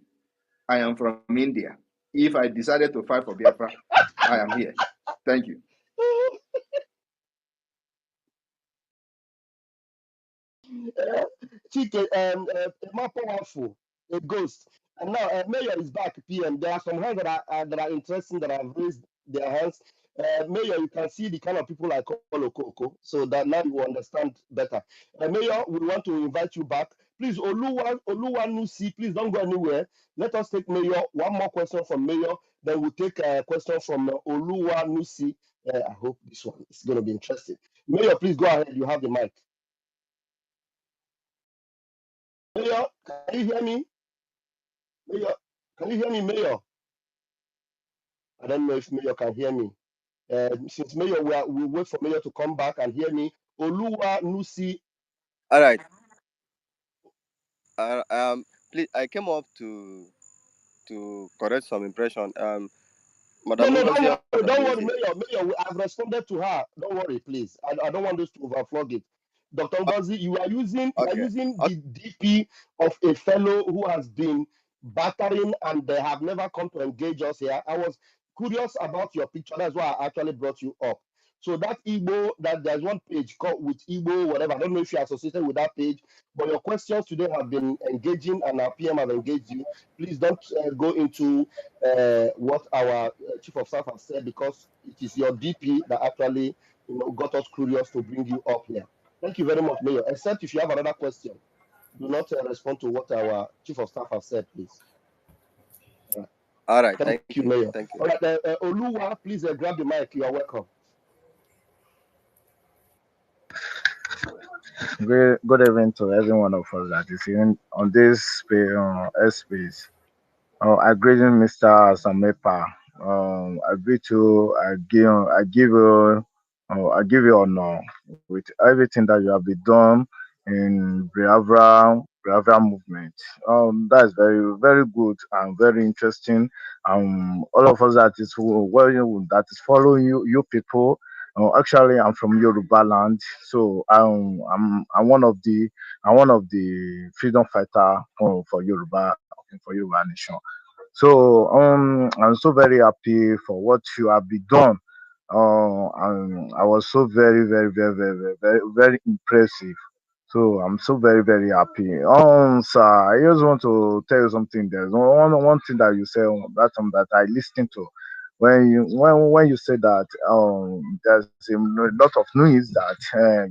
I am from India. If I decided to fight for Biafra, I am here. Thank you. Chike, more powerful, a ghost. And now Mayor is back, PM. There are some hands that are interesting that have raised their hands. Mayor, you can see the kind of people I call Okoko, so that now you will understand better. Mayor, we want to invite you back. Please, Oluwa Nusi, please don't go anywhere. Let us take Mayor. One more question from Mayor, then we'll take a question from Oluwa Nusi. I hope this one is going to be interesting. Mayor, please go ahead. You have the mic. Mayor, can you hear me? Mayor, can you hear me, Mayor? I don't know if Mayor can hear me. Since Mayor, we'll wait for Mayor to come back and hear me. Oluwa Nusi. All right. Please, I came up to correct some impression. Madam No, Ngozi don't worry, Mayor, I've responded to her. Don't worry, please. I don't want this to overflog it. Dr. Ngozi, you are using the DP of a fellow who has been battering and they have never come to engage us here. I was curious about your picture. That's why I actually brought you up. So that Igbo, that there's one page called with Igbo, whatever. I don't know if you're associated with that page, but your questions today have been engaging and our PM have engaged you. Please don't go into what our chief of staff has said because it is your DP that actually got us curious to bring you up here. Thank you very much, Mayor. Except if you have another question, do not respond to what our chief of staff has said, please. All right. Thank you, Mayor. Thank you. All right, Oluwa, please grab the mic. You are welcome. Good evening to every one of us that is in on this space. I greet you, Mr. Samepa. I greet you. I give you honor with everything that you have been done in Biafra movement. That is very, very good and very interesting. All of us that is that is following you people. Actually, I'm from Yoruba land, so I'm one of the freedom fighter for Yoruba nation. So I'm so very happy for what you have been done. And I was so very, very, very, very, very, very, very impressive. So I'm so very, very happy. Sir, I just want to tell you something. There's one thing that you said that time that I listened to when you said that there's a lot of news that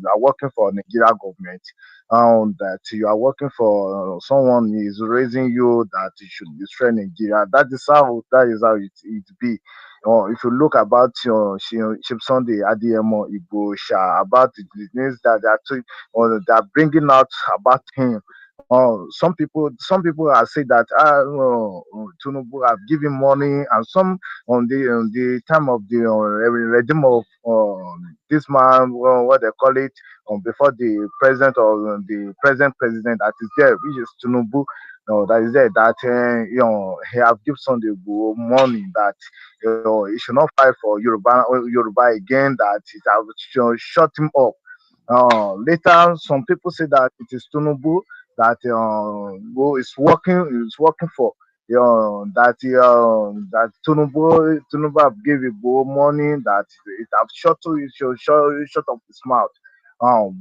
you are working for Nigeria government, that you are working for someone is raising you that you should destroy Nigeria. That is how it be. If you look about Chief Sunday Adiemo Igbo Sha, about the news that they are bringing out about him, Some people are saying that Tinubu have given money, and some on the time of the regime of this man, what they call it, before the president or the present president that is there, which is Tinubu. That is there that he have given Sunday money that he should not fight for Yoruba again. That it have shut him up. Later, some people say that it is Tinubu that who is working for. That Tinubu have give Igbo money that it have shut up his mouth.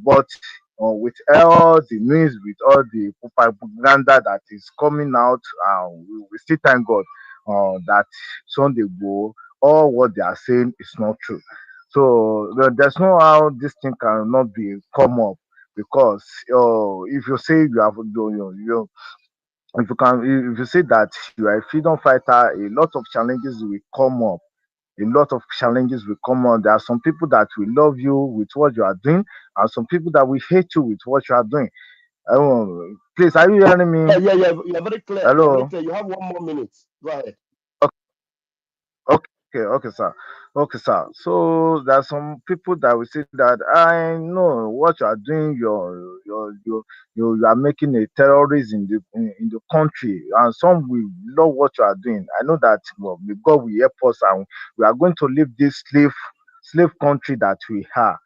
But with all the news, with all the propaganda that is coming out, we still thank God that Sunday Igbo, all what they are saying is not true. So there's no how this thing cannot be come up because if you say you have if you can if you say that you are a freedom fighter, a lot of challenges will come up. A lot of challenges will come on. There are some people that will love you with what you are doing, and some people that will hate you with what you are doing. Please, are you hearing me? Yeah. You're very clear. You're very Hello. clear. You have 1 more minute. Go ahead. Okay, sir. Okay, sir. So there are some people that will say that I know what you are doing. You are making a terrorist in the country, and some will love what you are doing. I know that may God will help us, and we are going to leave this slave country that we are.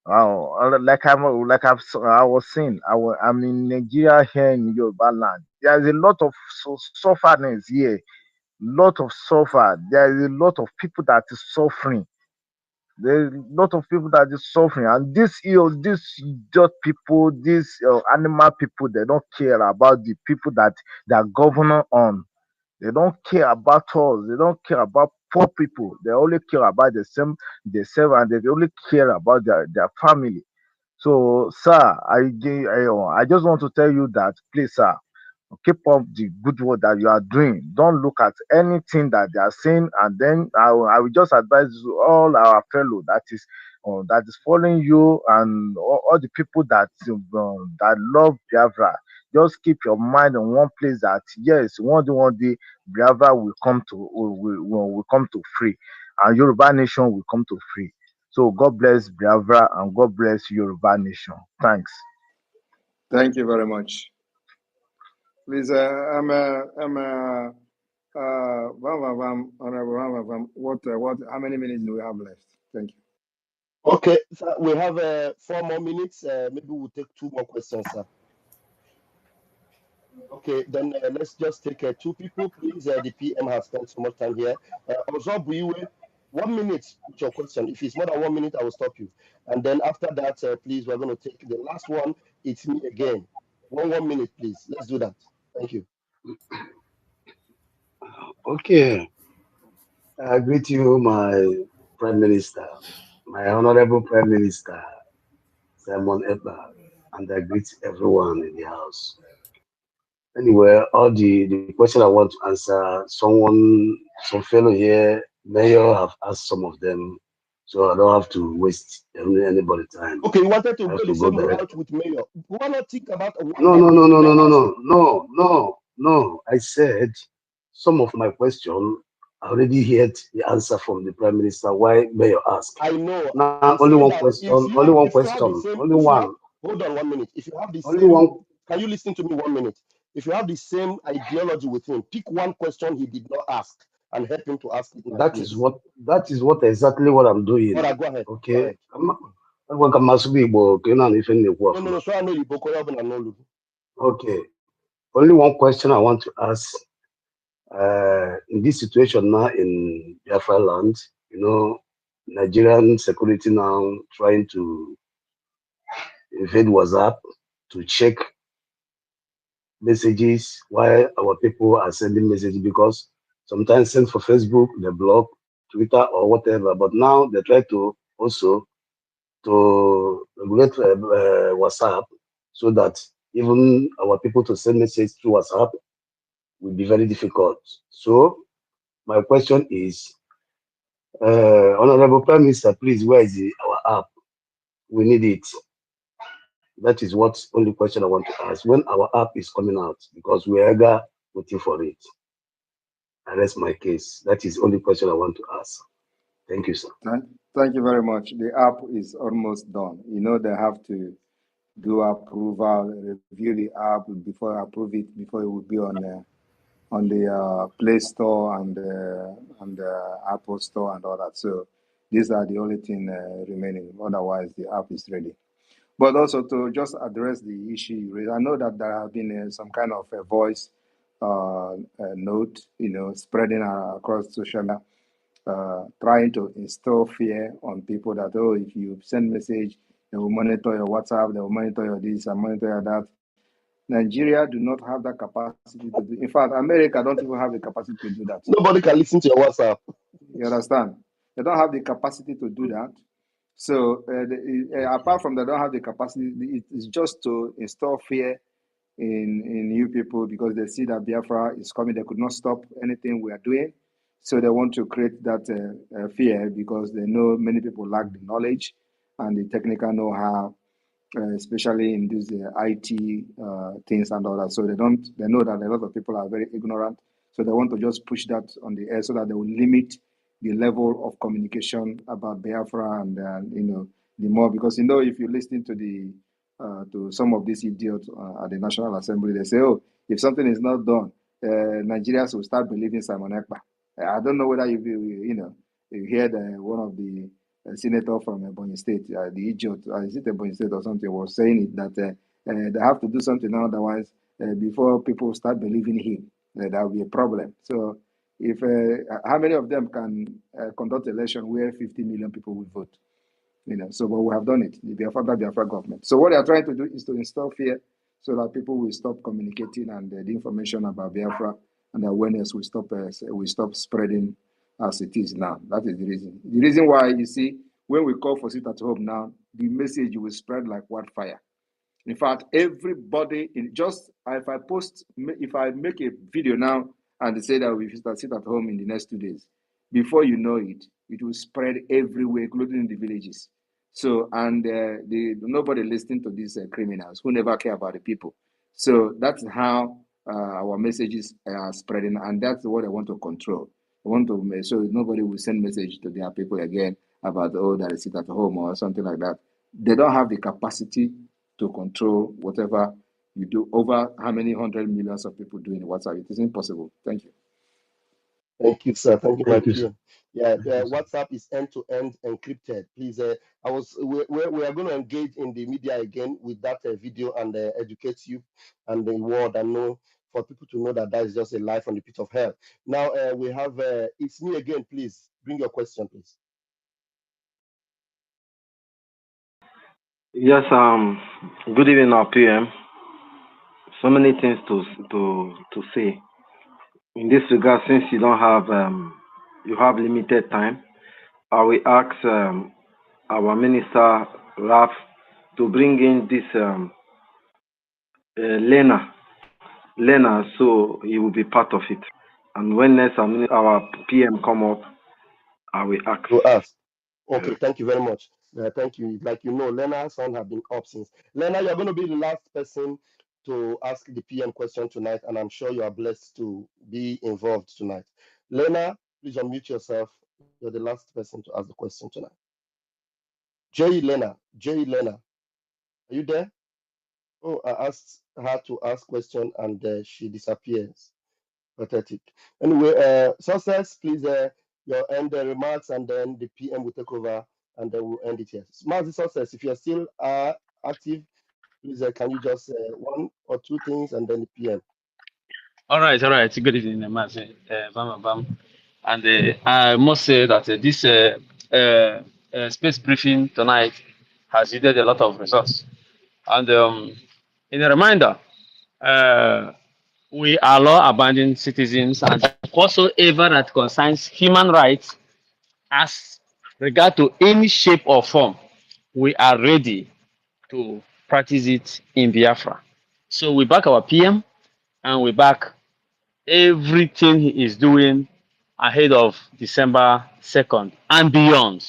I was saying, I'm in Nigeria here in Yoruba land. There is a lot of suffering here, lot of suffer. There is a lot of people that is suffering. There's a lot of people that is suffering, and this just people, these animal people, they don't care about the people that they are governor on. They don't care about us. They don't care about poor people. They only care about themselves, and they only care about their family. So, sir, I just want to tell you that, please, sir, keep up the good work that you are doing. Don't look at anything that they are saying, and then I will just advise all our fellow that is following you, and all the people that love Biafra. Just keep your mind in one place. That yes, one day Biafra will come to will come to free, and Yoruba nation will come to free. So God bless Biafra and God bless Yoruba nation. Thanks. Thank you very much. Please, what, how many minutes do we have left? Thank you. Okay, so we have 4 more minutes. Maybe we'll take 2 more questions, sir. Okay, then let's just take 2 people, please. The PM has spent so much time here. Ozobuiwe, 1 minute with your question. If it's more than 1 minute, I will stop you. And then after that, please, we're going to take the last one. It's me again. 1 minute, please. Let's do that. Thank you. Okay. I greet you, my Prime Minister, my Honorable Prime Minister, Simon EKPA, and I greet everyone in the house. Anyway, all the question I want to answer, some fellow here, Mayor have asked some of them, so I don't have to waste anybody time. Okay, you wanted to go the same route with Mayor. Why not think about No. I said some of my question, I already heard the answer from the Prime Minister why Mayor asked. I know. Now, only one question. Only one question. Only one. Hold on 1 minute. If you have the Only same, one. Can you listen to me 1 minute? If you have the same ideology with him, pick one question he did not ask and help him to ask it. That is what exactly what I'm doing. All right, go ahead. Okay. Go ahead. No. Okay. Only one question I want to ask. In this situation now in Biafra land, Nigerian security now trying to invade WhatsApp to check messages while our people are sending messages, because sometimes send for Facebook, they block Twitter or whatever. But now they try to also to regulate WhatsApp, so that even our people to send messages through WhatsApp will be very difficult. So my question is, Honorable Prime Minister, please, where is our app? We need it. That is what only question I want to ask. When our app is coming out, because we are eager waiting for it. I rest my case. That is only question I want to ask. Thank you, sir. Thank you very much. The app is almost done. You know, they have to do approval, review the app before I approve it, before it will be on the Play Store and the Apple Store and all that. So these are the only thing remaining. Otherwise, the app is ready. But also to just address the issue you raised, I know that there have been some kind of a voice note, spreading across social media, trying to instill fear on people that, oh, if you send message, they will monitor your WhatsApp, they will monitor your this and monitor your that. Nigeria do not have that capacity to do. In fact, America don't even have the capacity to do that. Nobody can listen to your WhatsApp. You understand? They don't have the capacity to do that. So apart from they don't have the capacity, it is just to install fear in you people because they see that Biafra is coming. They could not stop anything we are doing. So they want to create that fear because they know many people lack the knowledge and the technical know-how, especially in these IT things and all that. So they know that a lot of people are very ignorant. So they want to just push that on the air so that they will limit the level of communication about Biafra and the more, because if you listen to some of these idiots at the National Assembly, they say, oh, if something is not done, Nigerians will start believing Simon Ekpa. I don't know whether you heard one of the senator from Ebonyi State, the idiot, is it Ebonyi State or something, was saying it that they have to do something now, otherwise before people start believing him, that will be a problem. So if how many of them can conduct election where 50 million people will vote? So but we have done it, the Biafra government. So what they are trying to do is to install fear so that people will stop communicating and the information about Biafra and the awareness will stop spreading as it is now. That is the reason. The reason why, you see, when we call for sit at home now, the message will spread like wildfire. In fact, everybody if I make a video now and they say that we should sit at home in the next 2 days, before you know it, it will spread everywhere, including in the villages. So, and nobody listening to these criminals who never care about the people. So that's how our messages are spreading, and that's what I want to control. I want to make sure nobody will send message to their people again about, oh, that is sit at home or something like that. They don't have the capacity to control whatever you do over how many hundred millions of people doing WhatsApp. It is impossible. Thank you. Thank you, sir. Thank you, my Thank you, sir. PM. Yeah, Thank you, sir. WhatsApp is end-to-end encrypted. Please, we are going to engage in the media again with that video and educate you and the world and know for people to know that that is just a lie from the pit of hell. Now we have it's me again. Please bring your question, please. Yes, good evening, our PM. So many things to say. In this regard, since you don't have you have limited time, I will ask our minister Raf to bring in this Lena, so he will be part of it. And when next our PM come up, I will ask. To ask. Okay, thank you very much. Thank you. Like Lena's son have been up since. Lena, you're going to be the last person to ask the PM question tonight, and I'm sure you are blessed to be involved tonight. Lena, please unmute yourself. You're the last person to ask the question tonight. Lena, are you there? Oh, I asked her to ask question and she disappears. Pathetic. Anyway, Success, please, your end remarks, and then the PM will take over, and then we'll end it here. Mazi Success, if you're still active, please, can you just one or two things, and then the PM. All right. Good evening, Mazi. And I must say that this space briefing tonight has yielded a lot of results. And in a reminder, we are law-abiding citizens, and whatsoever that concerns human rights, as regard to any shape or form, we are ready to practice it in Biafra. So we back our PM, and we back everything he is doing ahead of December 2nd and beyond.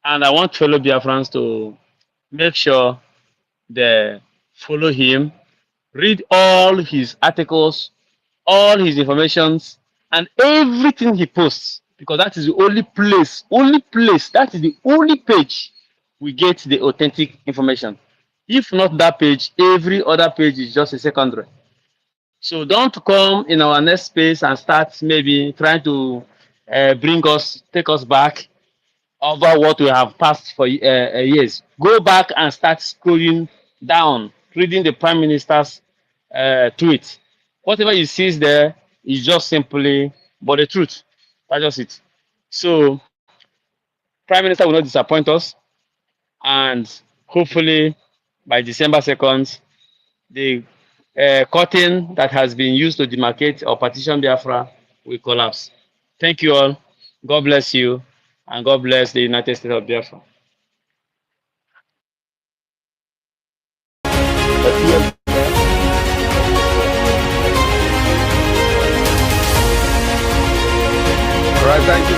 And I want fellow Biafrans to make sure they follow him, read all his articles, all his informations, and everything he posts, because that is the only place, that is the only page we get the authentic information. If not that page, every other page is just a secondary. So don't come in our next space and start maybe trying to take us back over what we have passed for years. Go back and start scrolling down, reading the Prime Minister's tweet. Whatever you see there is just simply but the truth. That's just it. So Prime Minister will not disappoint us, and hopefully by December 2nd, the curtain that has been used to demarcate or partition Biafra will collapse. Thank you all. God bless you, and God bless the United States of Biafra. All right, thank you